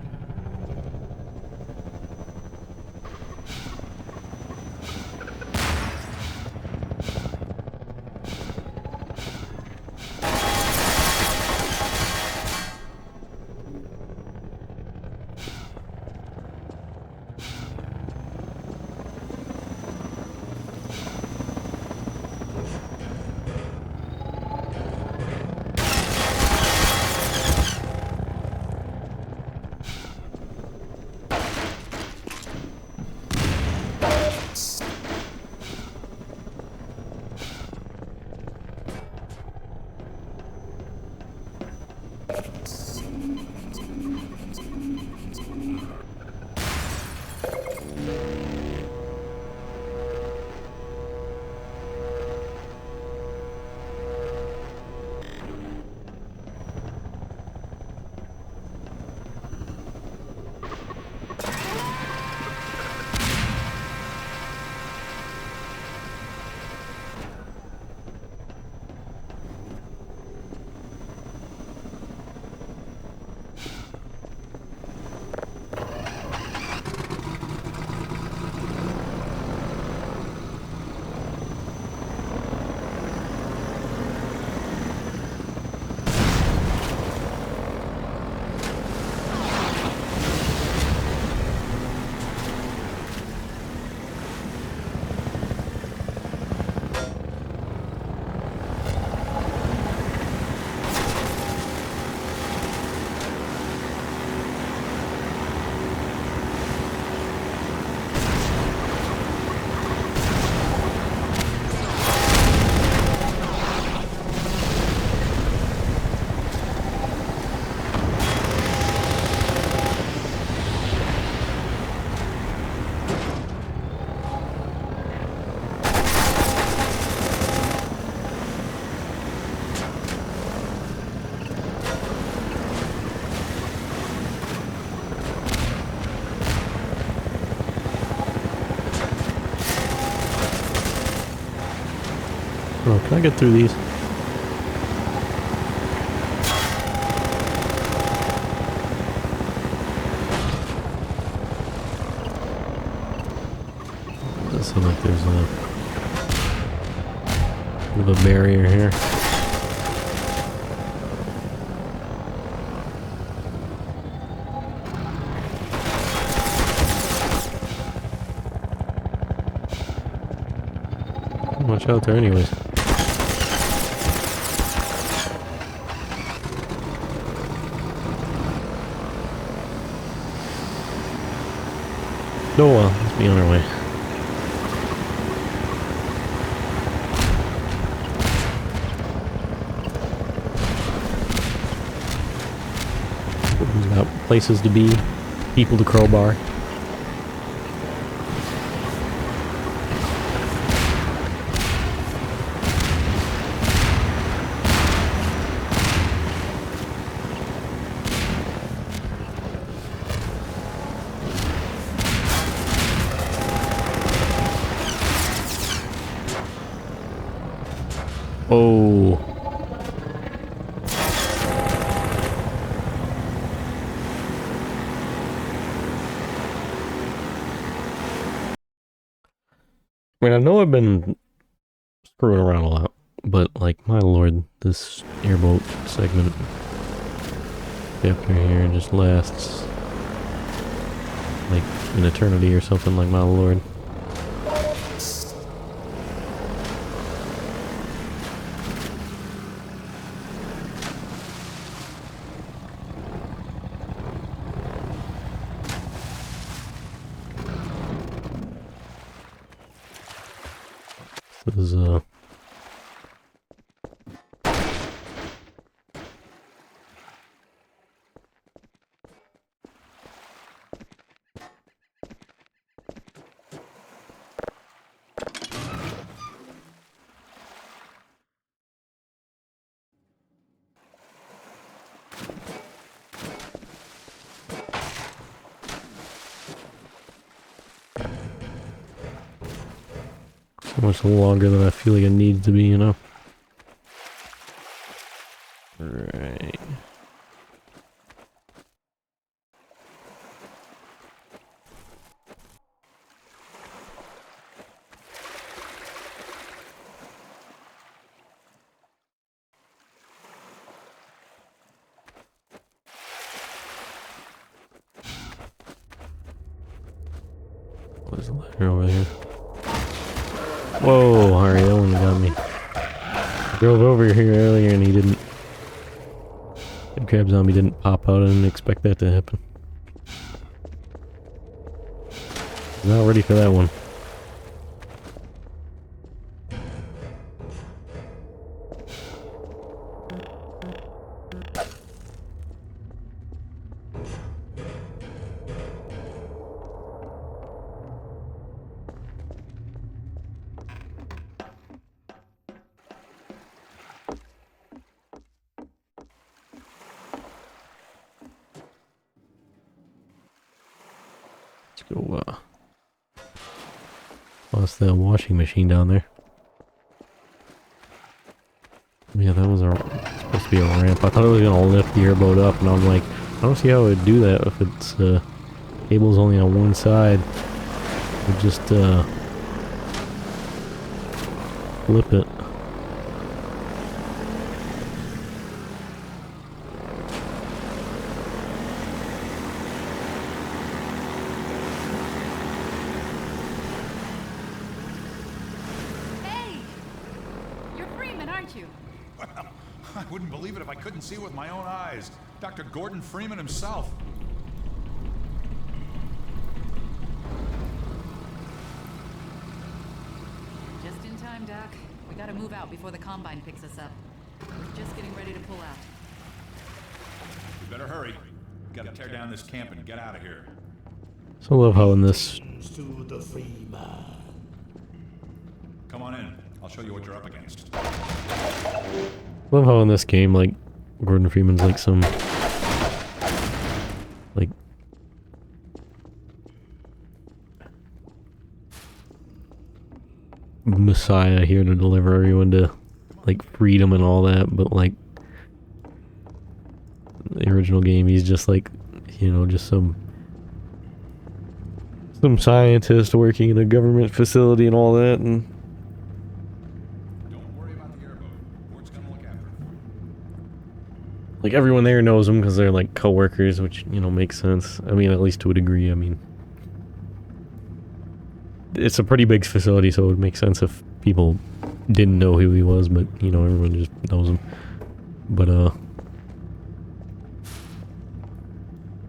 Oh, can I get through these? Does seem like there's a bit of a barrier here. Much out there anyways. Oh well, let's be on our way. We've got places to be, people to crowbar. Oh. I mean, I know I've been screwing around a lot, but like, my lord, this airboat segment after here just lasts like an eternity or something, like, my lord. This is, so much longer than I feel like it needs to be, you know? Right. There's a ladder over here. Whoa, Harry, that one got me. I drove over here earlier and he didn't. The crab zombie didn't pop out. I didn't expect that to happen. Not ready for that one. Let's go, lost the washing machine down there. Yeah, that was supposed to be a ramp. I thought it was gonna lift the airboat up, and I'm like, I don't see how it would do that if it's, cable's only on one side. It would just, flip it. I wouldn't believe it if I couldn't see it with my own eyes. Dr. Gordon Freeman himself. Just in time, Doc. We gotta move out before the Combine picks us up. We're just getting ready to pull out. We better hurry. We gotta tear down this camp and get out of here. So I love how in this... To the free man. Come on in. I'll show you what you're up against. Love how in this game, like, Gordon Freeman's like some... like... messiah here to deliver everyone to, like, freedom and all that, but, like, the original game, he's just, like, you know, just some scientist working in a government facility and all that, and like, everyone there knows him because they're, like, co-workers, which, you know, makes sense. I mean, at least to a degree. I mean, it's a pretty big facility, so it would make sense if people didn't know who he was, but, you know, everyone just knows him. But,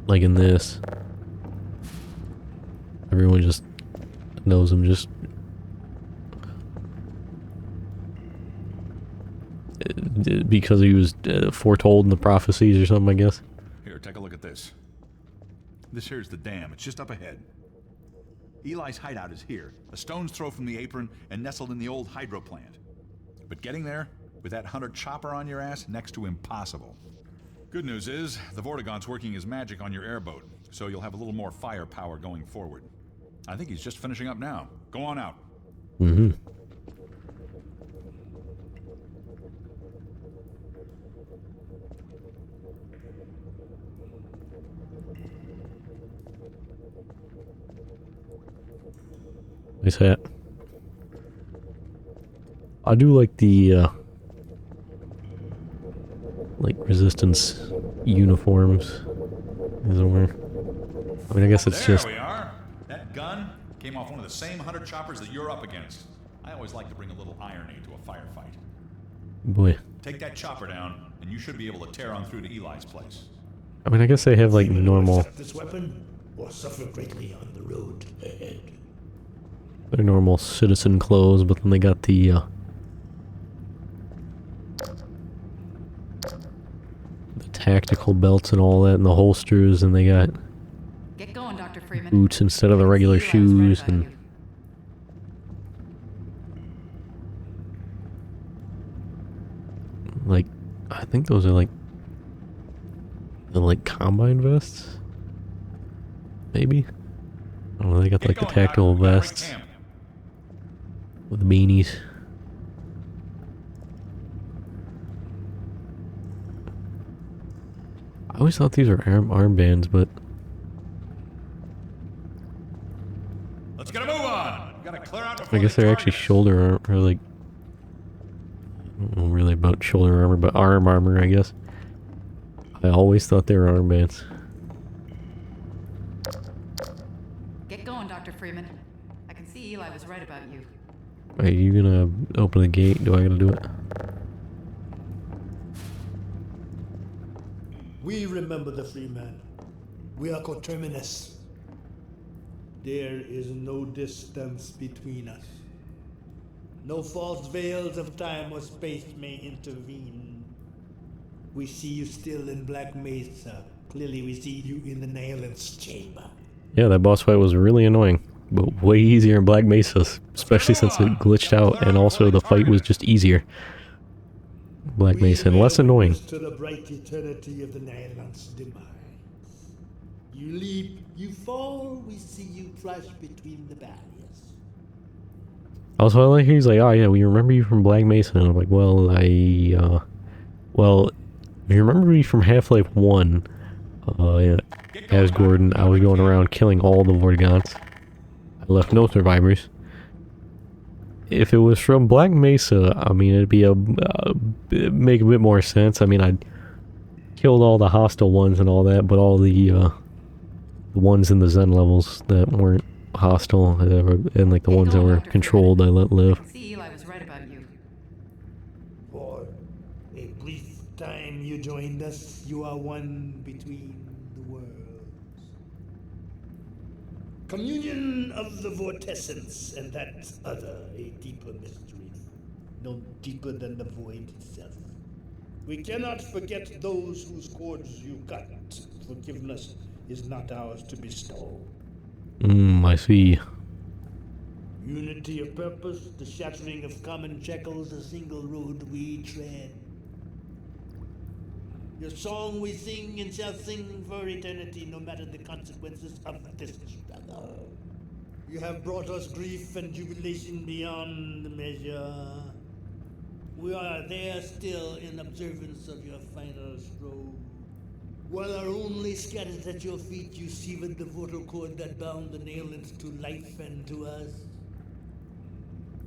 like in this, everyone just knows him just because he was foretold in the prophecies or something, I guess. Here, take a look at this. This here's the dam. It's just up ahead. Eli's hideout is here, a stone's throw from the apron and nestled in the old hydro plant. But getting there, with that hunter chopper on your ass, next to impossible. Good news is, the Vortigaunt's working his magic on your airboat, so you'll have a little more firepower going forward. I think he's just finishing up now. Go on out. Mm-hmm. Nice hat. I do like the, like, resistance uniforms. Is it where? I mean, I guess it's just... There we are. That gun came off one of the same hunter choppers that you're up against. I always like to bring a little irony to a firefight. Boy. Take that chopper down, and you should be able to tear on through to Eli's place. I mean, I guess they have, like, normal... Accept this weapon, or suffer greatly on the road ahead. Their normal citizen clothes, but then they got the tactical belts and all that, and the holsters, and they got Get going, Dr. Freeman. boots instead of the regular shoes, and like, I think those are like the combine vests, maybe. I don't know. They got like the tactical vests with the beanies. I always thought these were armbands, but let's get a move on. Gotta clear out I guess they're actually shoulder armor, or like, I don't know really about shoulder armor, but arm armor, I guess. I always thought they were armbands. Get going, Dr. Freeman. I can see Eli was right about you. Are you gonna open the gate? Do I gotta do it? We remember the free man. We are coterminous. There is no distance between us. No false veils of time or space may intervene. We see you still in Black Mesa. Clearly we see you in the Nailance chamber. Yeah, that boss fight was really annoying, but way easier in Black Mesa, especially since it glitched out, and also the fight was just easier. Black Mesa, and less annoying. To the bright eternity of the Nailance demise. You leap, you fall, we see you crash between the barriers. Also, I like he's like, oh yeah, we remember you from Black Mesa, and I'm like, well, well, if you remember me from Half-Life 1, yeah, as Gordon, I was going around killing all the Vortigaunts. I left no survivors. If it was from Black Mesa, I mean, it'd be it'd make a bit more sense. I mean, I killed all the hostile ones and all that, but all the ones in the Zen levels that weren't hostile, and like the ones that were controlled, I let live. I see Eli was right about you. For a brief time you joined us, you are one between the worlds. Communion of the vortessence, and that other, a deeper mystery, no deeper than the void itself. We cannot forget those whose cords you cut. Forgiveness is not ours to bestow. I see. Unity of purpose, the shattering of common shackles, a single road we tread. Your song we sing and shall sing for eternity, no matter the consequences of this struggle. You have brought us grief and jubilation beyond measure. We are there still in observance of your final stroke. While our only scatters at your feet, you severed the vocal cord that bound the nailings to life and to us.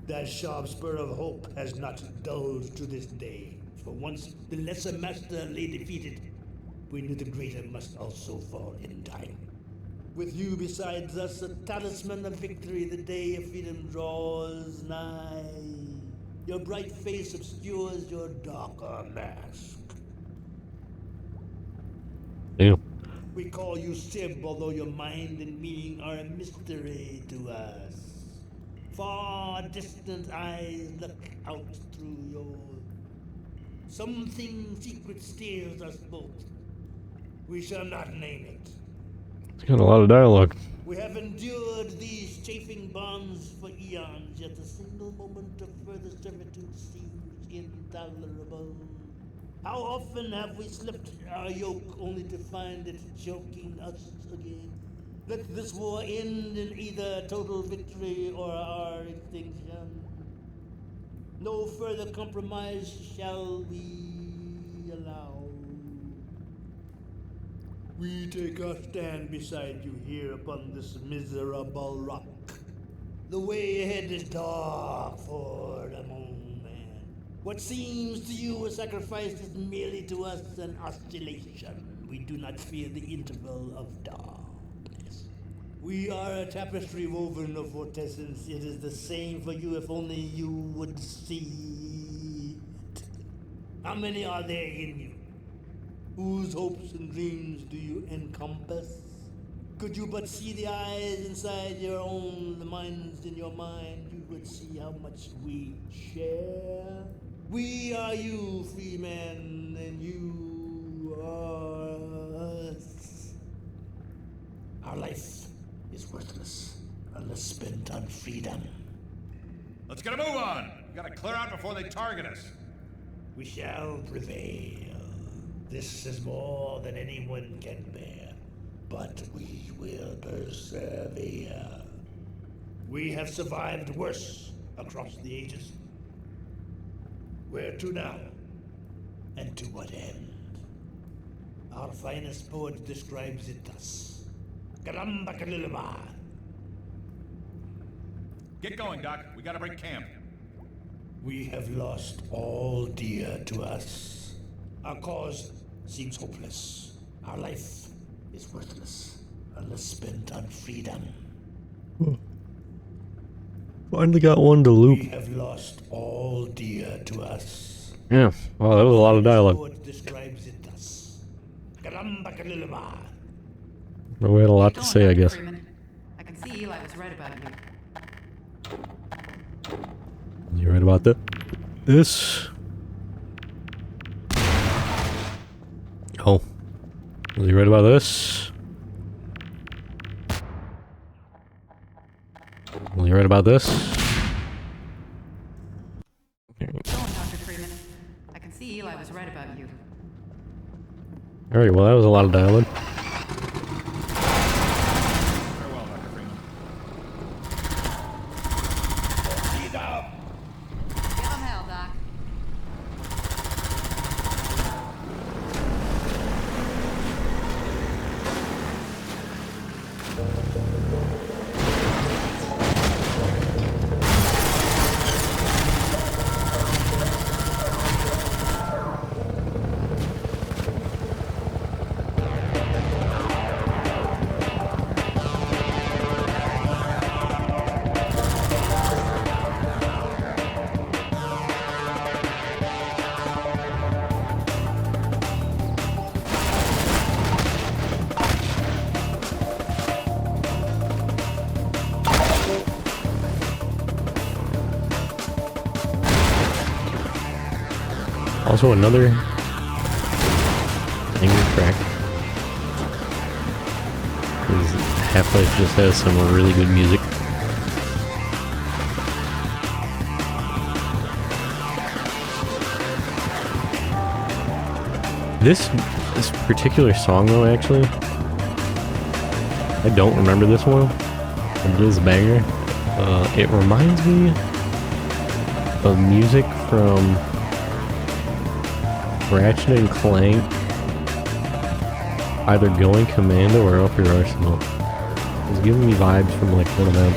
That sharp spur of hope has not dulled to this day. For once the lesser master lay defeated, we knew the greater must also fall in time. With you besides us, a talisman of victory, the day of freedom draws nigh. Your bright face obscures your darker mask. Damn. We call you Sib, although your mind and meaning are a mystery to us. Far distant eyes look out through your... Something secret steers us both. We shall not name it. It's got a lot of dialogue. We have endured these chafing bonds for eons, yet a single moment of further servitude seems intolerable. How often have we slipped our yoke only to find it choking us again? Let this war end in either total victory or our extinction. No further compromise shall we allow. We take our stand beside you here upon this miserable rock. The way ahead is dark for the moment. What seems to you a sacrifice is merely to us an oscillation. We do not fear the interval of darkness. We are a tapestry woven of vortessence. It is the same for you if only you would see it. How many are there in you? Whose hopes and dreams do you encompass? Could you but see the eyes inside your own, the minds in your mind, you would see how much we share. We are you, free men, and you are us. Our life is worthless unless spent on freedom. Let's get a move on. We gotta clear out before they target us. We shall prevail. This is more than anyone can bear, but we will persevere. We have survived worse across the ages. Where to now? And to what end? Our finest poet describes it thus. Galamba Kalilaba. Get going, Doc. We gotta break camp. We have lost all dear to us. Our cause seems hopeless. Our life is worthless unless spent on freedom. Finally got one to loop. We have lost all dear to us. Yeah, wow, that was a lot of dialogue. Poet describes it thus. Galamba Kalilaba. Well, we had a lot to say, I guess. I can see Eli was right about you. You right about that? This? Oh. Was he right about this? Was he right about this? Go on, Dr. Freeman. I can see Eli was right about you. Alright, well that was a lot of dialogue. Farewell, Dr. Freeman. Give him hell, Doc. Also another angry track. Half-Life just has some really good music. This particular song though, actually, I don't remember this one. It is a banger. It reminds me of music from Ratchet and Clank, either Going Commando or Up Your Arsenal. It's giving me vibes from like one of them.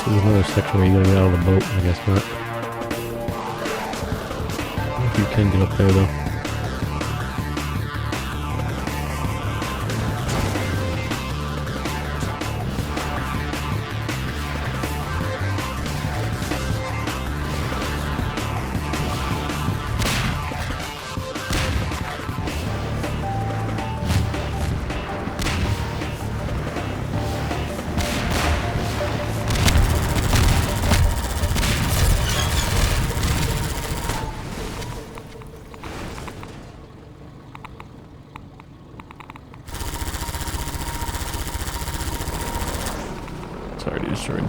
There's another section where you gotta get out of the boat, I guess not. I don't know if you can get up there though. Already destroyed.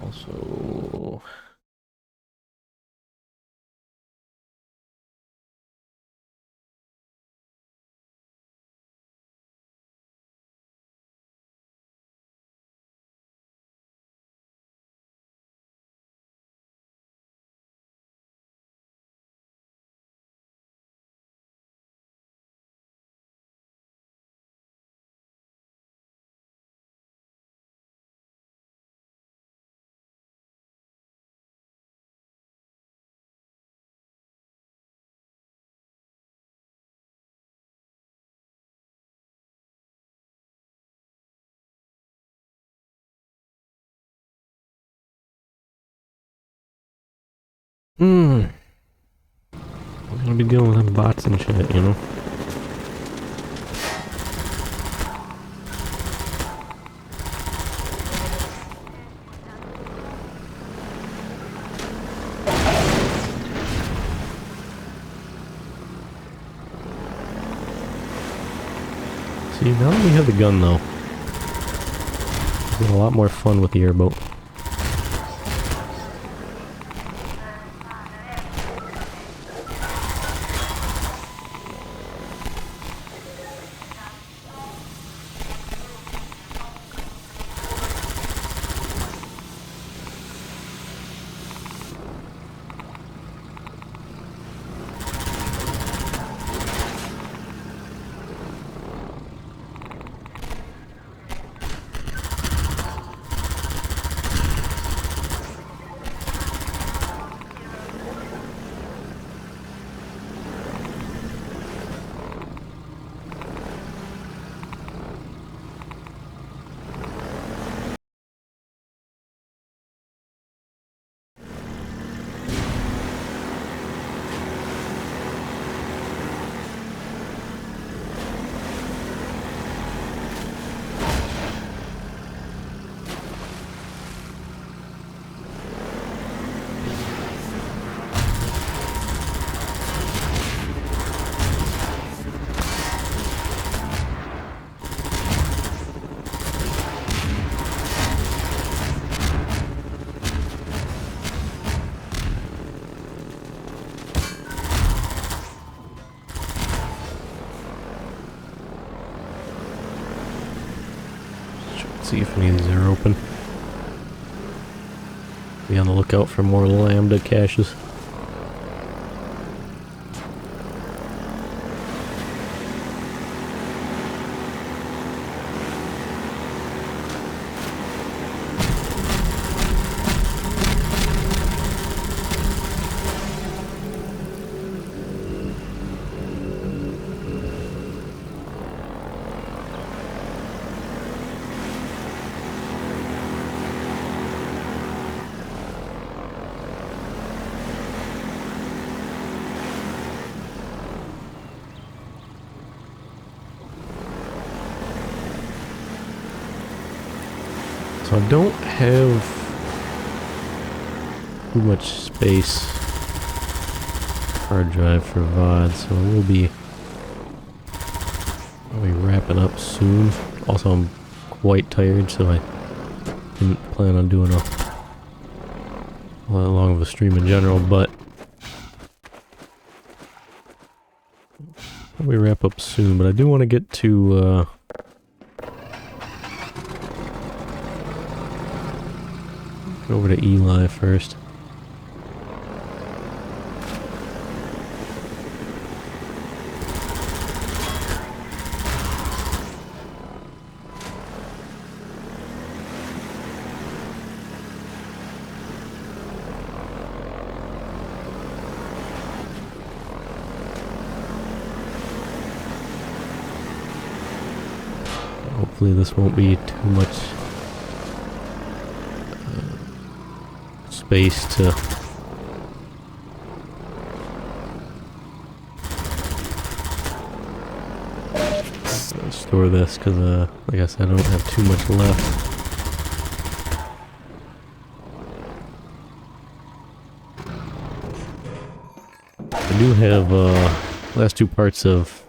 Also, we're gonna be dealing with them bots and shit, you know? See, now that we have the gun though, we'll get a lot more fun with the airboat. See if any of these are open. Be on the lookout for more lambda caches. So I don't have too much space hard drive for VOD, so we'll be wrapping up soon. Also, I'm quite tired, so I didn't plan on doing a lot long of a stream in general, but we wrap up soon. But I do want to get to go over to Eli first. Hopefully this won't be too much space to store this, because like I said, I don't have too much left. I do have last two parts of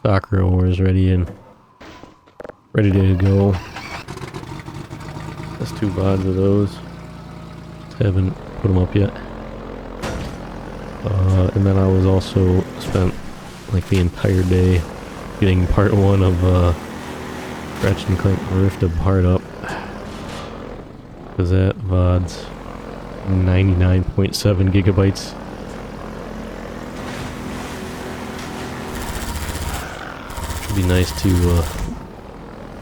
Soccer Wars ready to go. That's 2 VODs of those. Just haven't put them up yet. And then I was also spent like the entire day getting part 1 of Ratchet and Clank Rift Apart up. Because that VOD's 99.7 gigabytes. Should be nice to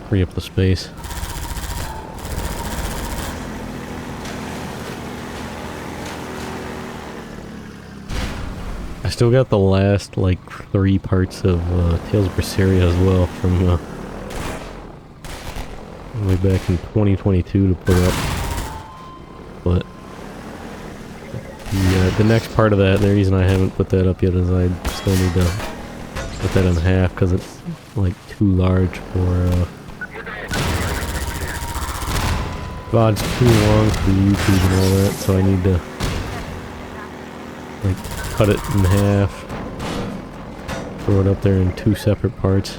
free up the space. I still got the last like 3 parts of Tales of Berseria as well from way back in 2022 to put up. But the next part of that, the reason I haven't put that up yet is I still need to put that in half because it's like too large for VOD's too long for YouTube and all that, so I need to like cut it in half, throw it up there in 2 separate parts.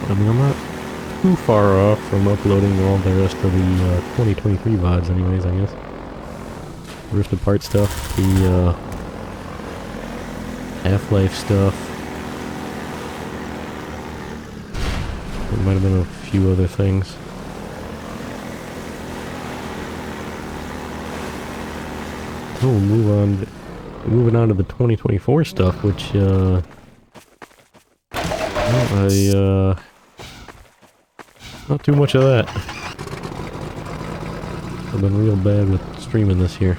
I mean, I'm not too far off from uploading all the rest of the 2023 VODs anyways, I guess. Rift Apart stuff, the Half-Life stuff. There might have been a few other things. So we'll moving on to the 2024 stuff, which not too much of that. I've been real bad with streaming this year.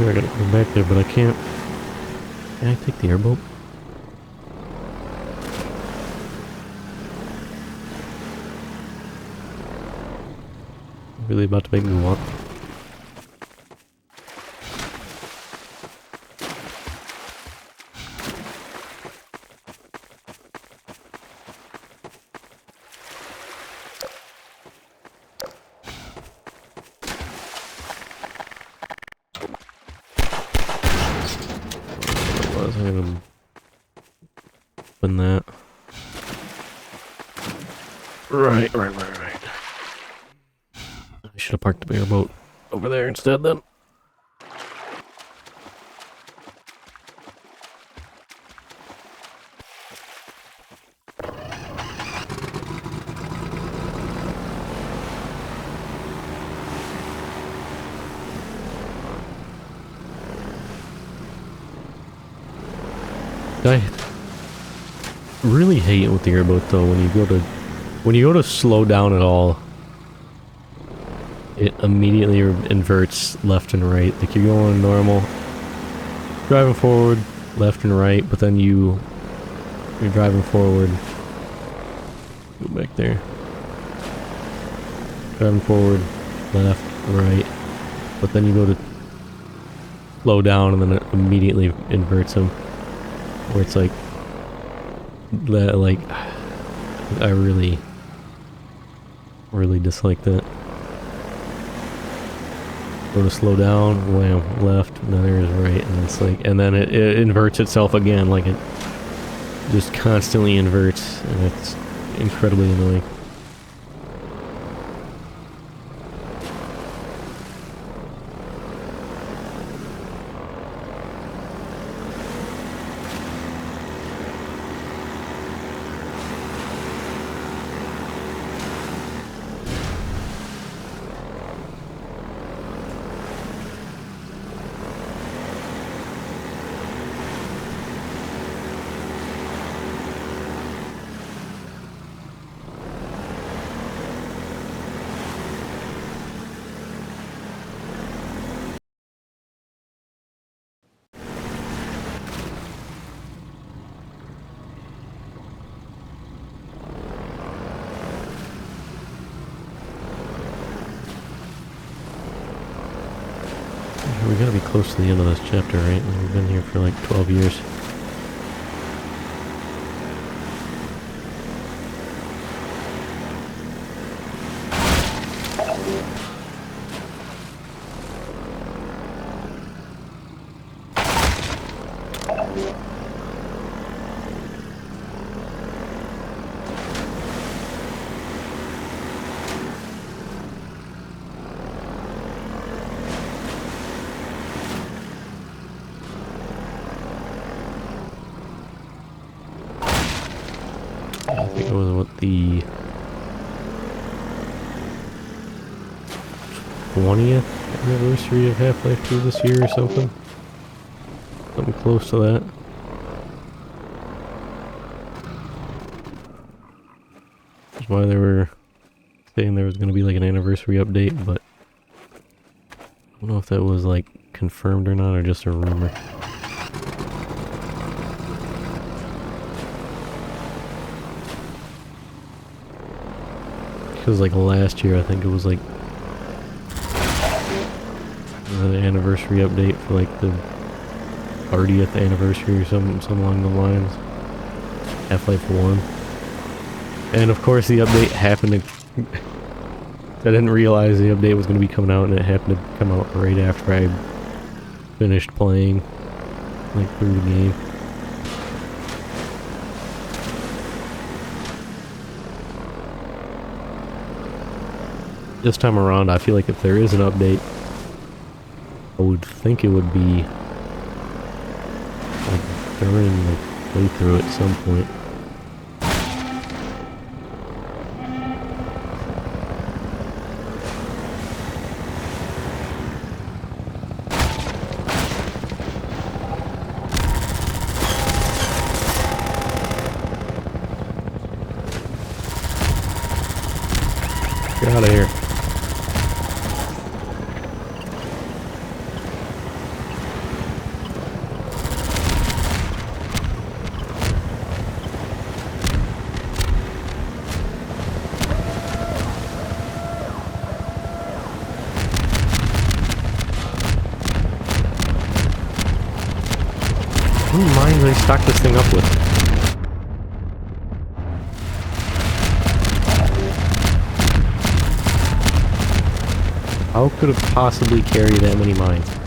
sure I gotta go back there, but I can't. Can I take the airboat? Really about to make me walk. Open that. Right. I should have parked the airboat over there instead then. I really hate with the airboat though when you go to slow down at all, it immediately inverts left and right. Like you're going normal, driving forward, left and right, but then you're driving forward. Go back there. Driving forward, left, right, but then you go to slow down and then it immediately inverts them. Where it's like that, like I really dislike that. Go to slow down, wham, left, and then there's right, and it's like, and then it inverts itself again, like it just constantly inverts, and it's incredibly annoying. We gotta be close to the end of this chapter, right? We've been here for like 12 years. I think it was what, the 20th anniversary of Half-Life 2 this year or something. Something close to that. That's why they were saying there was going to be like an anniversary update, but I don't know if that was like confirmed or not, or just a rumor. Because like last year, I think it was like the anniversary update for like the 30th anniversary or something along the lines. Half-Life 1. And of course the update happened to... I didn't realize the update was going to be coming out, and it happened to come out right after I finished playing, like, through the game. This time around, I feel like if there is an update, I would think it would be like during the playthrough at some point. Get out of here. did they stock this thing up with? How could it possibly carry that many mines?